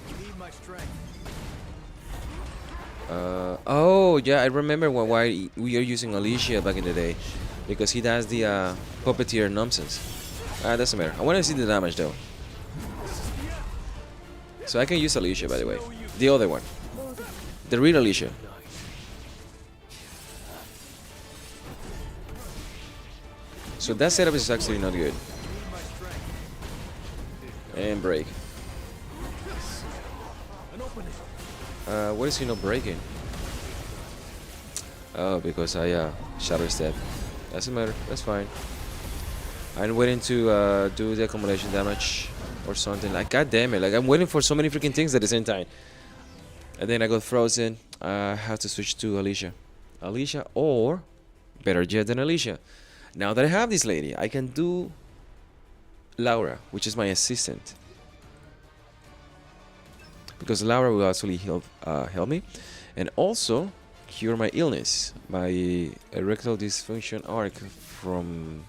You need my strength. Oh yeah, I remember why we are using Alicia back in the day, because he does the puppeteer nonsense. Doesn't matter. I want to see the damage though. So I can use Alicia, by the way. The other one, the real Alicia. So that setup is actually not good. And break. An opening. What is he not breaking? Oh, because I shadow step. Doesn't matter. That's fine. I'm waiting to do the accumulation damage or something. Like, god damn it! Like, I'm waiting for so many freaking things at the same time. And then I got frozen. I have to switch to Alicia. Alicia, or better yet than Alicia. Now that I have this lady, I can do Laura, which is my assistant. Because Laura will actually help me. And also cure my illness, my erectile dysfunction arc from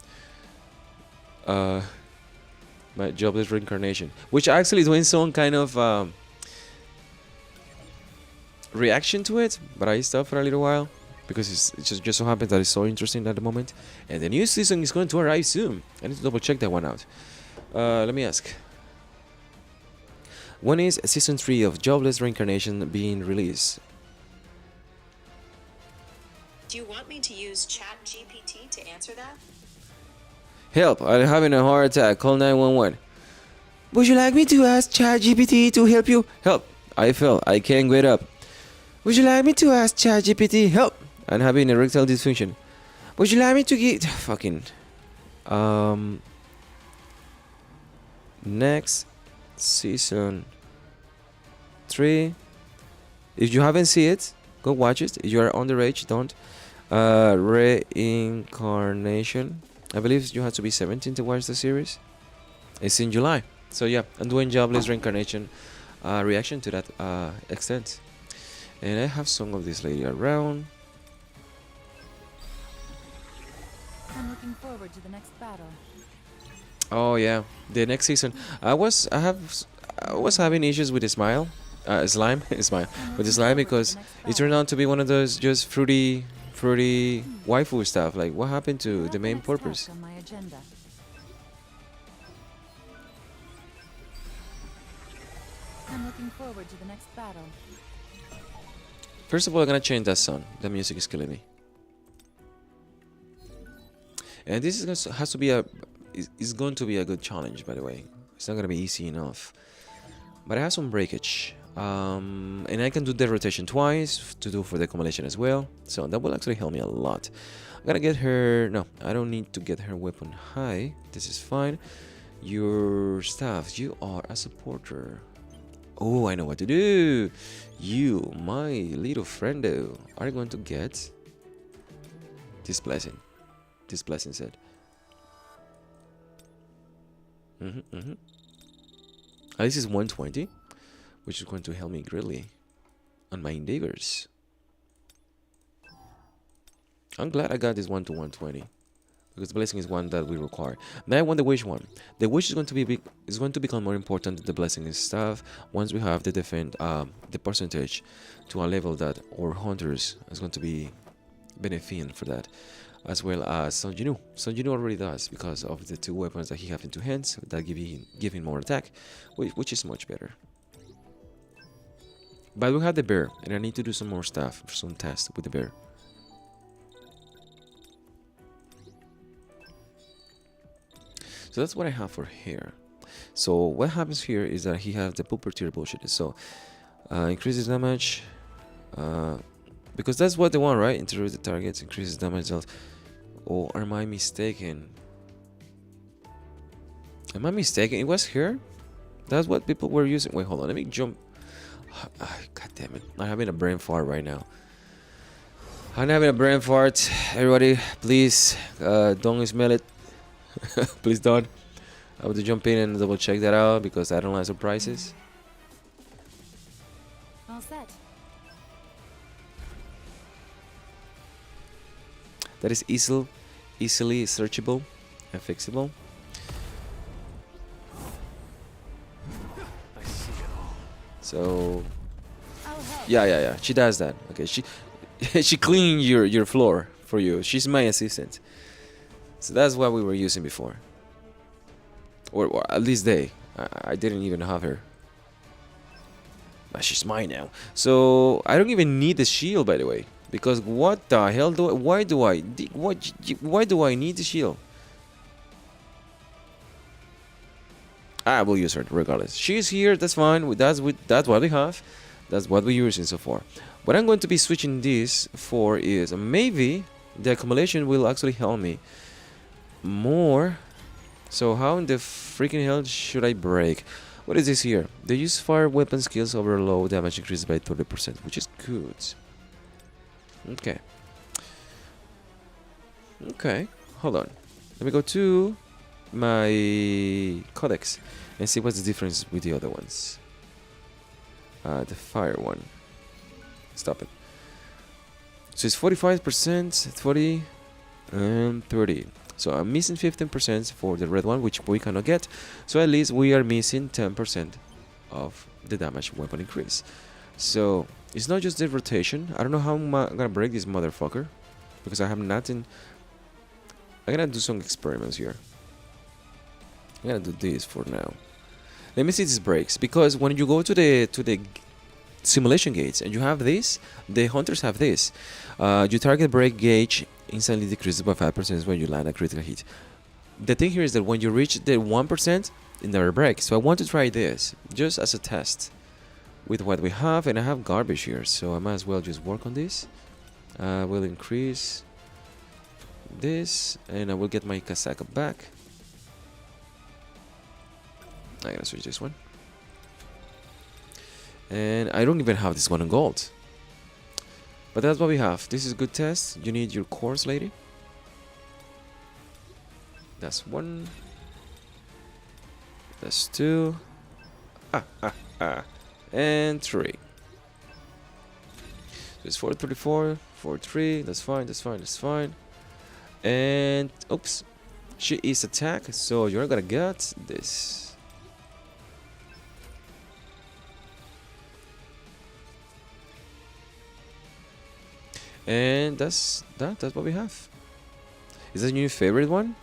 my jobless reincarnation. Which actually is doing some kind of reaction to it, but I stopped for a little while. Because it just so happens that it's so interesting at the moment. And the new season is going to arrive soon. I need to double check that one out. Let me ask. When is Season 3 of Jobless Reincarnation being released? Do you want me to use ChatGPT to answer that? Help, I'm having a heart attack. Call 911. Would you like me to ask ChatGPT to help you? Help, I fell. I can't get up. Would you like me to ask ChatGPT? Help, I'm having erectile dysfunction. Would you like me to get... Fucking... Next season 3. If you haven't seen it, go watch it. If you are underage, don't. Reincarnation. I believe you have to be 17 to watch the series. It's in July. So yeah, I'm doing jobless reincarnation reaction to that extent. And I have some of this lady around. I'm looking forward to the next battle. Oh yeah, the next season. I was having issues with the slime, smile with the slime because it turned out to be one of those just fruity waifu stuff. Like, what happened to the main purpose? On my agenda. I'm looking forward to the next battle. First of all, I'm gonna change that song. The music is killing me. And this has to be is going to be a good challenge, by the way. It's not gonna be easy enough. But I have some breakage. And I can do the rotation twice to do for the accumulation as well. So that will actually help me a lot. I'm gonna get her... No, I don't need to get her weapon high. This is fine. Your staff, you are a supporter. Oh, I know what to do. You, my little friendo, are going to get this blessing. This blessing set. At least it's 120, which is going to help me greatly on my endeavors. I'm glad I got this 1 to 120 because the blessing is one that we require. Now I want the wish one. The wish is going to be is going to become more important than the blessing and stuff once we have the defend the percentage to a level that our hunters is going to be benefiting for that. As well as Sun Jinwoo. Sun Jinwoo already does because of the 2 weapons that he has in 2 hands that give him more attack, which is much better. But we have the bear, and I need to do some more stuff, some tests with the bear. So that's what I have for here. So what happens here is that he has the puppeteer bullshit. So increases damage, because that's what they want, right? Interrupt the targets, increases damage dealt. Or am I mistaken? Am I mistaken? It was here? That's what people were using. Wait, hold on. Let me jump. God damn it. I'm having a brain fart right now. I'm having a brain fart. Everybody, please don't smell it. Please don't. I have to jump in and double check that out because I don't like surprises. All set. That is easily searchable and fixable. I see it all. So I'll help. yeah. She does that. Okay, she cleaned your floor for you. She's my assistant. So that's what we were using before. Or at least I didn't even have her. But she's mine now. So I don't even need the shield, by the way. Because what the hell why do I need the shield? I will use her regardless. She's here, that's fine. That's what we have. That's what we're using so far. What I'm going to be switching this for is maybe the accumulation will actually help me more. So how in the freaking hell should I break? What is this here? They use fire weapon skills over low damage increased by 30%, which is good. Okay. Okay. Hold on. Let me go to my codex and see what's the difference with the other ones. The fire one. Stop it. So it's 45%, 40, and 30. So I'm missing 15% for the red one, which we cannot get. So at least we are missing 10% of the damage weapon increase. So it's not just the rotation. I don't know how I'm gonna break this motherfucker because I have nothing. I'm gonna do some experiments here. I'm gonna do this for now. Let me see if this breaks, because when you go to the simulation gates and you have this, the hunters have this. Your target break gauge instantly decreases by 5% when you land a critical hit. the thing here is that when you reach the 1%, it never breaks. So I want to try this just as a test with what we have, and I have garbage here, so I might as well just work on this. We'll increase this, and I will get my casaca back. I gotta switch this one, and I don't even have this one in gold, but that's what we have. This is a good test. You need your cores, lady. That's one. That's two. And three. It's 434, 43. That's fine. That's fine. That's fine. And oops, she is attack. So you're gonna get this. And that's what we have. Is that your new favorite one?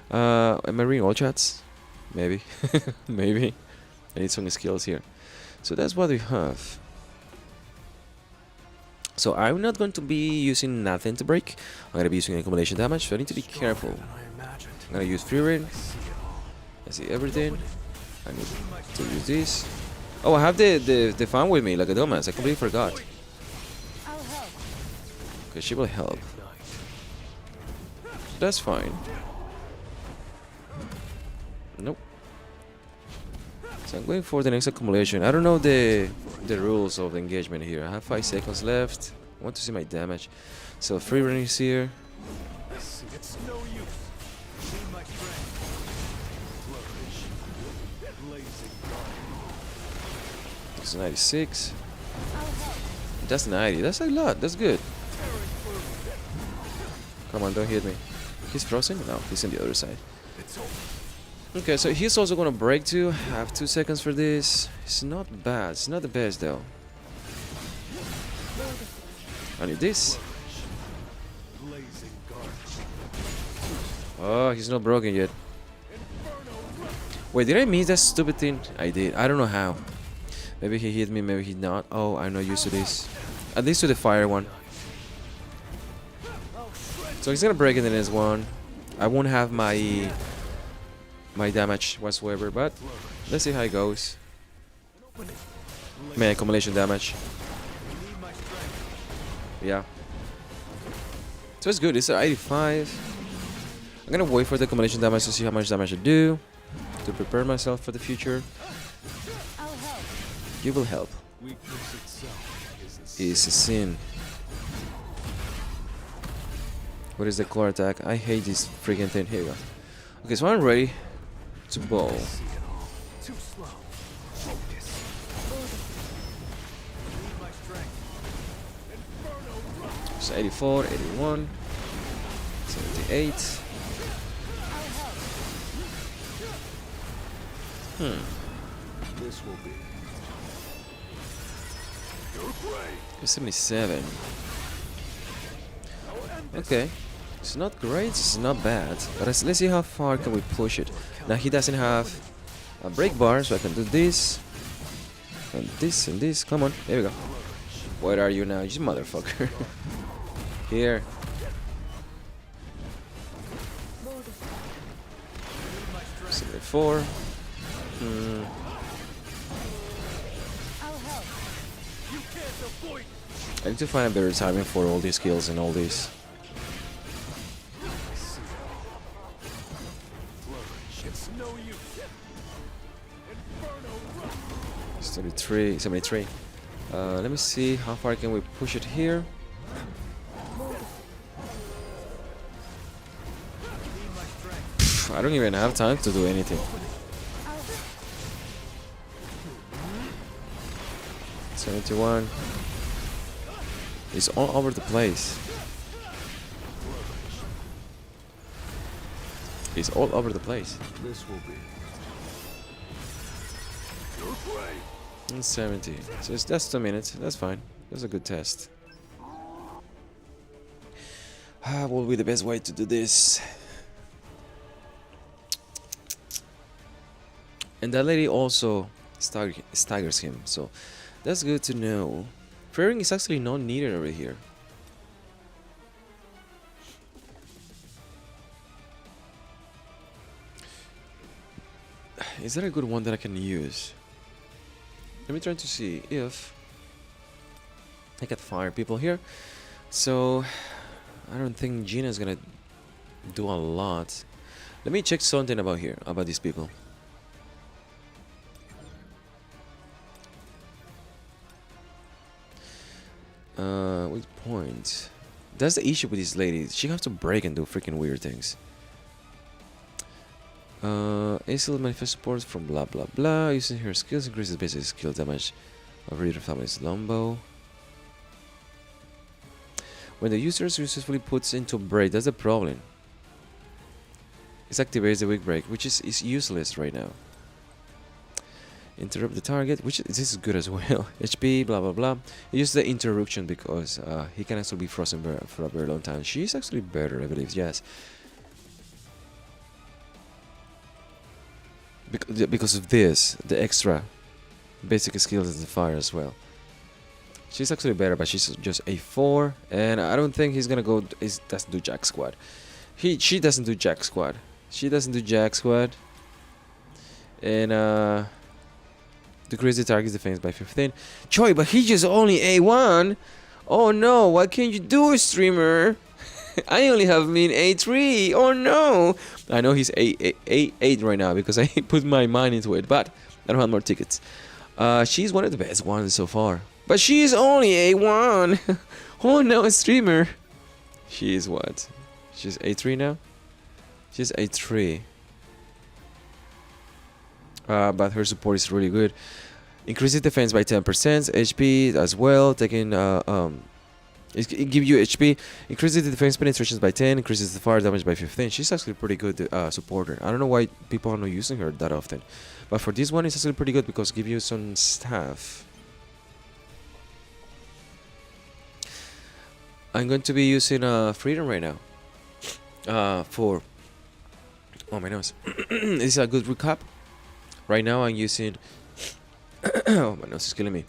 Am I reading all chats? Maybe. Maybe. I need some skills here. So that's what we have. So I'm not going to be using nothing to break. I'm going to be using accumulation damage, so I need to be careful. I'm going to use free reign. I see everything. I need to use this. Oh, I have the fan with me like a dumbass. I completely forgot. I'll help. Okay, she will help. That's fine. Nope. So I'm going for the next accumulation. I don't know the rules of the engagement here. I have 5 seconds left. I want to see my damage. So free reign is here. It's no use. See my strength. Flourish. Blazing It's 96. I'll help. That's 90. That's a lot. That's good. Come on, don't hit me. He's frozen? No, he's on the other side. It's over. Okay, so he's also gonna break too. Have 2 seconds for this. It's not bad. It's not the best though. I need this. Blazing guard. Oh, he's not broken yet. Wait, did I miss that stupid thing? I did. I don't know how. Maybe he hit me, maybe he not. Oh, I'm not used to this. At least to the fire one. So he's gonna break in the next one. I won't have my damage whatsoever, but let's see how it goes. Man, accumulation damage. Yeah. So it's good. It's at 85. I'm gonna wait for the accumulation damage to see how much damage I do, to prepare myself for the future. I'll help. You will help. Weakness itself Is a sin. What is the core attack? I hate this freaking thing. Here we go. Okay, so I'm ready to bowl. see it all. Too slow. Focus. Need my strength. Inferno run. So 84, 81, 78. I'll help. This will be. Your grave. 77. Okay. It's not great, it's not bad. But let's see how far can we push it. Now he doesn't have a break bar, so I can do this. And this and this. Come on, there we go. Where are you now, you motherfucker? Here. Boulder. 74. I'll help. You can't avoid. I need to find a better timing for all these skills and all these. It's no use. Inferno run. 73, 73. Let me see how far can we push it here. I don't even have time to do anything. 71. It's all over the place. It's all over the place. This will be. Your grave. And 70. So that's 2 minutes. That's fine. That's a good test. What will be the best way to do this? And that lady also staggers him, so that's good to know. Praying is actually not needed over here. is that a good one that I can use? Let me try to see if I can fire people here. So I don't think Gina's gonna do a lot. Let me check something about here, about these people. Which point? That's the issue with this lady. She has to break and do freaking weird things. Acel manifest support from blah blah blah. Using her skills increases basic skill damage of reader family's longbow. When the user successfully puts into break, that's the problem. It activates the weak break, which is useless right now. Interrupt the target, which this is good as well. HP, blah blah blah. I use the interruption because he can actually be frozen for a very long time. She's actually better, I believe. Yes. Because of this, the extra basic skills in the fire as well. She's actually better, but she's just a 4, and I don't think he's gonna go. Doesn't do Jack Squad. She doesn't do Jack Squad. She doesn't do Jack Squad. And decrease the target's defense by 15. Choi, but he just only A1. Oh no! What can you do, streamer? I only have mean A3. Oh no! I know he's A8 right now because I put my mind into it, but I don't have more tickets. She's one of the best ones so far. But she's only A1. Oh no, streamer. She is what? She's A3 now? She's A3. But her support is really good. Increases defense by 10%, HP as well, taking it gives you HP, increases the defense penetrations by 10, increases the fire damage by 15. She's actually a pretty good supporter. I don't know why people are not using her that often. But for this one, it's actually pretty good because it gives you some stuff. I'm going to be using Freedom right now. For... Oh, my nose. This is a good recap. Right now, I'm using... Oh, my nose is killing me.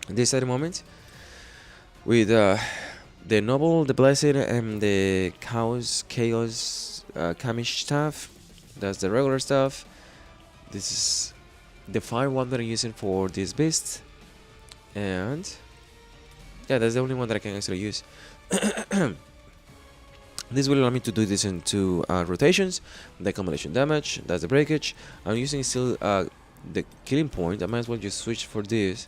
This at the moment. With the Noble, the Blessed, and the Chaos Kamish stuff. That's the regular stuff. This is the fire one that I'm using for this beast. And yeah, that's the only one that I can actually use. This will allow me to do this in 2 rotations. The accumulation damage, that's the breakage. I'm using still the killing point. I might as well just switch for this.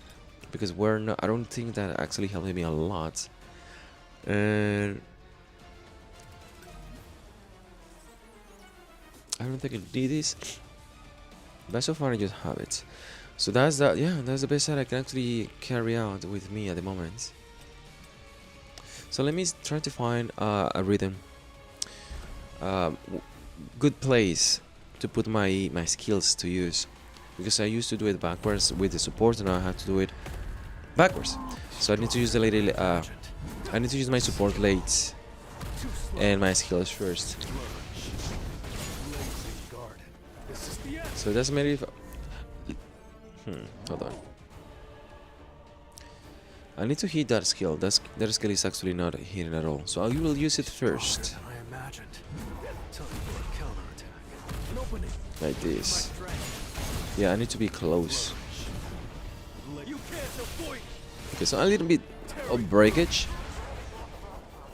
Because we're not, I don't think that actually helped me a lot. And I don't think I need this. But so far I just have it. So that's the, yeah, that's the best that I can actually carry out with me at the moment. So let me try to find a rhythm. Good place to put my skills to use. Because I used to do it backwards with the support, and now I have to do it backwards. So I need to use the lady. I need to use my support late and my skills first. So it doesn't matter if. Hold on. I need to hit that skill. That skill is actually not hitting at all. So I will use it first. Like this. Yeah, I need to be close. Okay, so a little bit of breakage.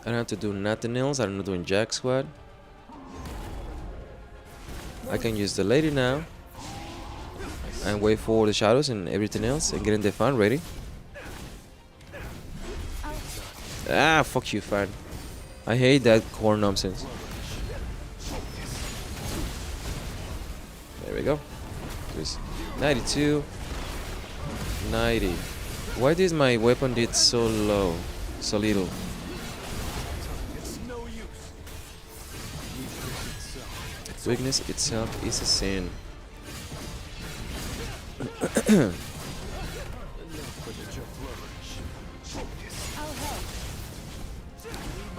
I don't have to do nothing else. I'm not doing Jack Squad. I can use the lady now. And wait for the shadows and everything else. And getting the fan ready. Ah, fuck you, fan. I hate that core nonsense. There we go. There's 92. 90. Why did my weapon did so low? So little. Weakness itself is a sin.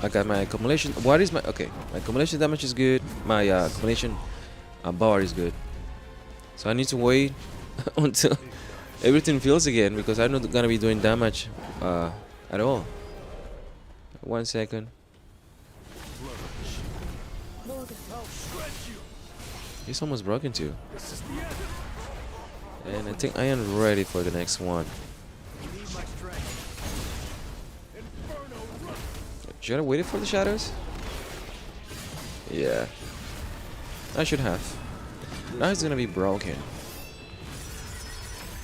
I got my accumulation. What is my... Okay, my accumulation damage is good. My accumulation bar is good. So I need to wait until everything fills again, because I'm not gonna be doing damage at all. 1 second. He's almost broken too. This is the end. And I think I am ready for the next one. You need my strength. Inferno run. Should I waited for the shadows? Yeah. I should have. Now it's gonna be broken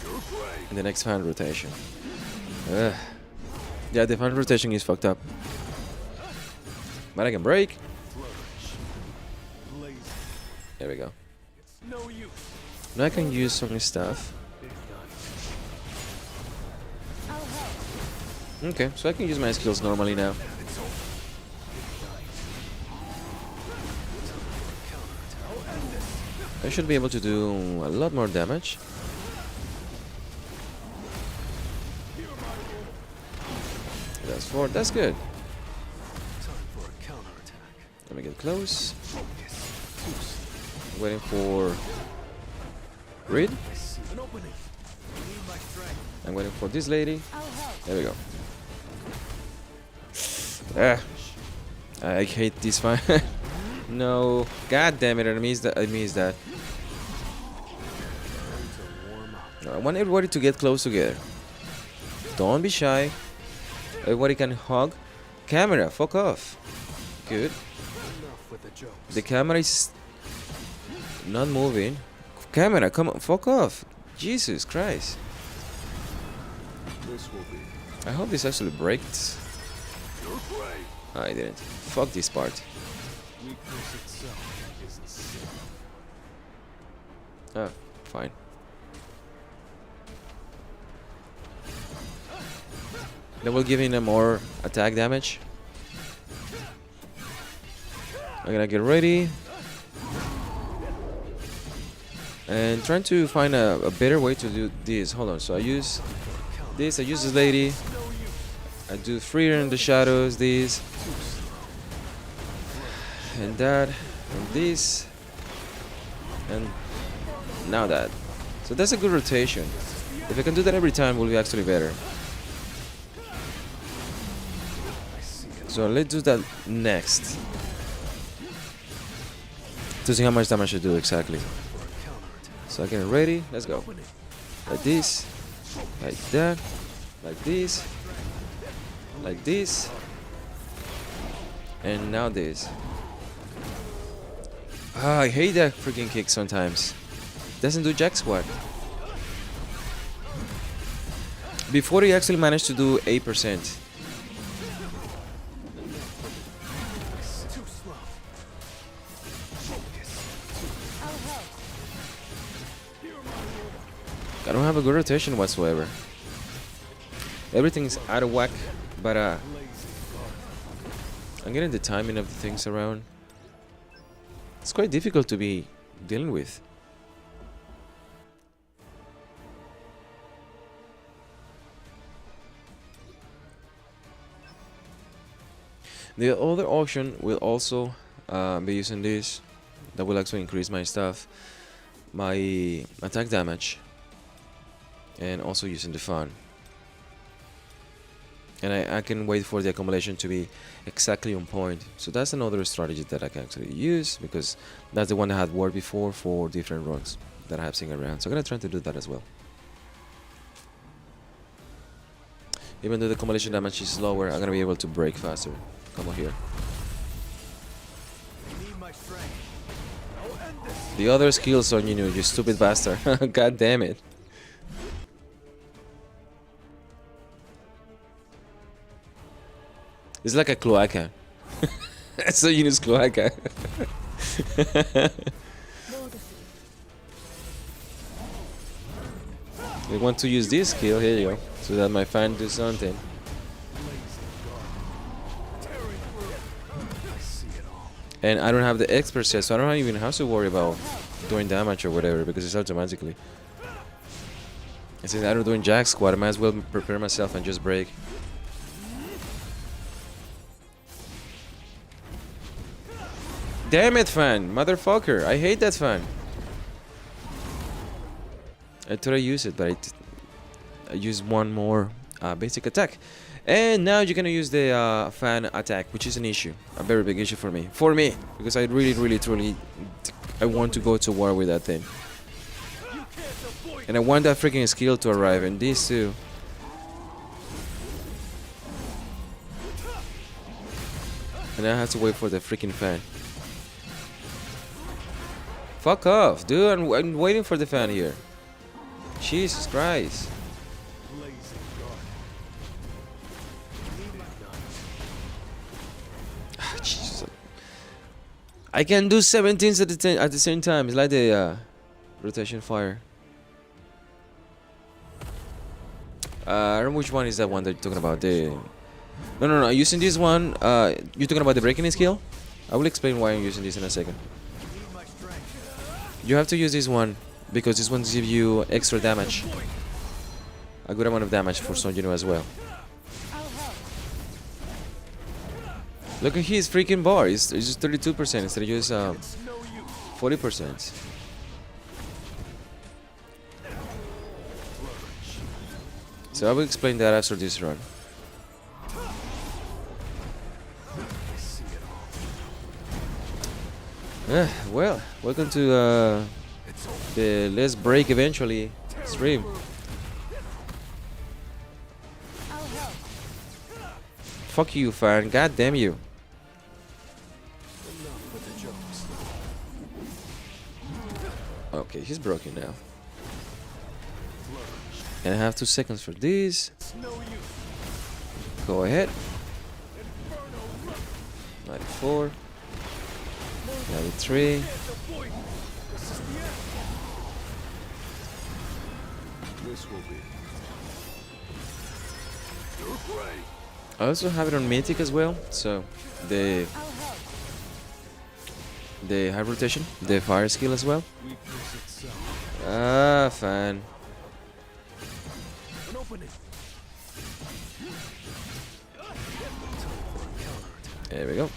You're great. in the next fan rotation. Ugh. Yeah, the fan rotation is fucked up. But I can break. Flourish. Lazy. There we go. It's no use. Now I can use some stuff. Big gun. I'll help. Okay, so I can use my skills normally now. It's over. Big gun. Counterattack. I'll end this. I should be able to do a lot more damage. That's 4, that's good. Time for a counterattack. Let me get close. Focus. Boost. Waiting for Reed. I see an opening. You need my strength. I'm waiting for this lady. I'll help. There we go. Ah, I hate this fight. No, god damn it! I missed that. I missed that. Time to warm up. No, I want everybody to get close together. Don't be shy. Everybody can hug. Camera, fuck off. Good. Enough with the jokes. The camera is not moving. Camera, come on, fuck off. Jesus Christ. This will be. I hope this actually breaks. You're great. I didn't. Fuck this part. Weakness itself is a sin. Ah, fine. That will give him more attack damage. I'm gonna get ready. And trying to find a better way to do this. Hold on, so I use this, I use this lady. I do freer in the shadows, this. And that, and this. And now that. So that's a good rotation. If I can do that every time, it will be actually better. So let's do that next. To see how much damage I do exactly. So I get ready, let's go. Like this, like that, like this, like this, and now this. Ah, I hate that freaking kick sometimes. Doesn't do jack squat. Before he actually managed to do 8%. Too slow. Focus. I'll help. I don't have a good rotation whatsoever. Everything is out of whack, but Lazy I'm getting the timing of the things around. It's quite difficult to be dealing with. The other auction will also be using this. That will actually increase my stuff, my attack damage, and also using the fun. And I can wait for the accumulation to be exactly on point. So that's another strategy that I can actually use, because that's the one that had worked before for different runs that I have seen around. So I'm gonna try to do that as well. Even though the accumulation damage is lower, I'm gonna be able to break faster. Come on here. You need my strength. I'll end this. The other skills on you stupid bastard. God damn it. It's like a cloaca. So you use cloaca. You want to use this skill, here you go. So that my fan do something. Tearing through. I see it all. And I don't have the expert set, so I don't even have to worry about doing damage or whatever, because it's automatically. And since I don't doing jack squat, I might as well prepare myself and just break. Damn it, fan! Motherfucker! I hate that fan! I thought I used it, but I used one more basic attack. And now you're gonna use the fan attack, which is an issue. A very big issue for me. Because I really, truly I want to go to war with that thing. And I want that freaking skill to arrive, and these two. And I have to wait for the freaking fan. Fuck off, dude. I'm waiting for the fan here. Jesus Christ. Jesus. I can do 17s at the same time. It's like the rotation fire. I don't know which one is that one that you're talking about. No. Using this one, you're talking about the breaking skill? I will explain why I'm using this in a second. You have to use this one because this one gives you extra damage. A good amount of damage for Son Jinwoo as well. Look at his freaking bar. It's just 32% instead of just 40%. So I will explain that after this run. Well, welcome to the Let's Break Eventually stream. Fuck you, fan. God damn you. Okay, he's broken now. And I have 2 seconds for this. Go ahead. 94. 93. This will be. I also have it on Mythic as well, so the high rotation, the fire skill as well. Ah, fan. There we go.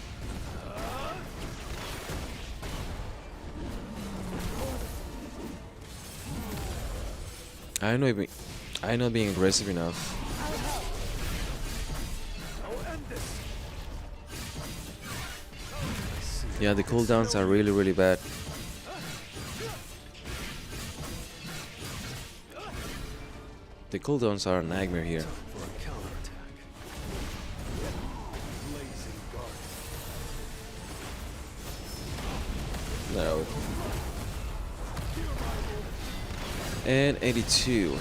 I'm not being aggressive enough. Yeah, the cooldowns are really bad. The cooldowns are a nightmare here. No. And 82.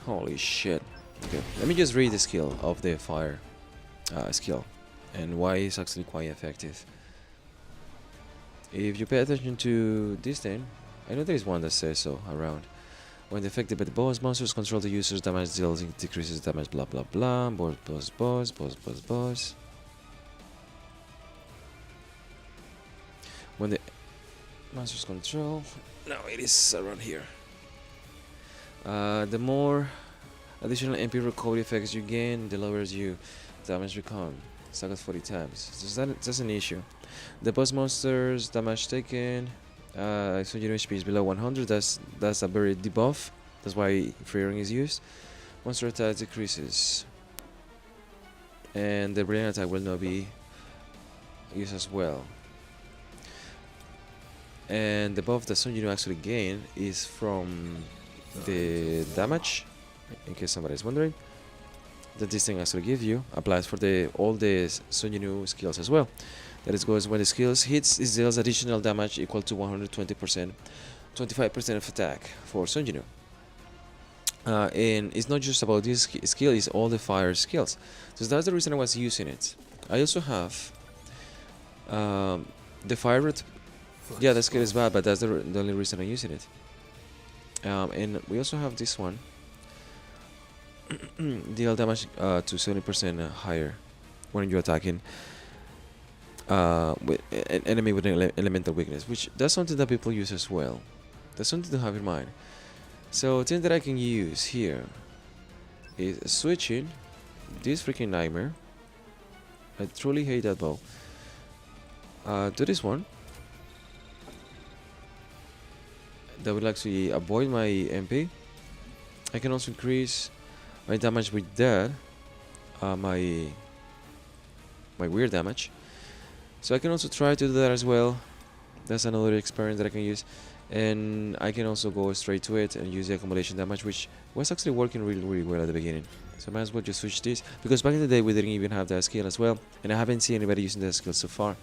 Holy shit. Okay, let me just read the skill of the fire skill and why it's actually quite effective. If you pay attention to this thing, I know there's one that says so around. When affected by the boss, monsters control the user's damage deals, it decreases damage, blah blah blah. Boss. When the monsters control, no, it is around here. The more additional MP recovery effects you gain, the lower you damage become. Staggered 40 times. So that's an issue. The boss monsters damage taken, so your HP is below 100. That's a very debuff. That's why freeing is used. Monster attack decreases, and the brilliant attack will not be used as well. And the buff that Son Jinwoo actually gain is from the damage, in case somebody is wondering, that this thing actually gives you, applies for all the Son Jinwoo skills as well. That is goes when the skills hits, it deals additional damage equal to 120%, 25% of attack for Son Jinwoo. And it's not just about this skill, it's all the fire skills. So that's the reason I was using it. I also have the fire. Yeah, that skill is bad, but that's the only reason I'm using it. And we also have this one. Deal damage to 70% higher when you're attacking with an enemy with an elemental weakness, which that's something that people use as well. That's something to have in mind. So thing that I can use here is switching this freaking nightmare. I truly hate that bow. To this one. That will actually avoid my MP. I can also increase my damage with that, my weird damage. So I can also try to do that as well, That's another experience that I can use. And I can also go straight to it and use the accumulation damage, which was actually working really well at the beginning. So I might as well just switch this, because back in the day we didn't even have that skill as well, and I haven't seen anybody using that skill so far,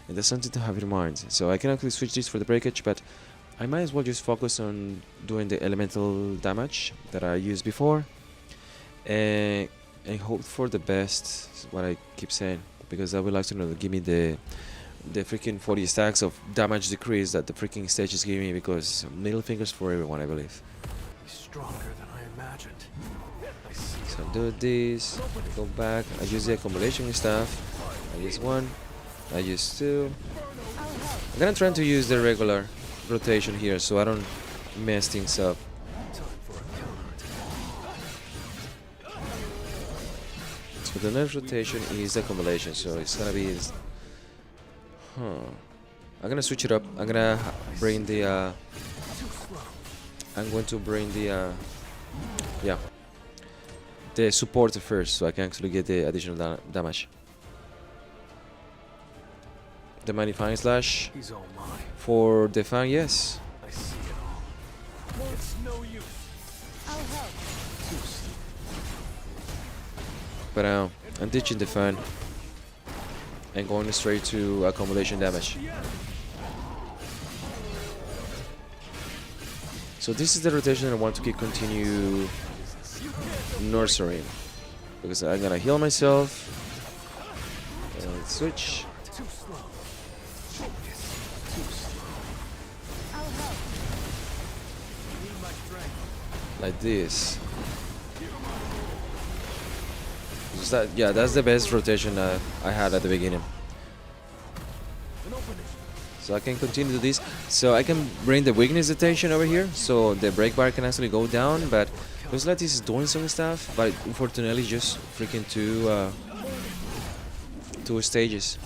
and that's something to have in mind. So I can actually switch this for the breakage, but I might as well just focus on doing the elemental damage that I used before, and hope for the best, is what I keep saying, because I would like to know to give me the freaking 40 stacks of damage decrease that the freaking stage is giving me, because middle fingers for everyone, I believe. He's stronger than I imagined. I see it So all. do this, go back, I use the accumulation stuff, I use 1, I use 2. I'm gonna try to use the regular rotation here so I don't mess things up. Time for a counterattack. So the next rotation is the accumulation, so it's gonna be... I'm gonna switch it up. I'm gonna bring the... Too slow. I'm going to bring the... yeah. The support first, so I can actually get the additional damage. The Magnifying Slash He's all mine. for the fan, yes. I see it all. It's no use. I'll help. Too slow. But I'm ditching the fan and going straight to accumulation damage. So this is the rotation I want to keep continue nurturing, because I'm gonna heal myself and switch Too slow. Focus. Too slow. I'll help. Need my strength. like this. Yeah, that's the best rotation I had at the beginning. An opening. So I can continue this. So I can bring the weakness rotation over here, so the break bar can actually go down. But looks like this is doing some stuff, but unfortunately just freaking two stages.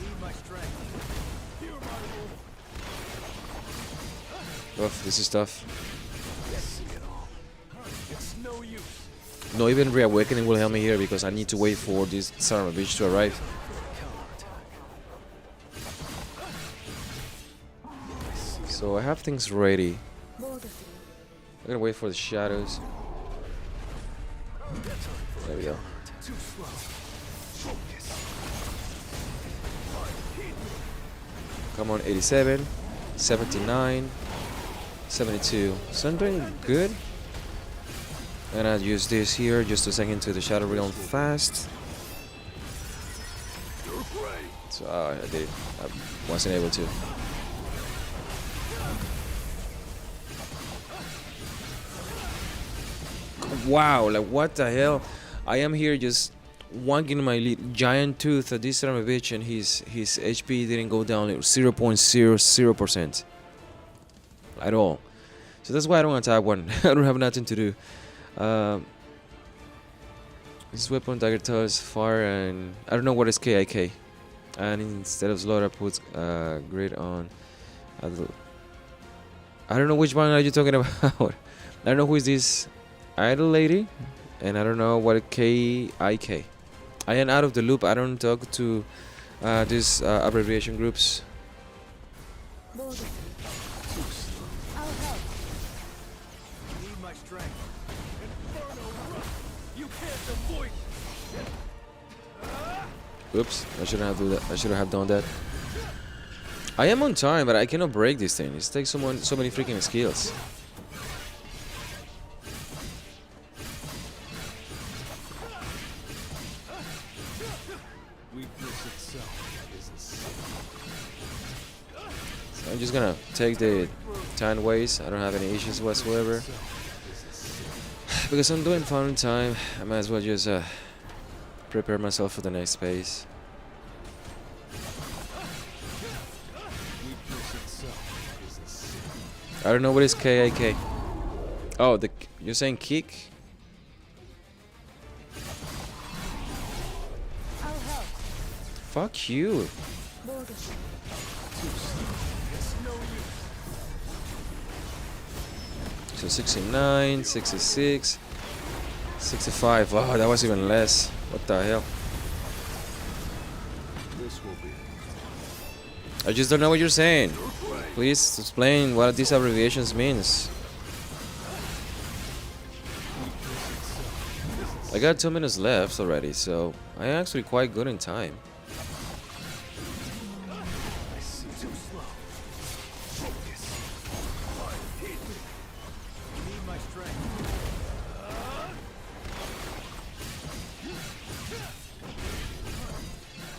Need my strength. Oof, this is tough. I see it all. It's no use. No, even reawakening will help me here, because I need to wait for this son of a bitch to arrive. Counterattack. So I have things ready. More the I'm gonna wait for the shadows. There we go. Too slow. Focus. Come on, 87, 79, 72. So I'm doing good. And I'll use this here just to sink into the Shadow Realm fast. So I did it. I wasn't able to. Wow, like what the hell? I am here just wanking my giant tooth at this son of a bitch, and his HP didn't go down like 0.00% at all. So that's why I don't attack one. I don't have nothing to do. This weapon dagger toss far, and I don't know what is KIK. And instead of slaughter, puts grid on. I don't know which one are you talking about. I don't know who is this idol lady, and I don't know what KIK. I am out of the loop. I don't talk to these abbreviation groups. more the Too slow. I'll help. Need my strength. Inferno run. You can't avoid. Oops, I shouldn't have do that. I should have done that. I am on time, but I cannot break this thing. It takes so many freaking skills. Weakness itself is a sin. So I'm just gonna take the 10 ways. I don't have any issues whatsoever. Because I'm doing fun time, I might as well just prepare myself for the next phase. Weakness itself is a sin. I don't know what is KIK. Oh, you're saying kick? I'll help. Fuck you. More the It's no use. So 69, 66, 65. Wow, that was even less. What the hell? This will be I just don't know what you're saying. Please explain what these abbreviations means. I got 2 minutes left already, so I'm actually quite good in time. I see. Too slow. Focus. Need my strength.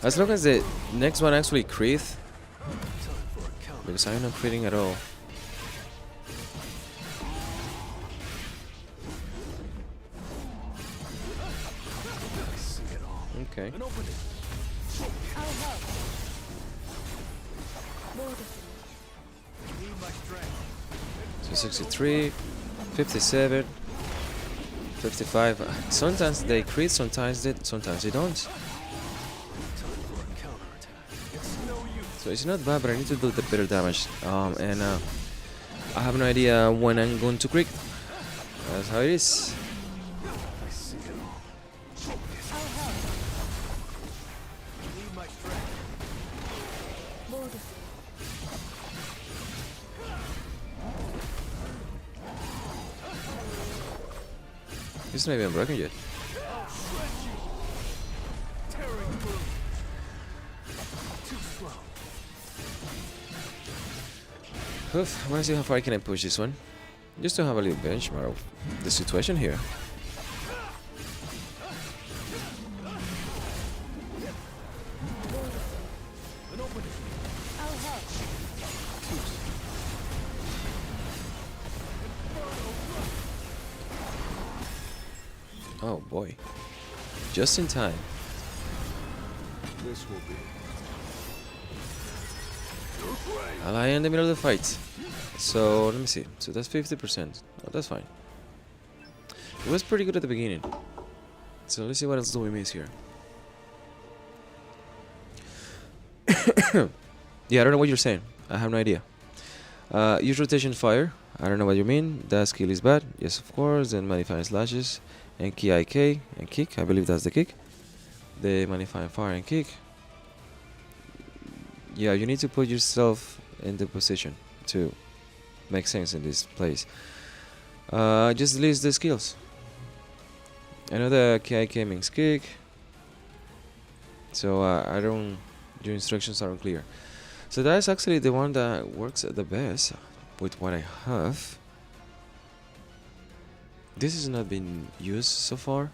As long as the next one actually crit, Time for a counter. because I'm not critting at all. I see it all. Okay. An opening. I'll help. Need my strength. So 63, 57, 55. Sometimes they crit, sometimes they don't. Time for a counterattack. It's no use. So it's not bad, but I need to do the better damage. And I have no idea when I'm going to crit. That's how it is. I see it all. Focus. I'll help. Need my strength. It's not even broken yet. Tearing through. Too slow. Oof, I want to see how far can I push this one. Just to have a little benchmark of the situation here. An opening. I'll help. Oh boy. Just in time. This will be. Ally in the middle of the fight. So let me see. So that's 50%. Oh, that's fine. It was pretty good at the beginning. So let's see what else do we miss here. Yeah, I don't know what you're saying. I have no idea. Use rotation fire. I don't know what you mean. That skill is bad. Yes, of course. Then magnifying slashes and key IK and kick. I believe that's the kick. The magnifying fire and kick. Yeah, you need to put yourself in the position to make sense in this place. Just list the skills. I know the KIK means kick. So I don't. Your instructions aren't clear. So that's actually the one that works the best with what I have. This has not been used so far,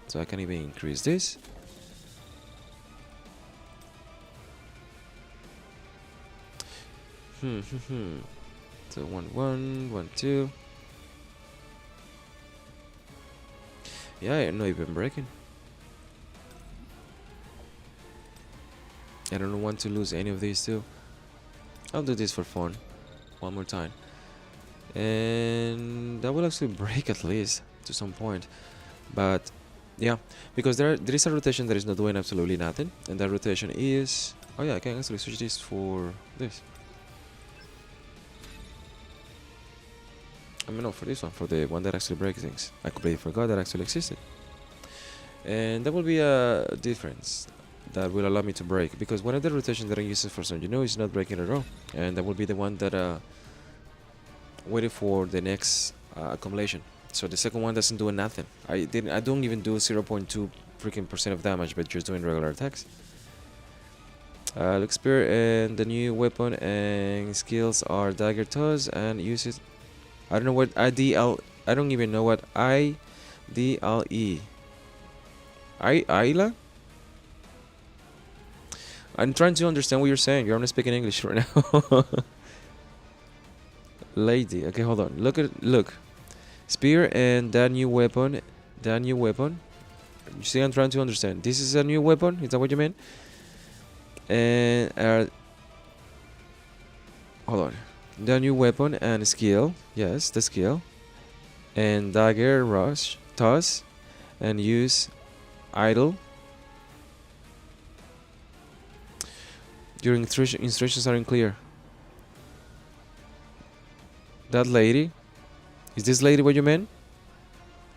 so I can even increase this. So 1 1 1 2. Yeah, I'm not even breaking. I don't want to lose any of these two. I'll do this for fun. One more time. And that will actually break at least to some point. But yeah, because there is a rotation that is not doing absolutely nothing. And that rotation is... Oh yeah, I can actually switch this for this. I mean, no, for this one, for the one that actually breaks things. I completely forgot that actually existed. And that will be a difference that will allow me to break, because one of the rotations that I use for some, is not breaking at all, and that will be the one that waited for the next accumulation. So the second one doesn't do nothing. I don't even do 0.2 freaking % of damage, but just doing regular attacks. Look, spear, and the new weapon and skills are dagger toss and use it. I don't know what IDL. I don't even know what IDLE. Isla. I'm trying to understand what you're saying. You're only speaking English right now. Lady. Okay, hold on. Look. Spear and that new weapon. You see, I'm trying to understand. This is a new weapon? Is that what you mean? And hold on. The new weapon and skill. Yes, the skill. And dagger rush, toss, and use idle. Your instructions are unclear. That lady? Is this lady what you meant?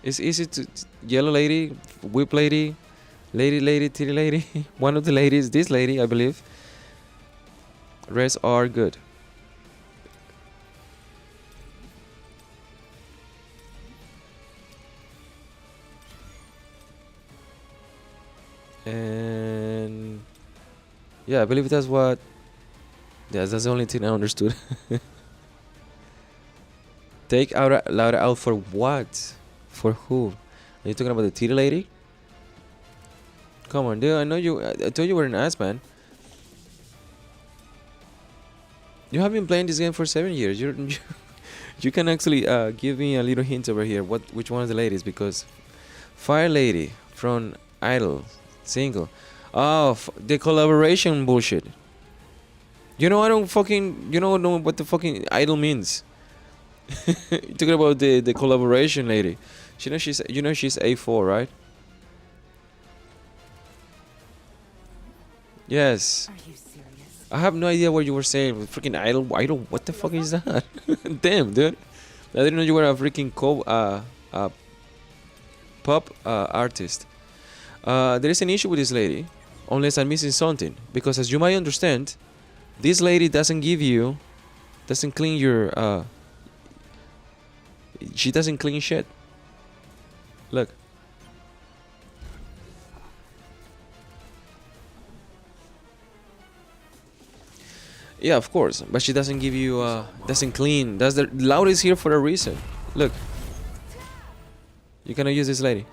Is it yellow lady, whip lady, lady, titty lady? One of the ladies, this lady, I believe. Reds are good. And yeah, I believe that's what. Yes, that's the only thing I understood. Take out Laura out for what? For who? Are you talking about the titty lady? Come on, dude. I know you. I told you were an ass, man. You have been playing this game for 7 years. You can actually give me a little hint over here. Which one of the ladies? Because Fire Lady from Idol single. Oh, the collaboration bullshit. You know I don't fucking. You don't know what the fucking Idol means. You're talking about the collaboration lady. She's she's A4, right? Yes. Are you serious? I have no idea what you were saying. Freaking idol. What the fuck is that? Damn, dude. I didn't know you were a freaking pop artist. There is an issue with this lady, unless I'm missing something. Because as you might understand, this lady doesn't clean your. She doesn't clean shit. Look. Yeah, of course, but she doesn't give you doesn't clean. That's the Laura is here for a reason. Look, you cannot use this lady.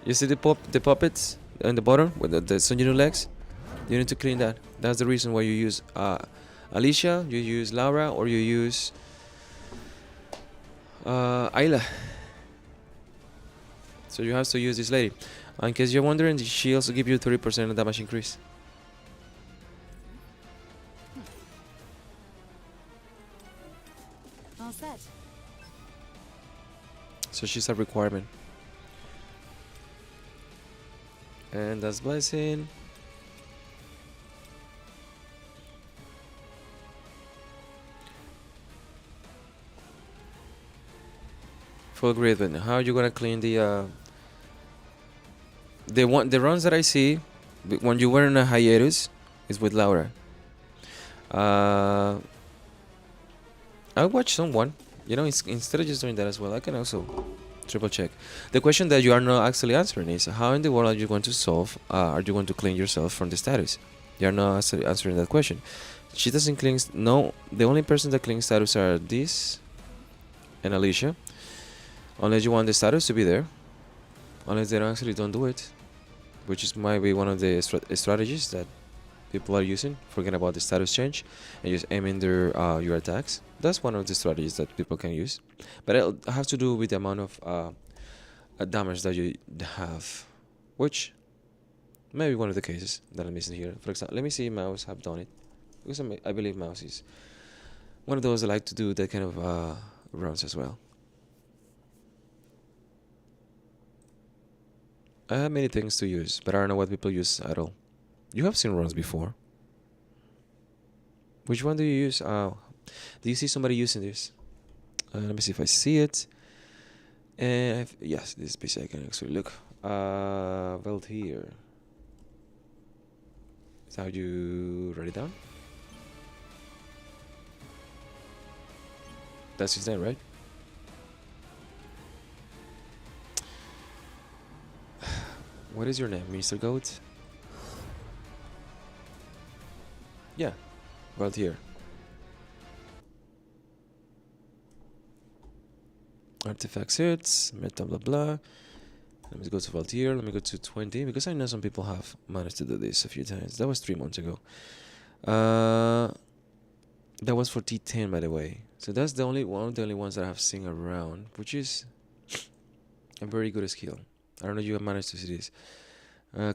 You see the puppets on the bottom with the Sunjinu legs. You need to clean that. That's the reason why you use Alicia, you use Laura, or you use Ayla. So you have to use this lady. In case you're wondering, she also gives you 30% damage increase. All set. So she's a requirement. And that's blessing. Full grid, but how are you gonna clean the runs that I see when you were in a hiatus is with Laura. I'll watch someone. You know, instead of just doing that as well, I can also triple check. The question that you are not actually answering is how in the world are you going to solve? Are you going to clean yourself from the status? You are not actually answering that question. She doesn't clean. No, the only person that cleans status are this and Alicia. Unless you want the status to be there. Unless they actually don't do it, which is might be one of the strategies that people are using, forget about the status change and just aiming their your attacks. That's one of the strategies that people can use, but it has to do with the amount of damage that you have, which may be one of the cases that I'm missing here. For example, let me see if Mouse have done it, because I believe Mouse is one of those that like to do that kind of runs as well. I have many things to use, but I don't know what people use at all. You have seen runs before. Which one do you use? Do you see somebody using this? Let me see if I see it. And yes, this piece I can actually look. Belt here. Is that how you write it down? That's his name, right? What is your name, Mr. Goat? Yeah, right here. Artifacts hits, meta blah blah. Let me go to Valtier, let me go to 20, because I know some people have managed to do this a few times. That was 3 months ago. That was for T10, by the way. So that's the only one of the only ones that I have seen around, which is a very good skill. I don't know if you have managed to see this.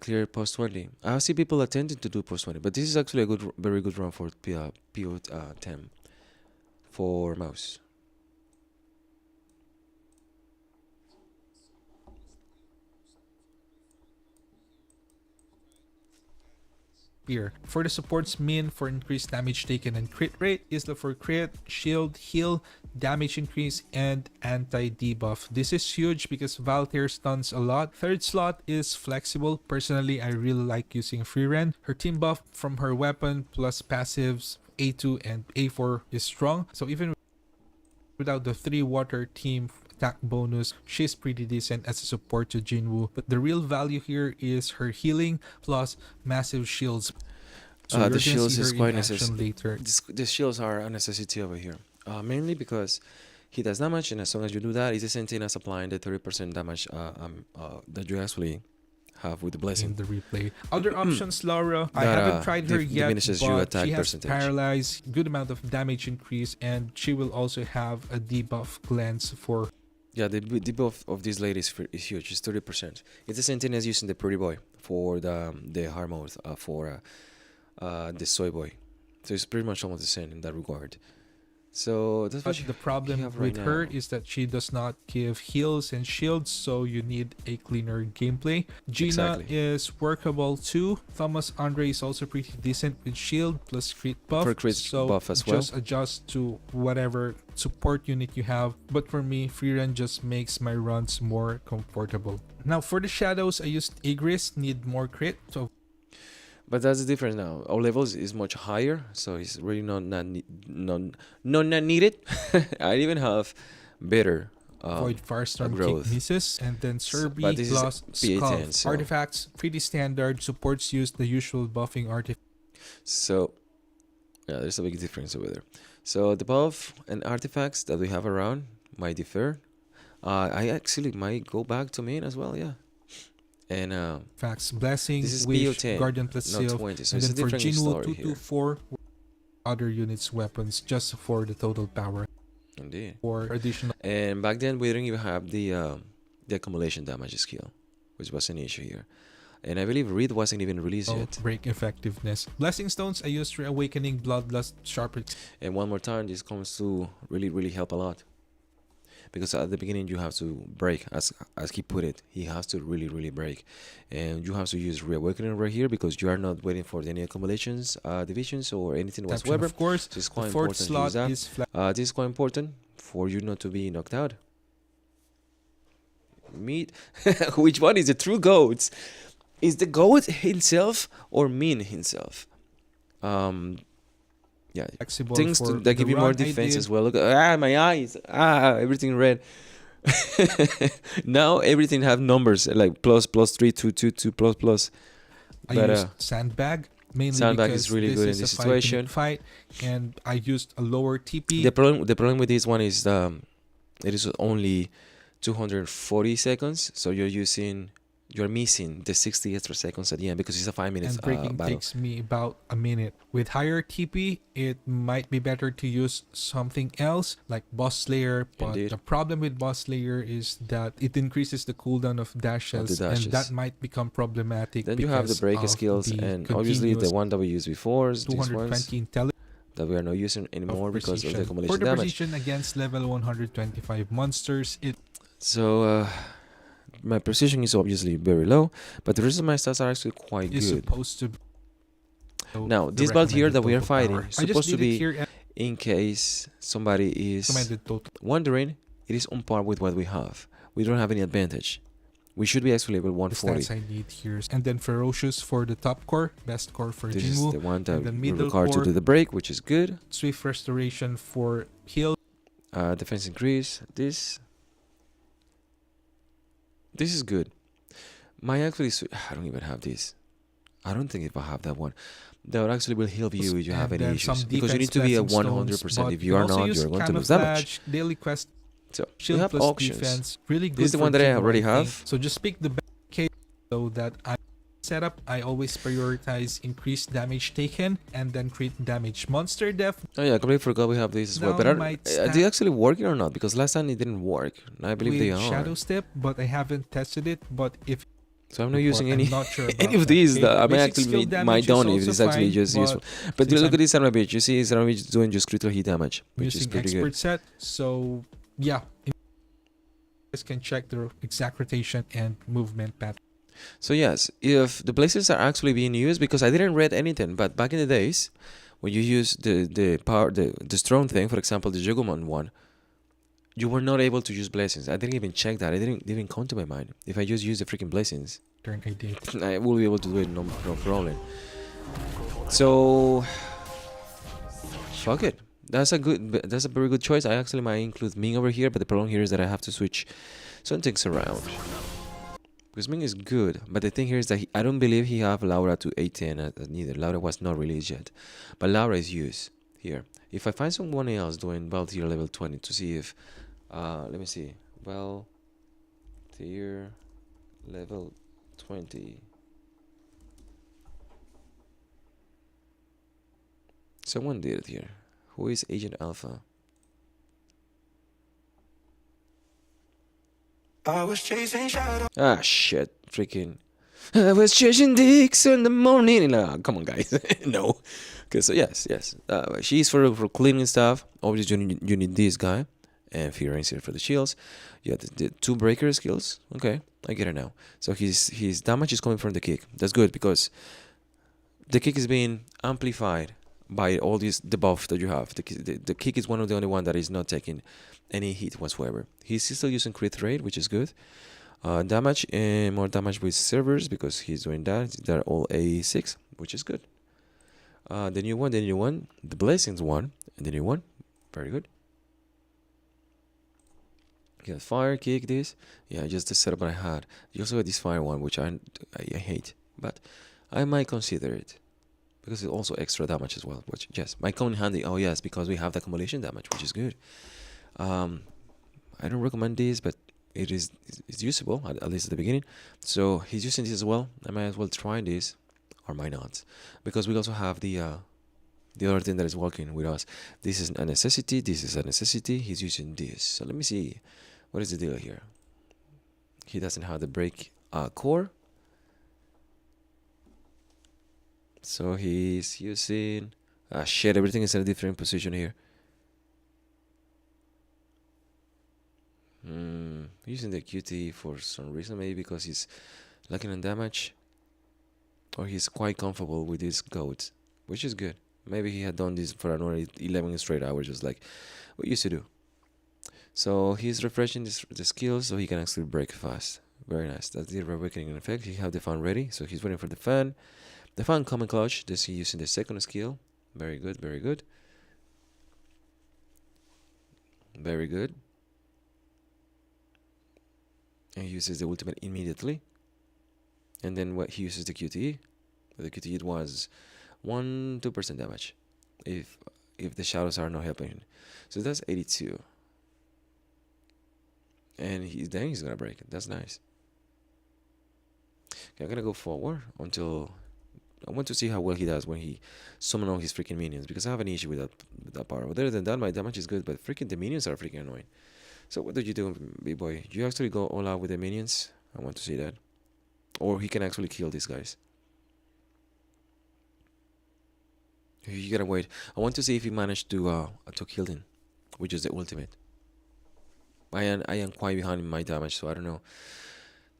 Clear post 20. I see people attempting to do post 20, but this is actually a very good run for PO10 for Mouse. spear. For the supports, min for increased damage taken and crit rate, isla for crit, shield, heal, damage increase, and anti-debuff. This is huge because Valkyr stuns a lot. Third slot is flexible. Personally, I really like using Freeren. Her team buff from her weapon plus passives A2 and A4 is strong. So even without the 3 water team attack bonus, she's pretty decent as a support to Jinwoo. But the real value here is her healing plus massive shields. So The shields is quite necessary. later. The shields are a necessity over here. Mainly because he does damage, and as long as you do that, it's the same thing as applying the 30% damage that you actually have with the blessing. In the replay. Other options, Laura. I haven't tried her yet, diminishes but your attack she has percentage. paralyze, good amount of damage increase, and she will also have a debuff glance for. Yeah, the debuff of this lady is huge. It's 30%. It's the same thing as using the pretty boy for the hard mode for the soy boy. So it's pretty much almost the same in that regard. So that's what But the problem have with right her now. is that she does not give heals and shields, so you need a cleaner gameplay. Gina Exactly. is workable too. Thomas Andre is also pretty decent with shield plus crit buff. For crit so buff as well. just adjust to whatever support unit you have. But for me, Freeren just makes my runs more comfortable. Now for the shadows, I used Igris, need more crit. So But that's the difference now. Our levels is much higher, so it's really not needed. I even have better Void Firestorm growth. Kick misses, and then but Serbi this is plus PA10, Skull. so- Artifacts, pretty standard, supports use the usual buffing artifact. So yeah, there's a big difference over there. So the buff and artifacts that we have around might differ. I actually might go back to main as well, yeah. And Facts, Blessing, this is Wish, BO10, Guardian plus not Seal, 20, so and it's a then for different Jinwoo story here. 224, other units weapons just for the total power Indeed. or additional And back then we didn't even have the accumulation damage skill, which was an issue here. And I believe Reed wasn't even released yet. break effectiveness. Blessing Stones, I used Reawakening, Bloodlust, Sharp. And one more time, this comes to really help a lot. Because at the beginning you have to break, as he put it, he has to really break, and you have to use Reawakening right here because you are not waiting for any accumulations, divisions, or anything whatsoever. Of course, So it's the quite fourth important to slot use is that. This is quite important for you not to be knocked out. Meat, which one is the true goat? Is the goat himself or Min himself? Yeah, flexible things for that give the you more run I defense did. as well. Look, my eyes, everything red. Now everything have numbers like plus 3 2 plus. I But used Sandbag mainly Sandbag because is really good in this a 5-minute situation. fight, and I used a lower TP. The problem with this one is it is only 240 seconds, so you're missing the 60 extra seconds at the end because it's a 5-minute and breaking battle. takes me about a minute. With higher TP, it might be better to use something else like Boss Slayer, but Indeed. the problem with Boss Slayer is that it increases the cooldown of dashes, and dashes. that might become problematic. Then you have the because break of skills, the and obviously the continuous one that we used before, these ones 220 intelligence that we are not using anymore because of the For accumulation the damage. precision against level 125 monsters, it So my precision is obviously very low, but the rest of my stats are actually quite is good. supposed to. Now, the this build here recommended that we are total fighting power. is I just supposed to did it be, here in case somebody is recommended total. wondering, it is on par with what we have. We don't have any advantage. We should be actually level The 140. stats I need here, and then Ferocious for the top core, best core for This is Jinwoo, the one that and then we middle require to core. do the break, which is good. Swift Restoration for heal. Defense increase. This is good. My actually, I don't even have this. I don't think if I have that one, that would actually will help you if you have and any then some issues, because you need defense to be at blessing 100%. stones, If but you are can also not, use you're going to lose damage. camouflage, daily quest, So we shield have plus options. defense. Really good. This is the for one that I Jinwoo, already think. have. So just pick the best case so that I set up. I always prioritize increased damage taken and then crit damage. Monster def. Oh yeah, I completely forgot we have this as well. Now But might are they actually working or not? Because last time it didn't work. And I believe with they are. Shadow Step, but I haven't tested it. But if So I'm not using I'm any not sure any about of these. Okay, That I the may basic actually skill might damage is done if also it's actually fine, just but useful. But since look I'm at this Saravage. You see Saravage is doing just critical hit damage, which is using pretty expert good. set, so yeah, you guys can check the exact rotation and movement pattern. So yes, if the blazes are actually being used, because I didn't read anything, but back in the days, when you use the power the strong thing, for example, the Juggernaut one, you were not able to use blessings. I didn't even check that. I didn't even come to my mind. If I just use the freaking blessings, Turn I did. I will be able to do it, no problem. So fuck it. That's a very good choice. I actually might include Ming over here, but the problem here is that I have to switch some things around. Because Ming is good, but the thing here is that I don't believe he have Laura to 810 neither. Laura was not released yet, but Laura is used here. If I find someone else doing Belt tier level 20 to see if, let me see, Belt tier level 20. Someone did it here. Who is Agent Alpha? I was chasing shadows. Ah, shit. Freaking. I was chasing dicks in the morning. No, come on, guys. No. Okay, so yes. She's for cleaning stuff. Obviously, you need this guy. And Fear is here for the shields. You have the two breaker skills. Okay, I get it now. So his damage is coming from the kick. That's good because the kick is being amplified by all these debuff that you have. The kick is one of the only one that is not taking any hit whatsoever. He's still using crit rate, which is good. Damage and more damage with servers because he's doing that. They're all A6, which is good. The new one, the Blessings one, and the new one, very good. You got fire kick this. Yeah, just the setup I had. You also got this fire one, which I hate, but I might consider it because it's also extra damage as well. Which yes, might come in handy. Oh yes, because we have the accumulation damage, which is good. I don't recommend this, but it's usable at least at the beginning. So he's using this as well. I might as well try this, or might not, because we also have the other thing that is working with us. This is a necessity. This is a necessity. He's using this. So let me see, what is the deal here? He doesn't have the break core, so he's using shit. Everything is in a different position here. Using the QT for some reason, maybe because he's lacking on damage, or he's quite comfortable with this goat, which is good. Maybe he had done this for another 11 straight hours, just like we used to do. So he's refreshing the skills so he can actually break fast. Very nice. That's the awakening effect. He have the fan ready, so he's waiting for the fan. The fan coming clutch. This he using the second skill. Very good, very good. Very good. And he uses the ultimate immediately. And then what he uses the QTE. The QTE was 2% damage if the shadows are not helping. So that's 82. And then he's gonna break it. That's nice. Okay, I'm gonna go forward until I want to see how well he does when he summon all his freaking minions, because I have an issue with that part. Other than that, my damage is good, but freaking the minions are freaking annoying. So what do you do, B-boy? Do you actually go all out with the minions? I want to see that. Or he can actually kill these guys. You gotta wait. I want to see if he managed to kill him, which is the ultimate. I am quite behind in my damage, so I don't know.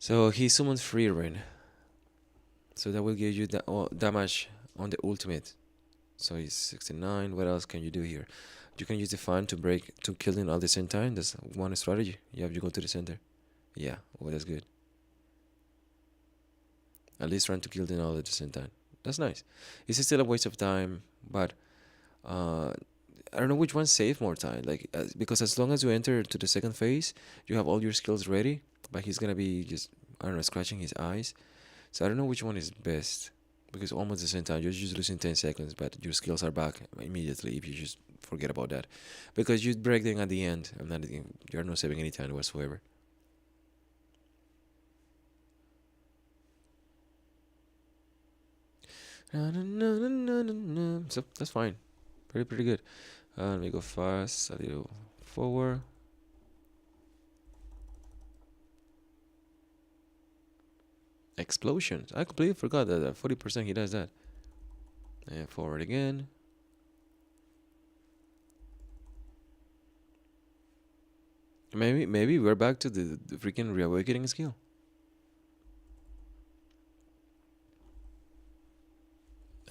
So he summons free rain, so that will give you the damage on the ultimate. So he's 69. What else can you do here? You can use the fan to kill him all at the same time. That's one strategy. You have to go to the center. Yeah, well, that's good. At least trying to kill them all at the same time. That's nice. It's still a waste of time, but I don't know which one save more time. Like because as long as you enter to the second phase, you have all your skills ready. But he's gonna be just, I don't know, scratching his eyes. So I don't know which one is best, because almost the same time you're just losing 10 seconds, but your skills are back immediately if you just forget about that, because you break them at the end and you're not saving any time whatsoever. So that's fine, pretty good. Let me go fast, a little forward. Explosions. I completely forgot that 40% he does that. And forward again. Maybe we're back to the freaking reawakening skill.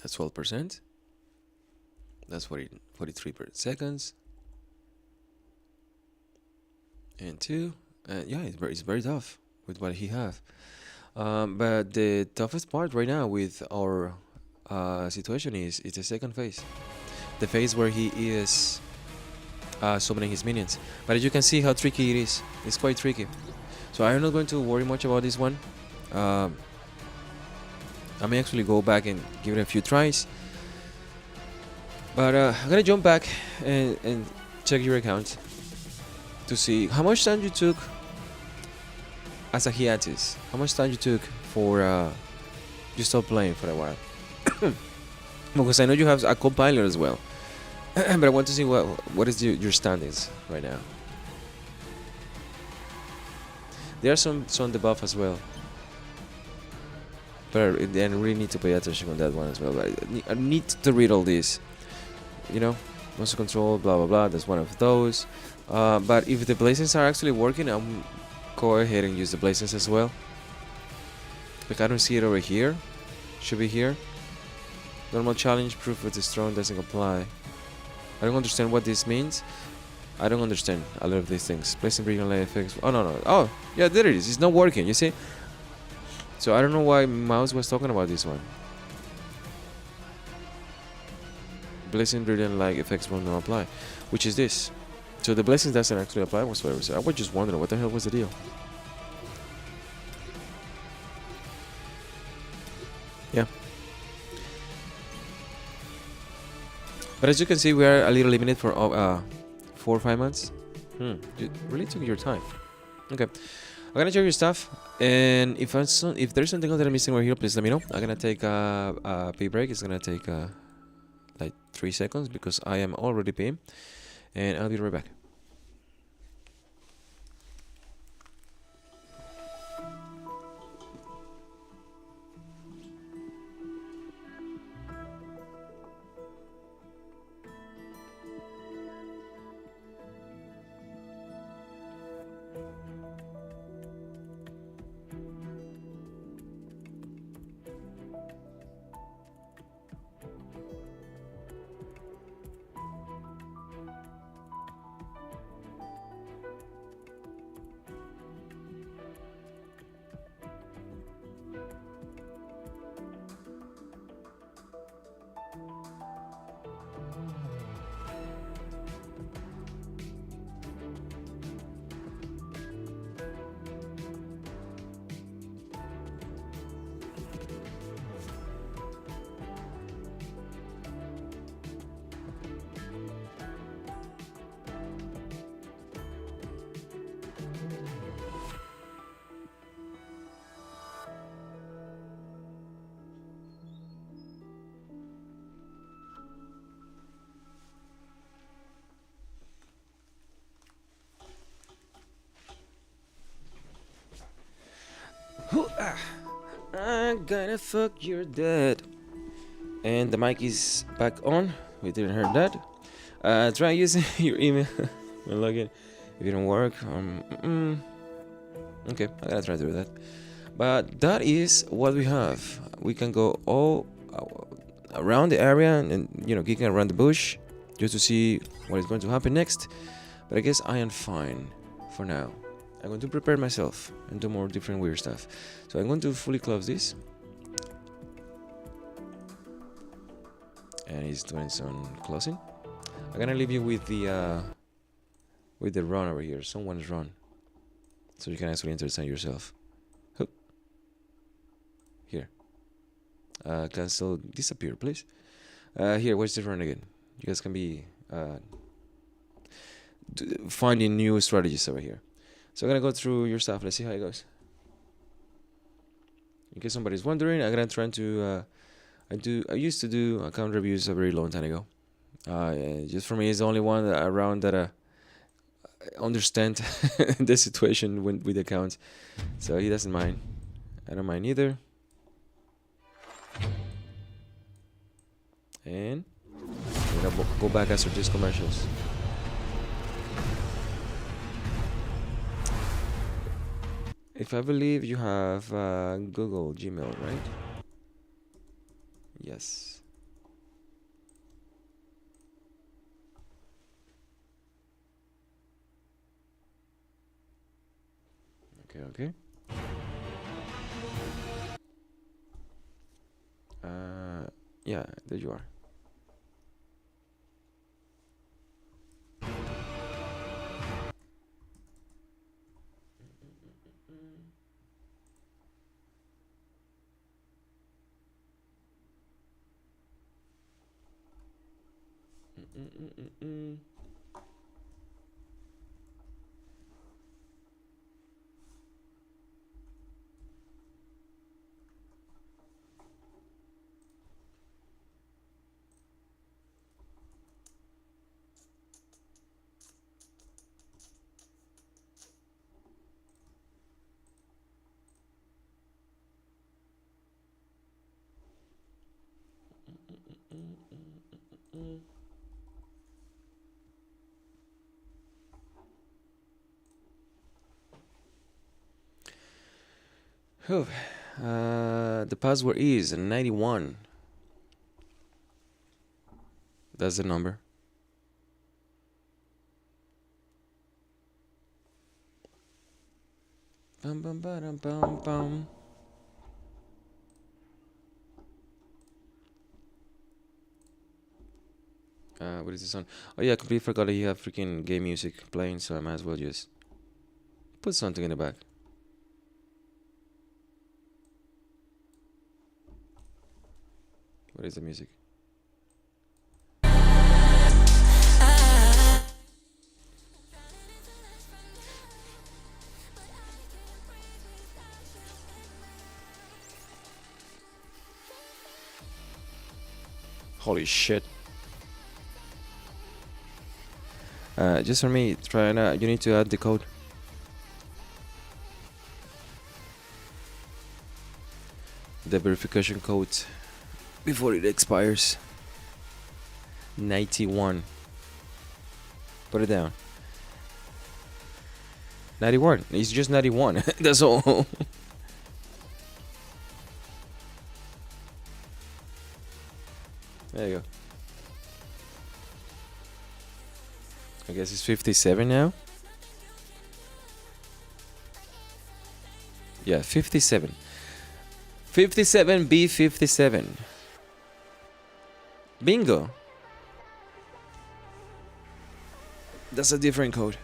That's 12%. That's 43 per seconds. And 2. Yeah, it's very tough with what he have. But the toughest part right now with our situation is the second phase. The phase where he is summoning his minions. But as you can see how tricky it is. It's quite tricky. So I'm not going to worry much about this one. I may actually go back and give it a few tries. But I'm gonna jump back and check your account to see how much time you took as a hiatus. How much time you took for you stopped playing for a while. Because I know you have a compiler as well. But I want to see what is your standings right now. There are some debuff as well. But I really need to pay attention on that one as well. I need to read all this. You know, monster control, blah blah blah. That's one of those. But if the blazings are actually working, I'm go ahead and use the blazings as well. Like I don't see it over here. Should be here. Normal challenge, proof with the strong doesn't apply. I don't understand what this means. I don't understand a lot of these things. Blazing bring light effects. Oh no. Oh yeah, there it is. It's not working. You see. So I don't know why Mouse was talking about this one. Blazing brilliant light effects will not apply, which is this. So the blessing doesn't actually apply whatsoever. So I was just wondering what the hell was the deal. Yeah. But as you can see, we are a little limited for 4 or 5 months. You really took your time. Okay. I'm gonna check your stuff, and if there's something else that I'm missing right here, please let me know. I'm gonna take a pee break. It's gonna take like 3 seconds because I am already peeing, and I'll be right back. I'm gonna fuck your dad. And the mic is back on. We didn't hear that. Try using your email when login. If it don't work, okay, I gotta try to do that. But that is what we have. We can go all around the area and kicking around the bush just to see what is going to happen next. But I guess I am fine for now. I'm going to prepare myself and do more different weird stuff. So I'm going to fully close this. And he's doing some closing. I'm gonna leave you with the run over here. Someone's run. So you can actually understand yourself. Hoop. Here. Cancel disappear, please. Here, where's the run again? You guys can be finding new strategies over here. So I'm gonna go through your stuff. Let's see how it goes. In case somebody's wondering, I'm gonna try to. I used to do account reviews a very long time ago. Just for me, it's the only one around that understand the situation with the accounts. So he doesn't mind. I don't mind either. And we're gonna go back after these commercials. If I believe you have Google Gmail, right? Yes. Okay, okay. Yeah, there you are. Whew. The password is 91. That's the number. Bum, bum, ba-dum, bum, bum. What is this on? Oh yeah, I completely forgot that you have freaking game music playing, so I might as well just put something in the back. What is the music? Holy shit. Just for me, try you need to add the code. The verification code before it expires. 91. Put it down. 91. It's just 91. That's all. There you go. I guess it's 57 now. Yeah, 57. 57B57. Bingo. That's a different code.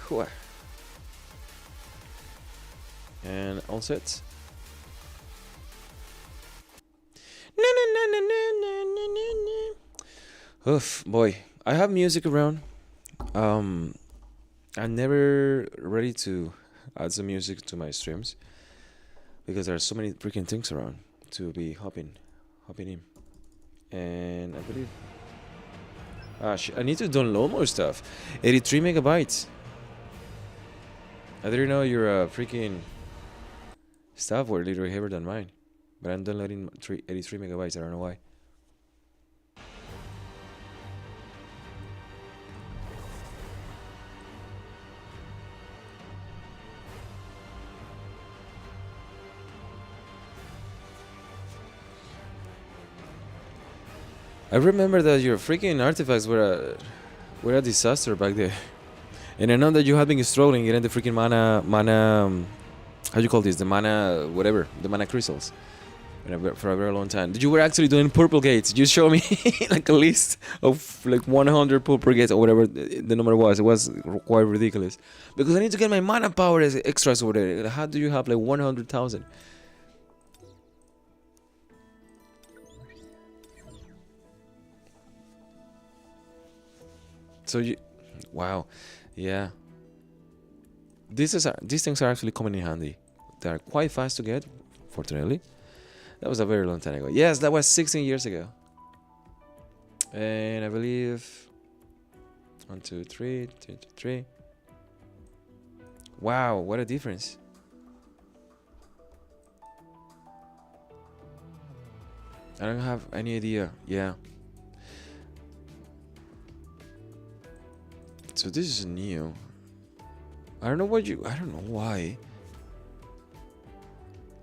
Whew. And all set. Oof, boy. I have music around. I'm never ready to add some music to my streams because there are so many freaking things around to be hopping in. And I believe I need to download more stuff. 83 megabytes. I didn't know your freaking stuff were literally heavier than mine, but I'm downloading 83 megabytes. I don't know why. I remember that your freaking artifacts were a disaster back there, and I know that you have been struggling getting the freaking mana. How do you call this? The mana, whatever, the mana crystals, for a very long time. You were actually doing purple gates. You show me like a list of like 100 purple gates or whatever the number was. It was quite ridiculous because I need to get my mana power as extras over there. How do you have like 100,000? So you, wow, yeah. These things are actually coming in handy. They are quite fast to get, fortunately. That was a very long time ago. Yes, that was 16 years ago. And I believe 1, 2, 3, 2, 3. Wow, what a difference. I don't have any idea. Yeah. So this is new. I don't know why.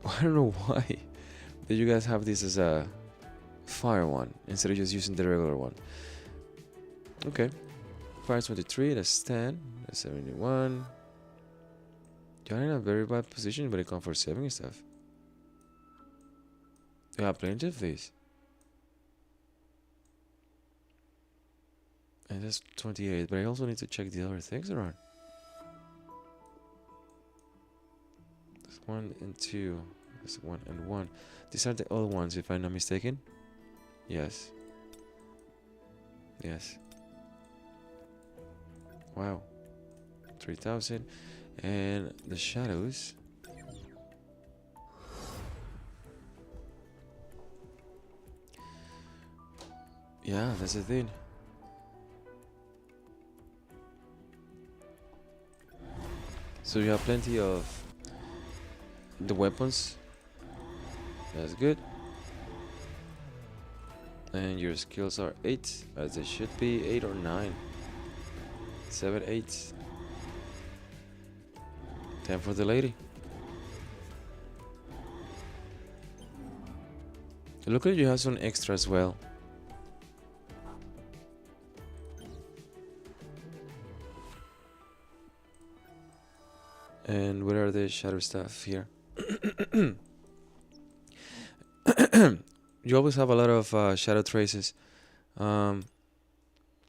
I don't know why that you guys have this as a fire one instead of just using the regular one. Okay. Fire 23, that's 10, that's 71. You're in a very bad position when it comes for saving stuff. You have plenty of these. And that's 28, but I also need to check the other things around. There's 1 and 2. There's 1 and 1. These are the old ones, if I'm not mistaken. Yes. Yes. Wow. 3,000. And the shadows. Yeah, that's the thing. So you have plenty of the weapons. That's good. And your skills are 8, as they should be. 8 or 9. 7, 8. 10 for the lady. Look like you have some extra as well. And where are the shadow stuff here? You always have a lot of shadow traces. Yeah,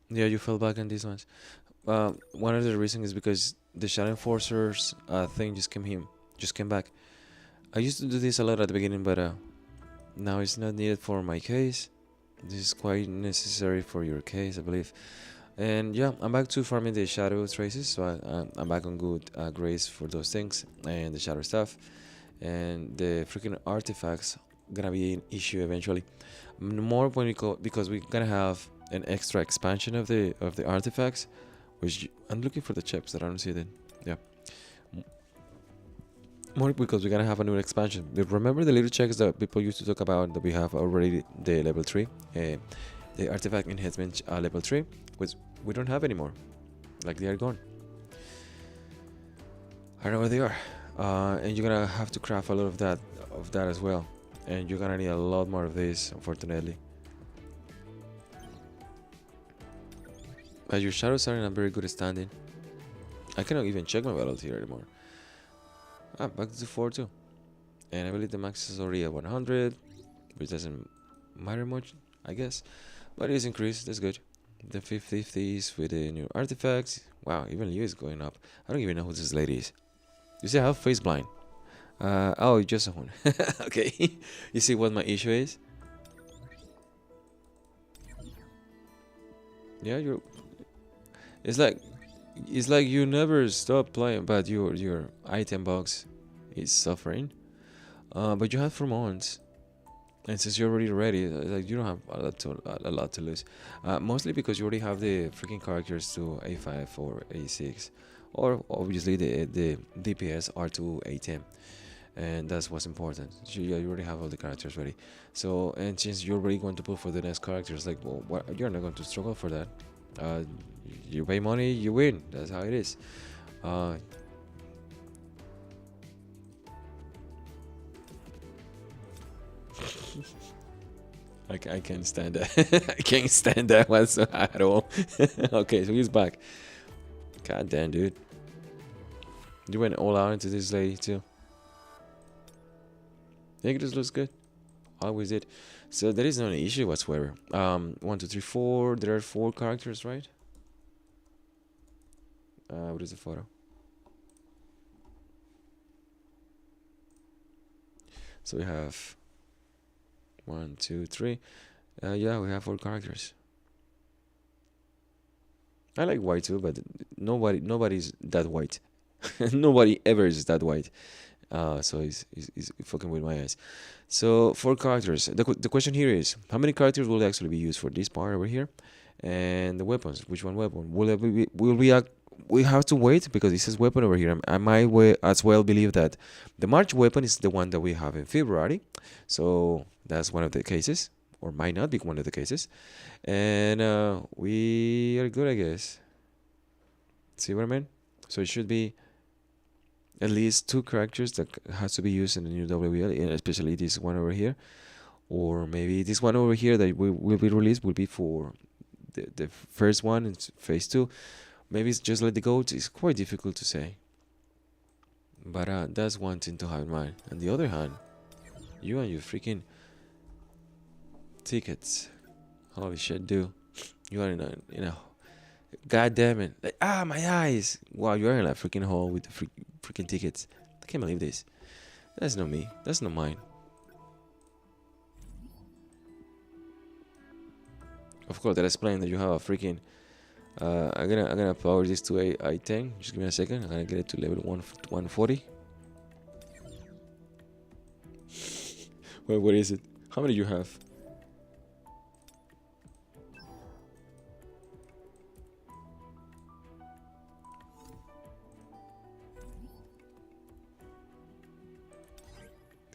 you fell back on these ones. One of the reasons is because the shadow enforcers thing just came back. I used to do this a lot at the beginning, but now it's not needed for my case. This is quite necessary for your case, I believe. And yeah, I'm back to farming the shadow traces, so I'm back on good grades for those things and the shadow stuff. And the freaking artifacts gonna be an issue eventually. More when we go, because we're gonna have an extra expansion of the artifacts, which I'm looking for the chips that I don't see it. Yeah. More because we're gonna have a new expansion. Remember the little checks that people used to talk about that we have already, the level 3, the artifact enhancement level 3, which we don't have anymore. Like, they are gone. I don't know where they are. And you're gonna have to craft a lot of that as well. And you're gonna need a lot more of this, unfortunately. But your shadows are in a very good standing. I cannot even check my battles here anymore. Back to 4 too. And I believe the max is already at 100, which doesn't matter much, I guess. But it is increased, that's good. The 50s with the new artifacts. Wow, even you is going up. I don't even know who this lady is. You see, I have face blind. Oh, just a one. Okay. You see what my issue is? Yeah, it's like you never stop playing, but your item box is suffering. But you have 4 months, and since you're already ready, like, you don't have a lot to lose. Mostly because you already have the freaking characters to A5 or A6, or obviously the DPS R2 A10, and that's what's important. So you already have all the characters ready. So, and since you're already going to pull for the next characters, like, well, you're not going to struggle for that. You pay money, you win. That's how it is. I can't stand that. I can't stand that one at all. Okay, so he's back. God damn, dude. You went all out into this lady too. I think this looks good. Always did. So there is no issue whatsoever. 1, 2, 3, 4. There are 4 characters, right? What is the photo? So we have 1, 2, 3. Yeah, we have 4 characters. I like white too, but nobody's that white. Nobody ever is that white. So he's fucking with my eyes. So 4 characters. The question here is, how many characters will actually be used for this part over here? And the weapons. Which one weapon? We have to wait because it says weapon over here. I might as well believe that the March weapon is the one that we have in February. So that's one of the cases, or might not be one of the cases. And we are good, I guess. See what I mean? So it should be at least 2 characters that has to be used in the new WOBL, especially this one over here. Or maybe this one over here that will be released will be for the first one. It's phase 2. Maybe it's just let it go. It's quite difficult to say. But that's one thing to have in mind. On the other hand, you and your freaking tickets. Holy shit, dude. You are in a god damn it. Like, my eyes. Wow, you are in a freaking hole with the freaking tickets. I can't believe this. That's not me. That's not mine. Of course, that explains that you have a freaking. I'm gonna power this to a I10. Just give me a second. I'm gonna get it to level 140. Wait, what is it? How many you have?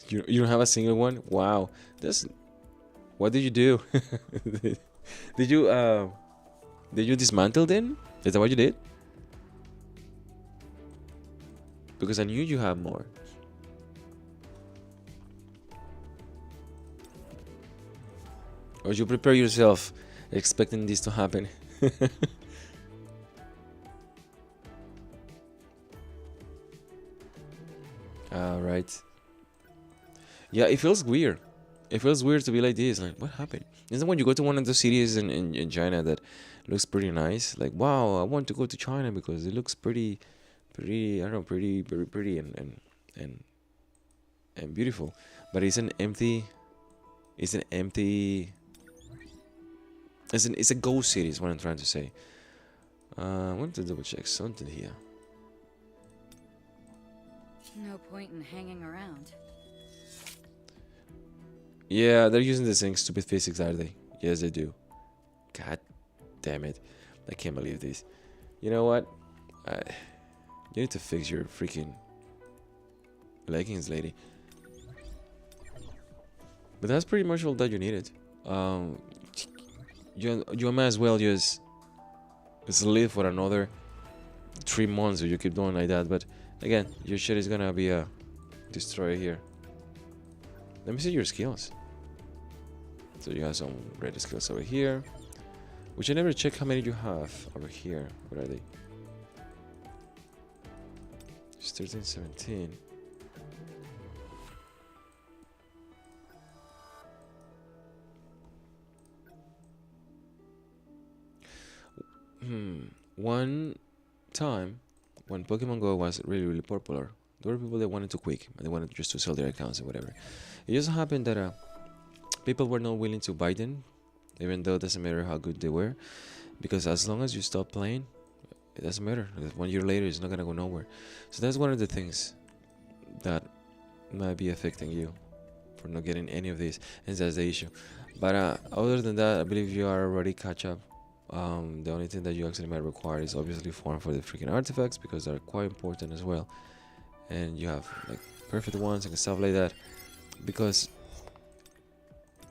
You don't have a single one? Wow, that's. What did you do? Did you dismantle then? Is that what you did? Because I knew you had more. Or you prepare yourself expecting this to happen. Alright. Yeah, it feels weird. It feels weird to be like this. Like, what happened? Isn't when you go to one of those cities in China that looks pretty nice? Like, wow, I want to go to China because it looks pretty, I don't know, very pretty and beautiful. But it's an empty. It's a ghost city. Is what I'm trying to say. I want to double check something here. No point in hanging around. Yeah, they're using the same stupid physics, are they? Yes, they do. God damn it. I can't believe this. You know what? You need to fix your freaking leggings, lady. But that's pretty much all that you needed. You might as well just live for another 3 months if you keep doing like that. But again, your shit is gonna be destroyed here. Let me see your skills. So you have some red skills over here, which I never check how many you have over here. What are they? It's 13, 17. One time when Pokemon Go was really popular, there were people that wanted to quit and they wanted just to sell their accounts or whatever. It just happened that people were not willing to buy them, even though it doesn't matter how good they were, because as long as you stop playing, it doesn't matter. 1 year later, it's not gonna go nowhere. So that's one of the things that might be affecting you for not getting any of these, and that's the issue. But other than that, I believe you are already catch up. The only thing that you actually might require is obviously farm for the freaking artifacts, because they're quite important as well, and you have like perfect ones and stuff like that, because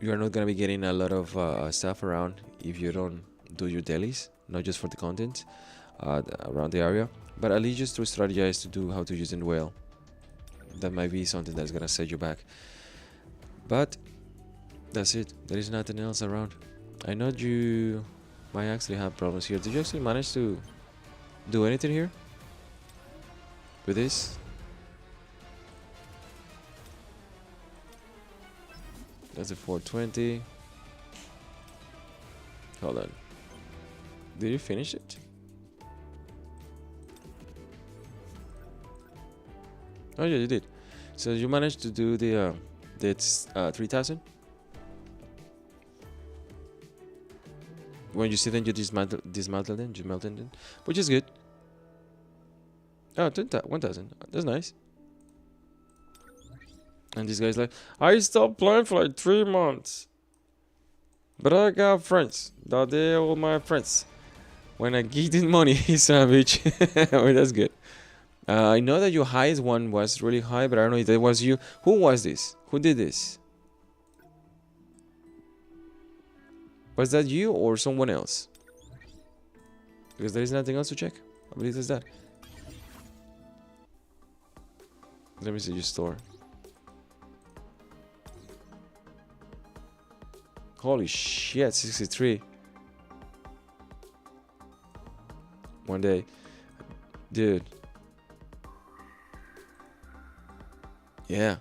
you are not gonna be getting a lot of stuff around if you don't do your dailies, not just for the content around the area, but at least just to strategize to do how to use it well. That might be something that's gonna set you back. But that's it. There is nothing else around. I know you might actually have problems here. Did you actually manage to do anything here with this? That's a 420. Hold on. Did you finish it? Oh yeah, you did. So you managed to do the 3000. When you see them, you dismantle them, which is good. Oh, 1000. That's nice. And this guy's like, I stopped playing for like 3 months, but I got friends. They're all my friends. When I get this money, he's a bitch. Well, that's good. I know that your highest one was really high, but I don't know if that was you. Who was this? Who did this? Was that you or someone else? Because there is nothing else to check. I believe it's that. Let me see your store. Holy shit, 63. One day. Dude. Yeah.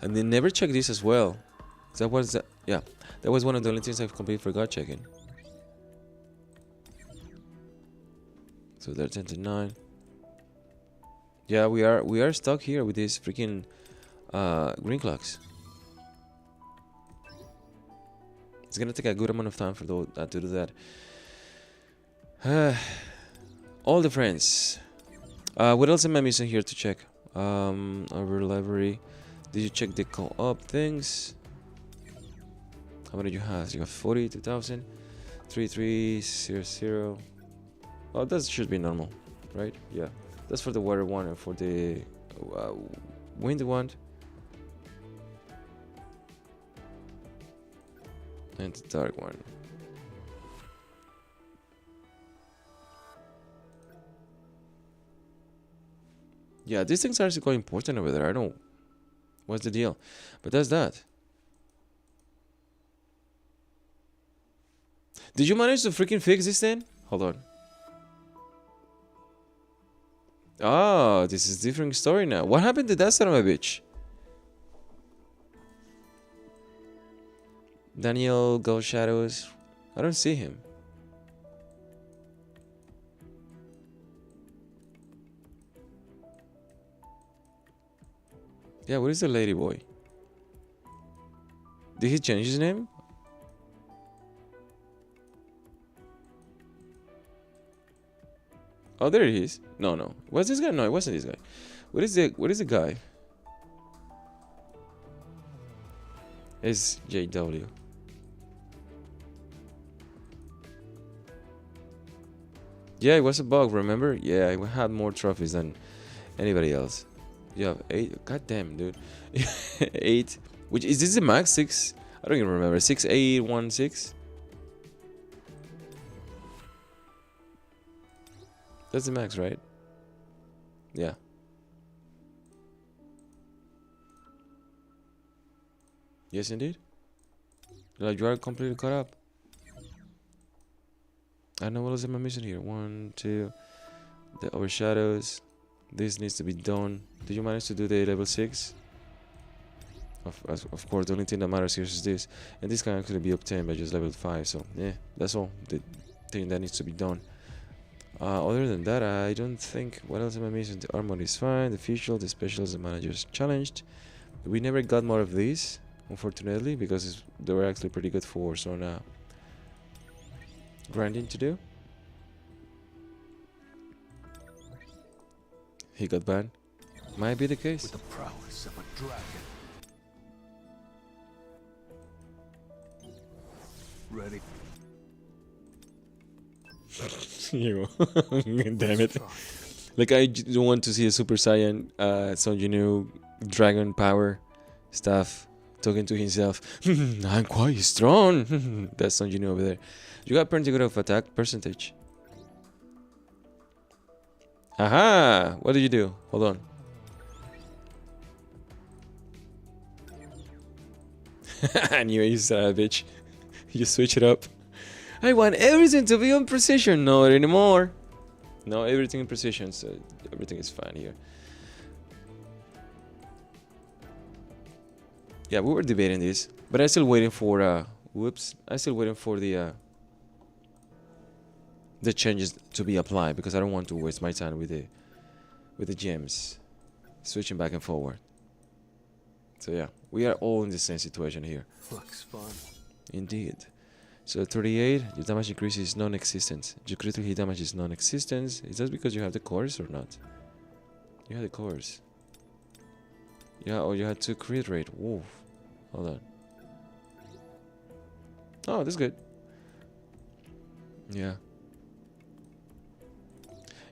And they never check this as well. That was that. Yeah. That was one of the only things I completely forgot checking. So they're 10 to 9. Yeah, we are stuck here with these freaking green clocks. It's gonna take a good amount of time for to do that. All the friends. What else am I missing here to check? Our library. Did you check the co-op things? How many you have? You have 42,000. 3300. Oh, that should be normal, right? Yeah. That's for the water one and for the wind one. And the dark one. Yeah, these things are actually quite important over there. I don't know what's the deal, but that's that. Did you manage to freaking fix this thing? Hold on. Oh, this is a different story now. What happened to that son of a bitch? Daniel Ghost Shadows. I don't see him. Yeah, what is the lady boy? Did he change his name? Oh, there he is. No. What's this guy? No, it wasn't this guy. What is the guy? It's JW. Yeah, it was a bug, remember? Yeah, I had more trophies than anybody else. You have 8. God damn, dude. 8. Which is this the max? 6? I don't even remember. 6816. That's the max, right? Yeah. Yes, indeed. Like you are completely caught up. I don't know what else am I missing here. 1, 2. The overshadows. This needs to be done. Did you manage to do the level 6? Of course, the only thing that matters here is this. And this can actually be obtained by just level 5. So, yeah, that's all. The thing that needs to be done. Other than that, I don't think. What else am I missing? The armor is fine. The visual, the specials, the managers challenged. We never got more of these, unfortunately, because they were actually pretty good for some grinding to do. He got banned. Might be the case. With the prowess of a dragon. Ready? You. Damn it. Like, I don't want to see a Super Saiyan, Son Jinwoo, dragon power stuff, talking to himself. I'm quite strong. That's Son Jinwoo over there. You got pretty good of attack percentage. Aha! What did you do? Hold on. I knew you said a bitch. You switch it up. I want everything to be on precision. Not anymore. No, everything in precision, so everything is fine here. Yeah, we were debating this, but I'm still waiting for whoops. I'm still waiting for the changes to be applied because I don't want to waste my time with the gems switching back and forward. So yeah, we are all in the same situation here. Looks fun. Indeed. So 38, your damage increase is non-existent. Your critical hit damage is non-existent. Is that because you have the cores or not? You have the cores. Yeah, oh, you had 2 crit rate. Whoa. Hold on. Oh, that's good. Yeah.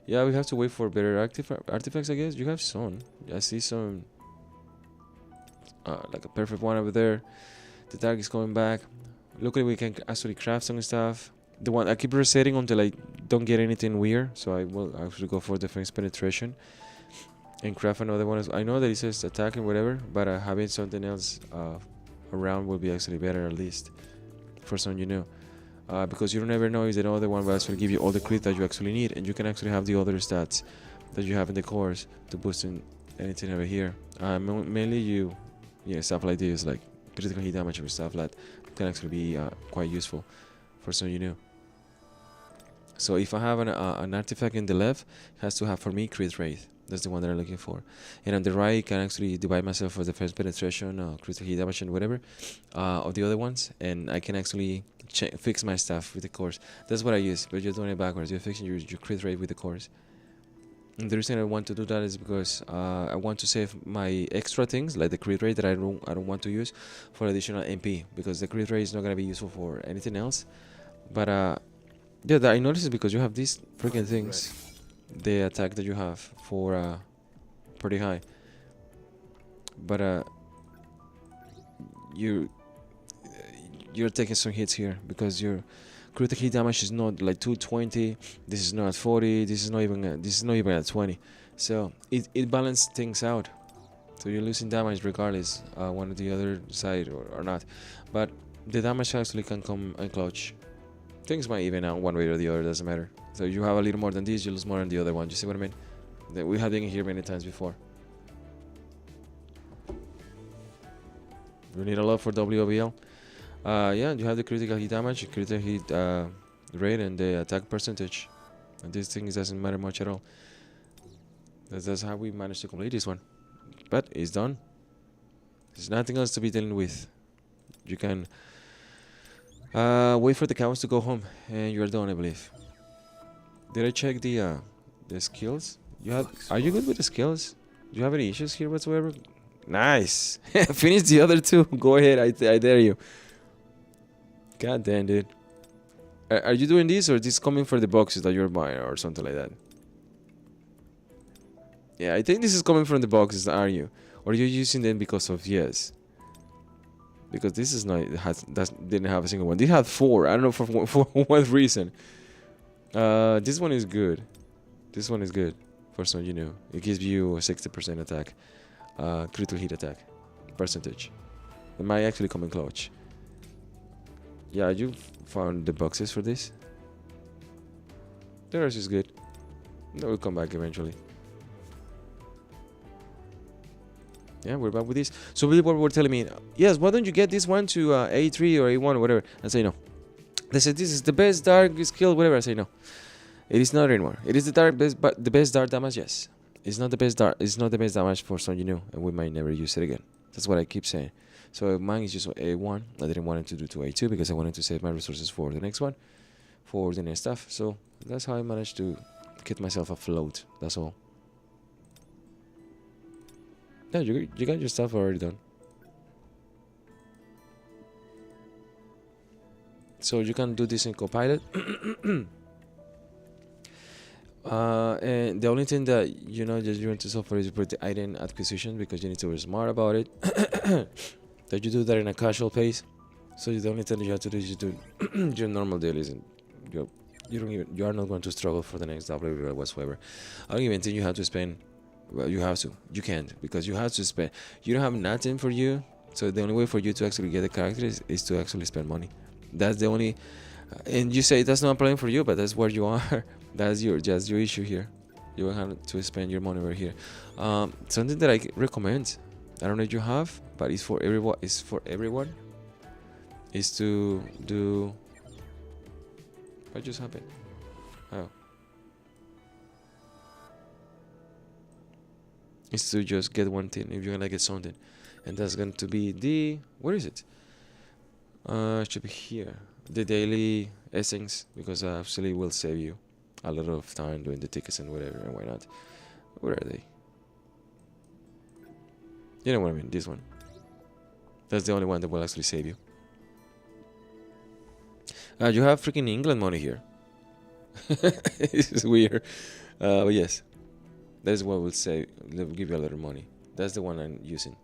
Yeah, we have to wait for better artifacts, I guess. You have some. I see some. Like a perfect one over there. The dark is coming back. Luckily, we can actually craft some stuff. The one I keep resetting until I don't get anything weird. So I will actually go for defense penetration. And craft another one. I know that it says attack and whatever. But having something else around will be actually better at least. for some you know. Because you don't ever know if the other one will actually give you all the crit that you actually need, and you can actually have the other stats that you have in the cores to boost in anything over here. Mainly stuff like this, like critical hit damage or stuff like that can actually be quite useful for some you know. So if I have an artifact in the left, it has to have for me crit rate. That's the one that I'm looking for. And on the right, I can actually divide myself for the first penetration, critical hit damage and whatever of the other ones, and I can actually fix my stuff with the cores. That's what I use, but you're doing it backwards. You're fixing your crit rate with the cores. And the reason I want to do that is because I want to save my extra things like the crit rate that I don't want to use for additional MP, because the crit rate is not gonna be useful for anything else. But yeah, that I noticed is because you have these freaking things. The attack that you have for pretty high, but you're taking some hits here because your critical hit damage is not like 220. This is not 40. This is not even at 20. So it balances things out. So you're losing damage regardless one or the other side or not. But the damage actually can come in clutch. Things might even out one way or the other. Doesn't matter. So you have a little more than this, you lose more than the other one. You see what I mean? We have been here many times before. You need a lot for WOBL. Yeah, you have the critical hit damage, critical hit rate, and the attack percentage. And these things doesn't matter much at all. That's how we managed to complete this one. But it's done. There's nothing else to be dealing with. You can wait for the cows to go home, and you're done, I believe. Did I check the skills? Are you good with the skills? Do you have any issues here whatsoever? Nice. Finish the other two. Go ahead. I dare you. God damn, dude. Are you doing this, or is this coming for the boxes that you're buying or something like that? Yeah, I think this is coming from the boxes, are you? Or you're using them because of yes? Because this is not didn't have a single one. They had 4. I don't know for what reason. This one is good. This one is good. First one, you know, it gives you a 60% attack, critical hit attack percentage. It might actually come in clutch. Yeah, you found the boxes for this. The rest is good. That will come back eventually. Yeah, we're back with this. So people were telling me, yes, why don't you get this one to A3 or A1 or whatever? I say no. They said this is the best dark skill, whatever. I say no. It is not anymore. It is the best dark damage, yes. It's not the best dark. It's not the best damage for some you know, and we might never use it again. That's what I keep saying. So mine is just A1. I didn't want it to do to A2 because I wanted to save my resources for the next one, for the next stuff. So that's how I managed to get myself afloat. That's all. Yeah, you got your stuff already done. So you can do this in Copilot. And the only thing that you know that you want to suffer is with the item acquisition, because you need to be smart about it. That you do that in a casual pace. So the only thing that you have to do is you do your normal dailies, and you are not going to struggle for the next WOBL whatsoever. I don't even think you have to spend. Well, you have to. You can't, because you have to spend. You don't have nothing for you. So the only way for you to actually get the characters is to actually spend money. That's the only. And you say that's not a problem for you, but that's where you are. That's your issue here. You will have to spend your money over here. Something that I recommend. I don't know if you have, but it's for everyone. It's for everyone. Is to do. What just happened? Oh. Is to just get one thing if you're gonna get something, and that's going to be the, where is it? It should be here, the daily essence, because actually will save you a lot of time doing the tickets and whatever, and why not? Where are they? You know what I mean? This one. That's the only one that will actually save you. You have freaking England money here. This is weird, but yes. That's what will say. Will give you a lot of money. That's the one I'm using.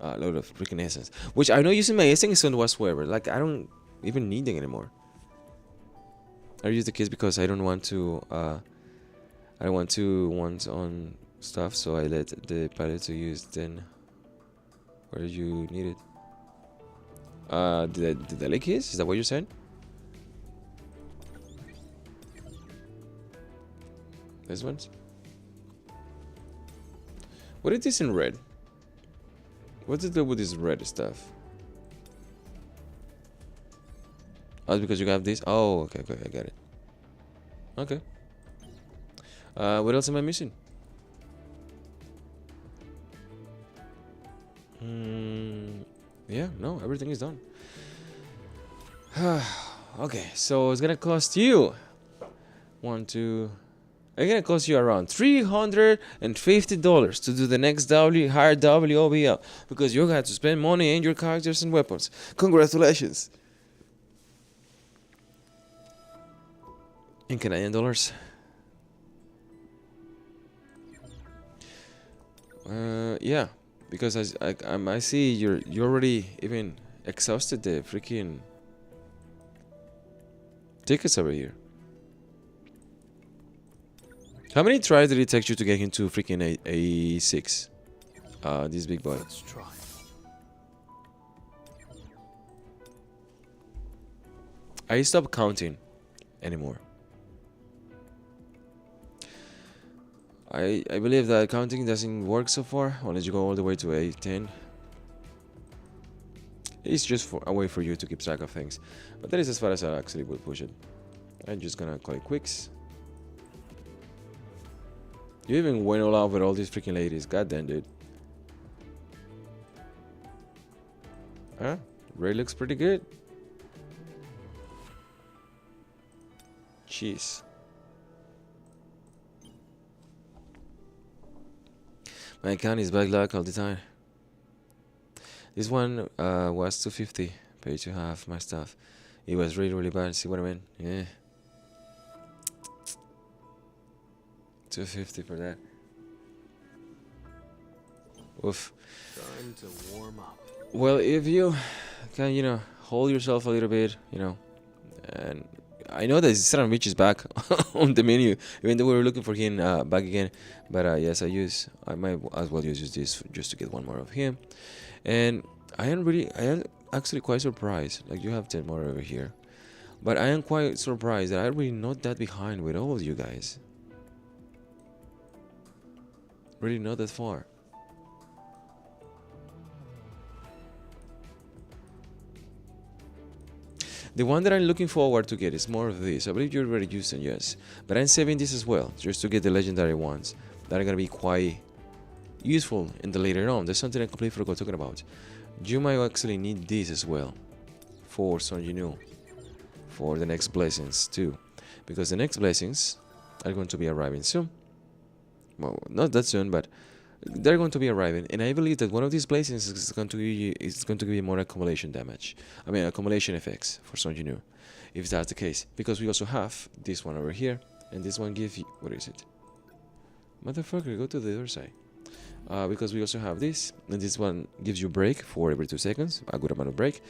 A lot of freaking essence, which I know using my essence on whatsoever. Like I don't even need them anymore. I use the keys because I don't want to. I want to want on stuff, so I let the pilot to use then where you need it. The lake is? Is that what you're saying? This one's? What is this in red? What's it do with this red stuff? Oh, it's because you have this? Oh, okay, okay, I get it. Okay. What else am I missing? Yeah, no, everything is done. Okay, so it's gonna cost you it's gonna cost you around $350 to do the next higher WOBL because you're gonna have to spend money in your characters and weapons. Congratulations! In Canadian dollars. Yeah, because I see you already even exhausted the freaking tickets over here. How many tries did it take you to get into freaking A6? This big boy. Let's try. I stopped counting anymore. I believe that counting doesn't work so far unless you go all the way to A10. It's just a way for you to keep track of things. But that is as far as I actually would push it. I'm just gonna call it quicks. You even went all out with all these freaking ladies. God damn, dude. Huh? Ray looks pretty good. Jeez. My account is bad luck all the time. This one was 250. Pay to have my stuff. It was really, really bad. See what I mean? Yeah. 250 for that. Oof. Time to warm up. Well, if you can, hold yourself a little bit, and I know that Saran Beach is back on the menu, even though we were looking for him back again. But yes, I might as well use this just to get one more of him. And I am actually quite surprised. Like, you have 10 more over here, but I am quite surprised that I'm really not that behind with all of you guys. Really not that far. The one that I'm looking forward to get is more of this. I believe you're already using, yes. But I'm saving this as well, just to get the legendary ones that are going to be quite useful in the later on. There's something I completely forgot talking about. You might actually need this as well for Son Jinwoo, for the next blessings too. Because the next blessings are going to be arriving soon. Well, not that soon, but they're going to be arriving, and I believe that one of these blessings is going to give you more accumulation damage. I mean, accumulation effects for Son Jinwoo, if that's the case. Because we also have this one over here, and this one gives you, what is it? Motherfucker, go to the other side. Because we also have this, and this one gives you break for every 2 seconds, a good amount of break.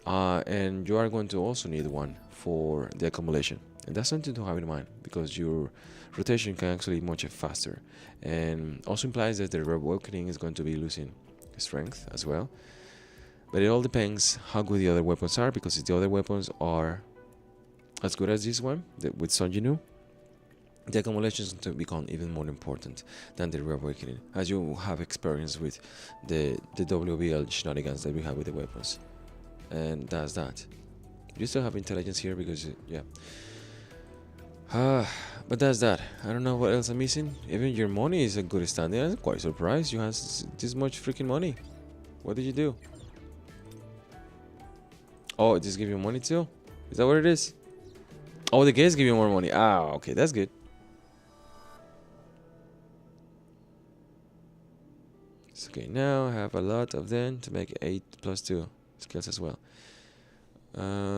And you are going to also need one for the accumulation, and that's something to have in mind because your rotation can actually be much faster, and also implies that the Reawakening is going to be losing strength as well. But it all depends how good the other weapons are, because if the other weapons are as good as this one with Son Jinwoo, the accumulation is going to become even more important than the Reawakening, as you have experience with the WOBL shenanigans that we have with the weapons. And that's that. You still have intelligence here because, yeah. But that's that. I don't know what else I'm missing. Even your money is a good standing. I'm quite surprised you have this much freaking money. What did you do? Oh, it just give you money too? Is that what it is? Oh, the gates give you more money. Ah, okay, that's good. It's okay, now I have a lot of them to make 8 plus 2 skills as well.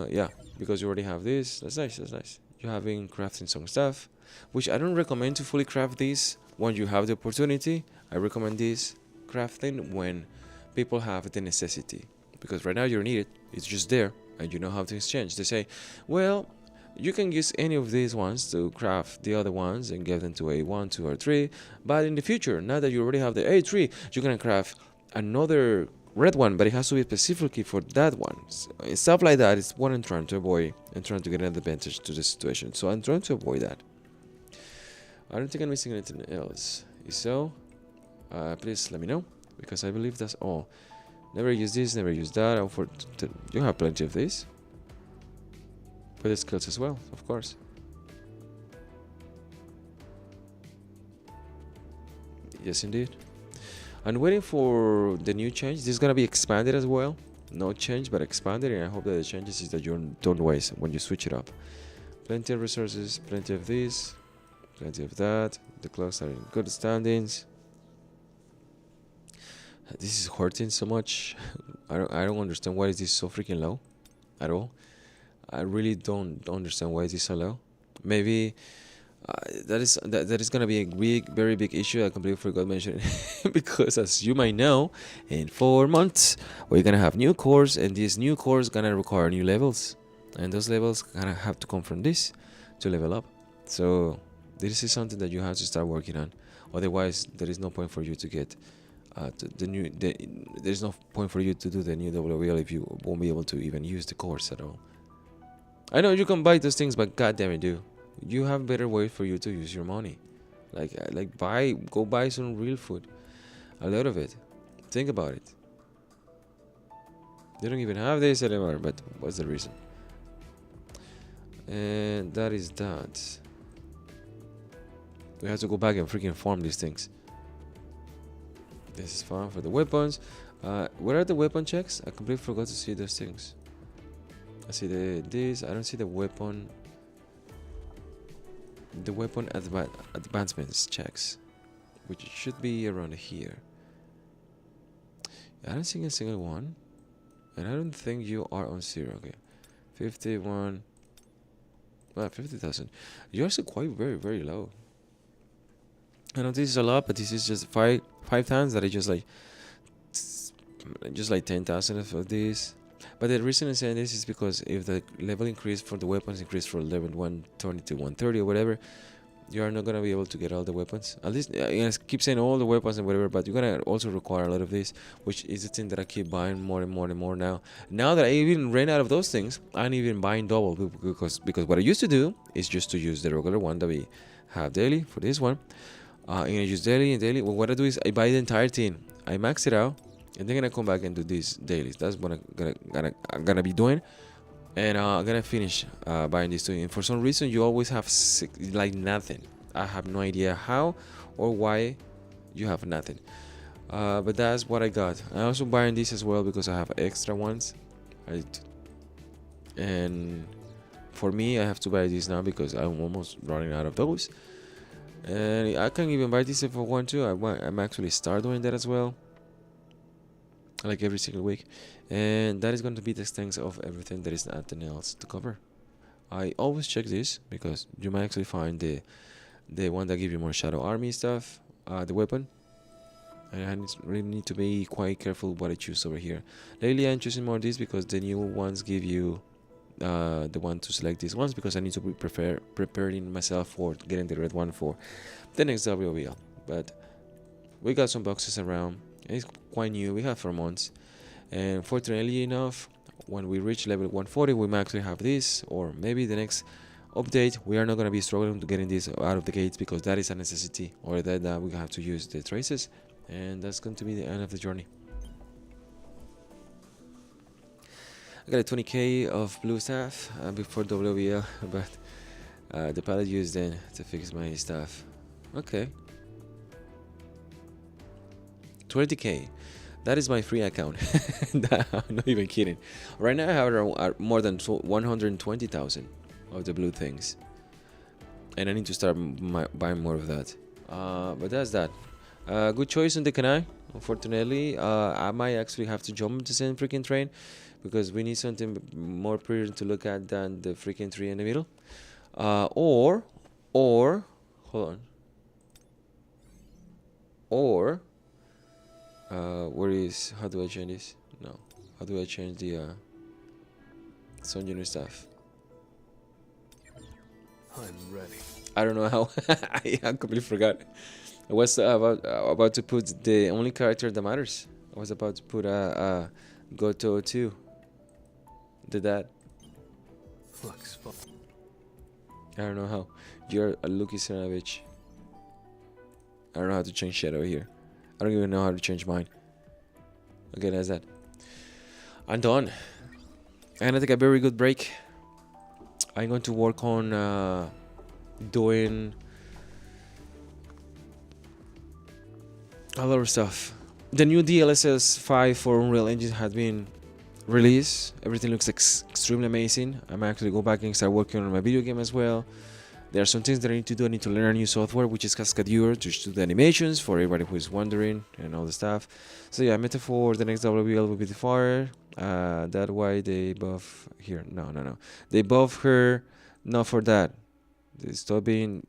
Yeah, because you already have this. That's nice, that's nice. You have been crafting some stuff, which I don't recommend to fully craft this when you have the opportunity. I recommend this crafting when people have the necessity, because right now you don't need it. It's just there and you know how to exchange. They say, well, you can use any of these ones to craft the other ones and get them to A1, 2 or 3, but in the future, now that you already have the A3, you can craft another red one, but it has to be specifically for that one. So, stuff like that is what I'm trying to avoid and trying to get an advantage to the situation. So I'm trying to avoid that. I don't think I'm missing anything else. If so, please let me know, because I believe that's all. Never use this, never use that. You have plenty of this. For the skills as well, of course. Yes, indeed. I'm waiting for the new change. This is gonna be expanded as well. No change, but expanded, and I hope that the changes is that you don't waste when you switch it up. Plenty of resources, plenty of this, plenty of that. The clocks are in good standings. This is hurting so much. I don't understand why is this so freaking low at all. I really don't understand why is this so low. Maybe that is gonna be a very big issue. I completely forgot mentioning because, as you might know, in 4 months we're gonna have new cores, and these new cores gonna require new levels, and those levels gonna have to come from this to level up. So this is something that you have to start working on. Otherwise, there is no point for you to get there's no point for you to do the new WOBL if you won't be able to even use the cores at all. I know you can buy those things, but goddamn it, dude. You have better ways for you to use your money. Go buy some real food. A lot of it. Think about it. They don't even have this anymore, but what's the reason? And that is that. We have to go back and freaking farm these things. This is fun for the weapons. Where are the weapon checks? I completely forgot to see those things. I see this. I don't see the weapon. The weapon advancements checks, which should be around here. I don't see a single one, and I don't think you are on 0. Okay, 51. Well, 50,000. You're also quite very low. I know this is a lot, but this is just five times that I just like 10,000 of this. But the reason I'm saying this is because if the level increase for the weapons increase from level 120 to 130 or whatever, you are not gonna be able to get all the weapons. At least I keep saying all the weapons and whatever, but you're gonna also require a lot of this, which is the thing that I keep buying more and more and more now. Now that I even ran out of those things, I'm even buying double because what I used to do is just to use the regular one that we have daily for this one. I'm gonna use daily and daily. Well, what I do is I buy the entire thing, I max it out, and then I come back and do these dailies. That's what I'm gonna be doing, and I'm gonna finish buying these two. And for some reason, you always have nothing. I have no idea how or why you have nothing. But that's what I got. I also buying these as well because I have extra ones. And for me, I have to buy these now because I'm almost running out of those. And I can even buy this if I want to. I'm actually start doing that as well, like every single week, and that is going to be the extent of everything. There is nothing else to cover. I always check this because you might actually find the one that give you more shadow army stuff, the weapon, and I really need to be quite careful what I choose over here. Lately I'm choosing more this because the new ones give you the one to select these ones, because I need to be preparing myself for getting the red one for the next WOBL. But we got some boxes around. It's quite new. We have for months, and fortunately enough, when we reach level 140, we might actually have this, or maybe the next update we are not going to be struggling to getting this out of the gates, because that is a necessity, or that we have to use the traces, and that's going to be the end of the journey. I got a 20k of blue stuff before WOBL, but the palette used then to fix my stuff. Okay, 20k. That is my free account. I'm not even kidding. Right now I have around, more than 120,000 of the blue things, and I need to start buying more of that. But that's that. Good choice on the Kanai. Unfortunately, I might actually have to jump the same freaking train, because we need something more pretty to look at than the freaking tree in the middle. Or hold on. Or where is, how do I change this? No, how do I change the Sun Junior stuff? I'm ready. I don't know how. I completely forgot. I was about to put the only character that matters I was about to put a Goto 2. Did that. Looks fun. I don't know how. You're a Lucky son of a bitch. I don't know how to change shadow here. I don't even know how to change mine. Okay, that's that. I'm done. I'm gonna take a very good break. I'm going to work on doing a lot of stuff. The new DLSS 5 for Unreal Engine has been released. Everything looks extremely amazing. I'm actually go back and start working on my video game as well. There are some things that I need to do. I need to learn a new software, which is Cascadeur, to do the animations for everybody who is wondering and all the stuff. So yeah, metaphor, the next WOBL will be the fire. That why they buff here. No. They buff her, not for that. They stop being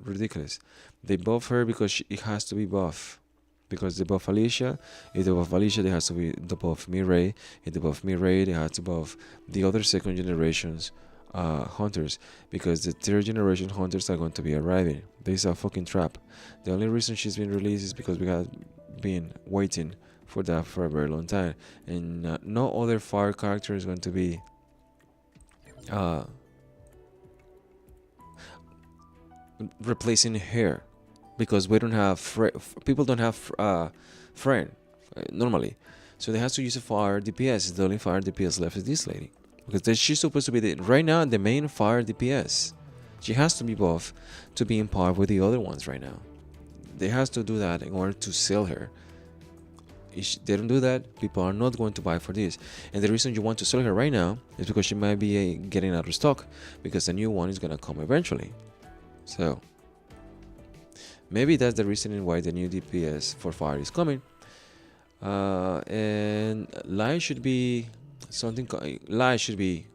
ridiculous. They buff her because it has to be buff. Because they buff Alicia. If they buff Alicia, they has to be the buff Mirai. If they buff Mirai, they have to buff the other second generations hunters, because the third generation hunters are going to be arriving. This is a fucking trap. The only reason she's been released is because we have been waiting for that for a very long time, and no other fire character is going to be replacing her, because we don't have people don't have friend normally, so they have to use a fire DPS. The only fire DPS left is this lady, because she's supposed to be right now the main fire DPS. She has to be buff to be in par with the other ones right now. They has to do that in order to sell her. If they don't do that, people are not going to buy for this. And the reason you want to sell her right now is because she might be getting out of stock, because the new one is gonna come eventually. So maybe that's the reasoning why the new DPS for fire is coming. And light should be something. Light should be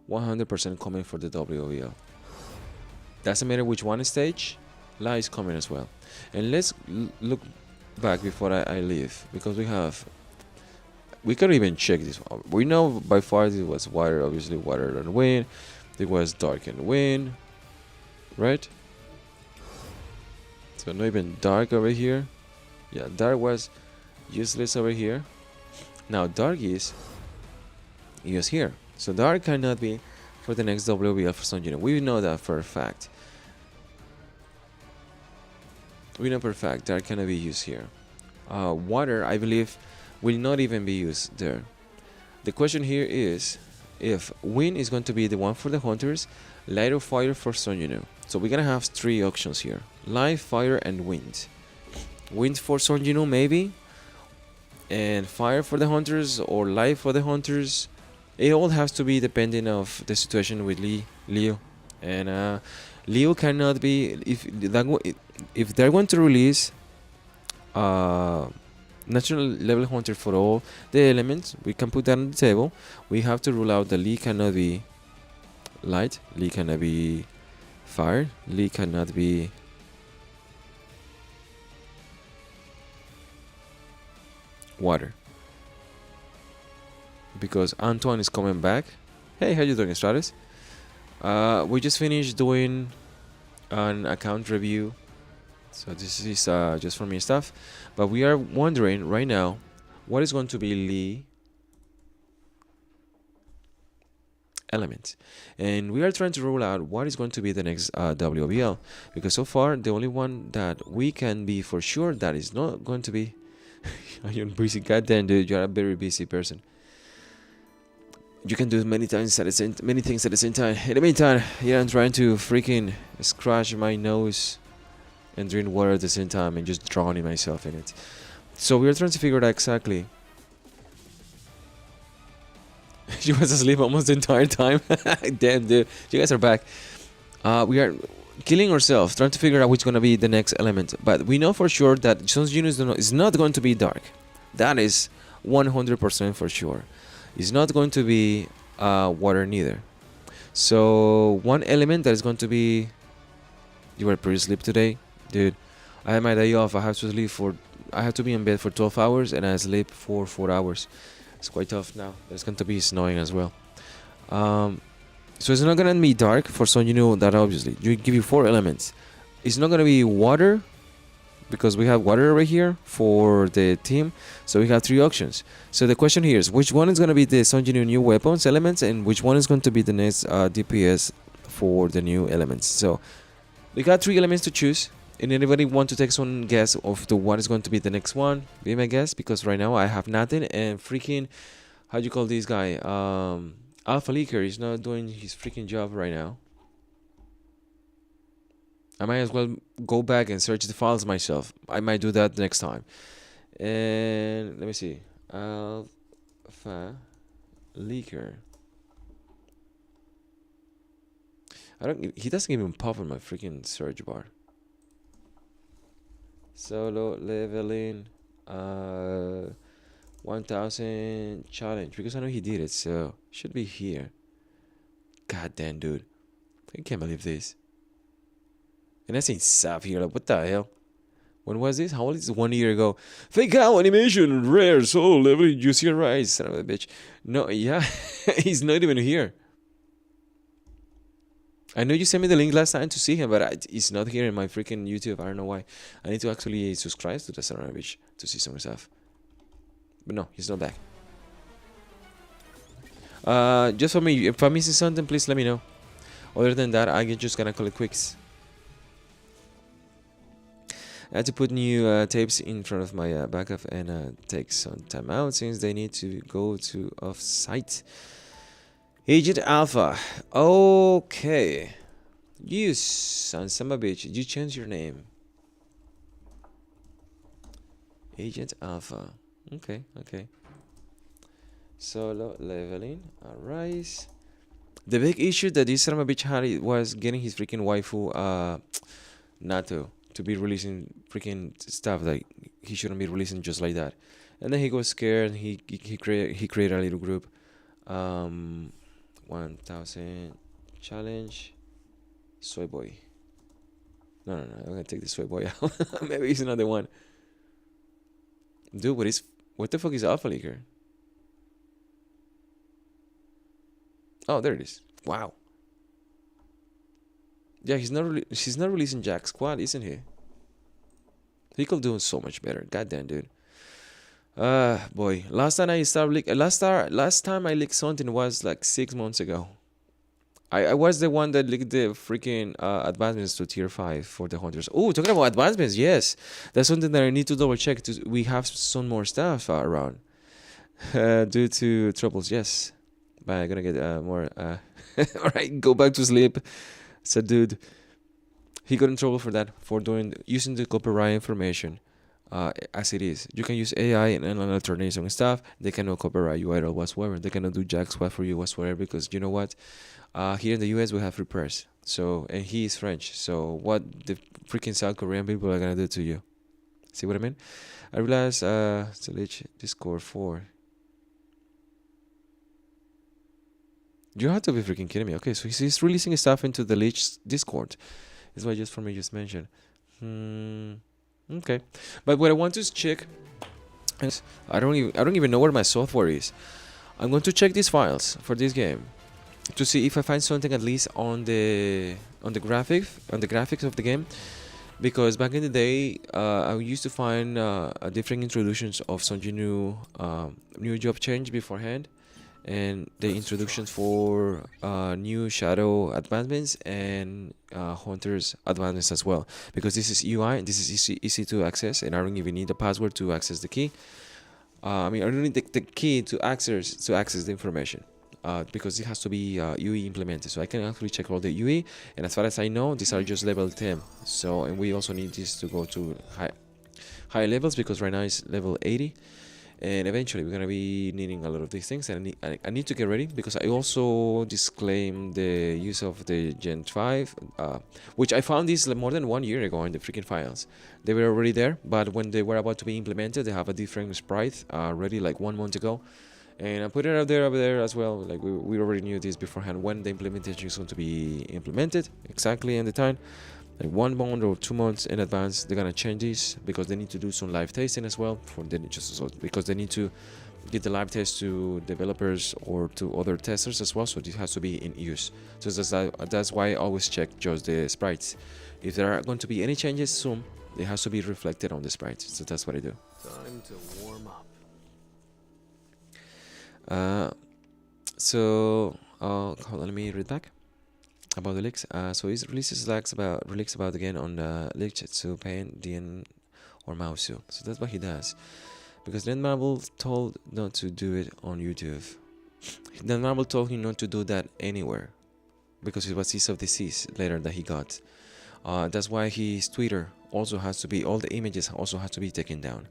100% coming for the WOBL. Doesn't matter which one stage, light is coming as well. And let's look back before I leave, because we can even check this. We know by far it was water, obviously water and wind. It was dark and wind, right? So not even dark over here. Yeah, dark was useless over here. Now dark is used here. So dark cannot be for the next WOBL for some unit. We know that for a fact. We know for a fact dark cannot be used here. Water, I believe, will not even be used there. The question here is if wind is going to be the one for the hunters, light or fire for Sun Yunu. So we're gonna have three options here: light, fire, and wind. Wind for Sun Yunu maybe, and fire for the hunters, or light for the hunters. It all has to be depending of the situation with Leo, and Leo cannot be if they're going to release natural level hunter for all the elements. We can put that on the table. We have to rule out that Lee cannot be light, Lee cannot be fire, Lee cannot be water, because Antoine is coming back. Hey, how you doing, Stratus? We just finished doing an account review, so this is just for me stuff, but we are wondering right now what is going to be Lee element, and we are trying to rule out what is going to be the next WOBL, because so far the only one that we can be for sure that is not going to be you're busy. Goddamn, dude, you're a very busy person. You can do many things at the same time. In the meantime, yeah, I'm trying to freaking scratch my nose and drink water at the same time and just drowning myself in it. So we are trying to figure out exactly. She was asleep almost the entire time. Damn, dude, you guys are back. We are killing ourselves trying to figure out which is gonna be the next element, but we know for sure that Sun's Unit is not going to be dark. That is 100% for sure. It's not going to be water neither. So one element that is going to be. You were pretty sleep today, dude. I had my day off. I have to sleep I have to be in bed for 12 hours and I sleep for 4 hours. It's quite tough now. There's going to be snowing as well. So it's not gonna be dark for some. You know that obviously. You give you 4 elements. It's not gonna be water, because we have water right here for the team, so we have 3 auctions. So the question here is, which one is going to be the Sunjinu new weapons elements, and which one is going to be the next DPS for the new elements. So we got 3 elements to choose, and anybody want to take some guess of the what is going to be the next one? Be my guess, because right now I have nothing, and freaking, how do you call this guy, Alpha Leaker is not doing his freaking job right now. I might as well go back and search the files myself. I might do that next time. And let me see. Alpha Leaker. He doesn't even pop on my freaking search bar. Solo leveling 1000 challenge, because I know he did it, so should be here. God damn, dude. I can't believe this. And I seen Saf here, like, what the hell? When was this? How old is this? 1 year ago. Fake out animation, rare, soul level, juicy rice, son of a bitch. No, yeah, he's not even here. I know you sent me the link last time to see him, but he's not here in my freaking YouTube. I don't know why. I need to actually subscribe to the son of a bitch to see some stuff. But no, he's not back. Just for me, if I'm missing something, please let me know. Other than that, I'm just gonna call it quicks. I had to put new tapes in front of my backup and take some time out since they need to go to off-site. Agent Alpha. Okay. You son of a bitch. You changed your name. Agent Alpha. Okay, okay. Solo leveling. Alright. The big issue that this son of a bitch had was getting his freaking waifu Nato to be releasing freaking stuff like he shouldn't be releasing just like that. And then he got scared. He created a little group. 1000 challenge. Soy boy. No. I'm gonna take the soy boy out. Maybe he's another one. Dude, what the fuck is Alpha Leaker? Oh, there it is. Wow. Yeah, she's not releasing Jack Squad, isn't he? He could do so much better. Goddamn, dude. Boy. Last time I leaked something was like 6 months ago. I was the one that leaked the freaking advancements to tier 5 for the hunters. Oh, talking about advancements, yes. That's something that I need to double check. We have some more stuff around. Due to troubles, yes. But I'm gonna get more. Alright, go back to sleep. So, dude, he got in trouble for that, for using the copyright information as it is. You can use AI and alternatives and stuff. They cannot copyright you at all whatsoever. They cannot do jack squat for you whatsoever, because you know what? Here in the US we have free press. So, and he is French. So what the freaking South Korean people are gonna do to you? See what I mean? I realized delete Discord 4. You have to be freaking kidding me. Okay, so he's releasing stuff into the Leech Discord. Is what just for me just mentioned. Okay, but what I want to check is I don't even know where my software is. I'm going to check these files for this game to see if I find something at least on the graphics of the game, because back in the day I used to find different introductions of some new job change beforehand, and the introductions for new shadow advancements and hunters advancements as well, because this is UI and this is easy to access, and I don't even need a password to access the key. I don't need the key to access the information, because it has to be UE implemented. So I can actually check all the UE, and as far as I know, these are just level 10. So, and we also need this to go to high levels, because right now it's level 80. And eventually we're gonna be needing a lot of these things, and I need to get ready, because I also disclaimed the use of the Gen 5, which I found this more than 1 year ago in the freaking files. They were already there, but when they were about to be implemented, they have a different sprite already, like 1 month ago. And I put it up there as well. Like we already knew this beforehand, when the implementation is going to be implemented exactly in the time. Like 1 month or 2 months in advance, they're gonna change this, because they need to do some live testing as well, because they need to get the live test to developers or to other testers as well. So this has to be in use. So that's why I always check just the sprites. If there are going to be any changes soon, It has to be reflected on the sprite. So that's what I do. Time to warm up. Hold on, let me read back about the leaks. So it releases leaks about again on the Leakjitsu Pain DN or Mausu. So that's what he does. Because then Marvel told not to do it on YouTube. Then Marvel told him not to do that anywhere. Because it was cease of disease later that he got. That's why his Twitter also has to be, all the images also has to be taken down.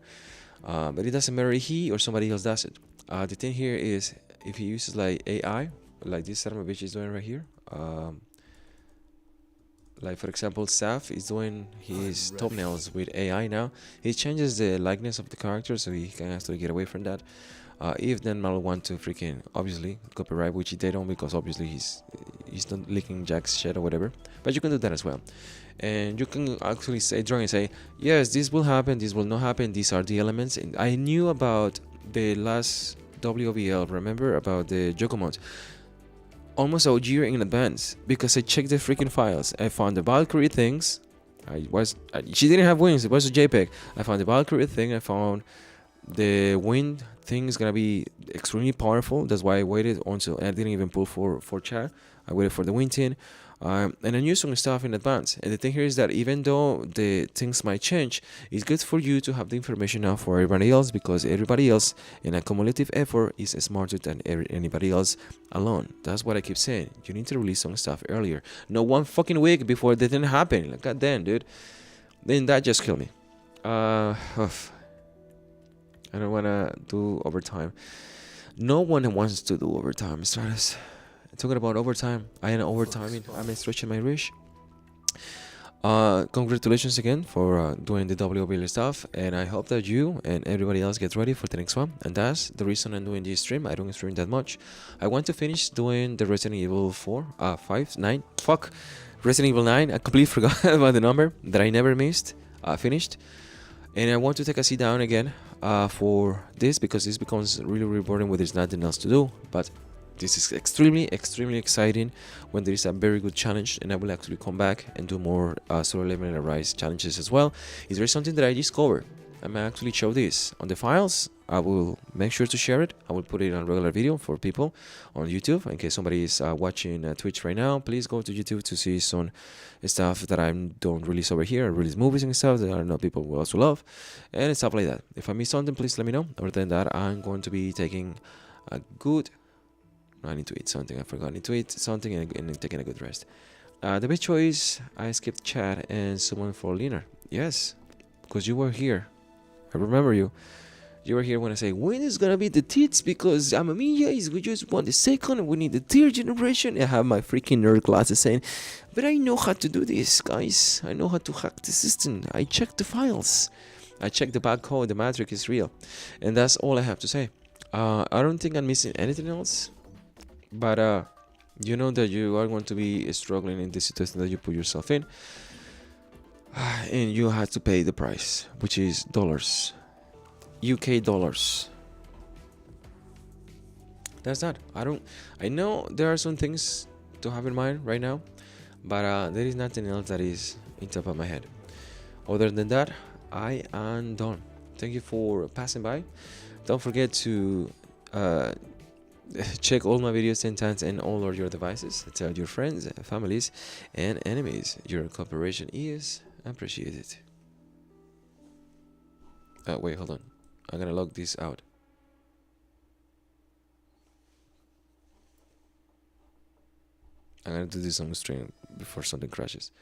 But it doesn't matter if he or somebody else does it. The thing here is, if he uses like AI, like this son of a bitch is doing right here. Like for example, Saf is doing his thumbnails with AI now. He changes the likeness of the character so he can actually get away from that. If then Marvel want to freaking obviously copyright, which they don't, because obviously he's not leaking Jack's shit or whatever. But you can do that as well, and you can actually draw and say, yes, this will happen, this will not happen. These are the elements. And I knew about the last WOBL, remember, about the Jokomons, almost a year in advance, because I checked the freaking files. I found the Valkyrie things. She didn't have wings, it was a JPEG. I found the Valkyrie thing. I found the wind thing is gonna be extremely powerful. That's why I waited until I didn't even pull for chat. I waited for the wind thing. And I knew some stuff in advance. And the thing here is that even though the things might change, it's good for you to have the information now for everybody else, because everybody else in a cumulative effort is smarter than anybody else alone. That's what I keep saying. You need to release some stuff earlier. No, 1 fucking week before it didn't happen. Like, god damn, dude. Then that just killed me. I don't wanna do overtime. No one wants to do overtime, Stratus. Talking about overtime, I am overtiming. I'm stretching my reach. Congratulations again for doing the WOBL stuff, and I hope that you and everybody else get ready for the next one. And that's the reason I'm doing this stream. I don't stream that much. I want to finish doing the Resident Evil 9. Fuck, Resident Evil 9. I completely forgot about the number that I never missed. Finished, and I want to take a sit down again for this, because this becomes really boring when there's nothing else to do. But this is extremely exciting when there is a very good challenge, and I will actually come back and do more solo leveling and rise challenges as well. Is there something that I discovered? I may actually show this on the files. I will make sure to share it. I will put it on regular video for people on YouTube. In case somebody is watching Twitch right now, please go to YouTube to see some stuff that I don't release over here. I release movies and stuff that I know people will also love, and stuff like that. If I miss something, please let me know. Other than that, I'm going to be taking a good... I need to eat something. I forgot. I need to eat something and taking a good rest. The best choice, I skipped chat and someone for Lina. Yes, because you were here. I remember you. You were here when I say, when is gonna be the tits? Because Amamiya is, we just want the second and we need the third generation. I have my freaking nerd classes saying, but I know how to do this, guys. I know how to hack the system. I checked the files. I checked the barcode. The matrix is real. And that's all I have to say. I don't think I'm missing anything else. But you know that you are going to be struggling in this situation that you put yourself in, and you have to pay the price, which is dollars, UK dollars. That's that. I know there are some things to have in mind right now, but there is nothing else that is in top of my head. Other than that, I am done. Thank you for passing by. Don't forget to check all my videos 10 times and all of your devices. Tell your friends, families, and enemies your cooperation is appreciated. Wait, hold on. I'm gonna log this out. I'm gonna do this on the stream before something crashes.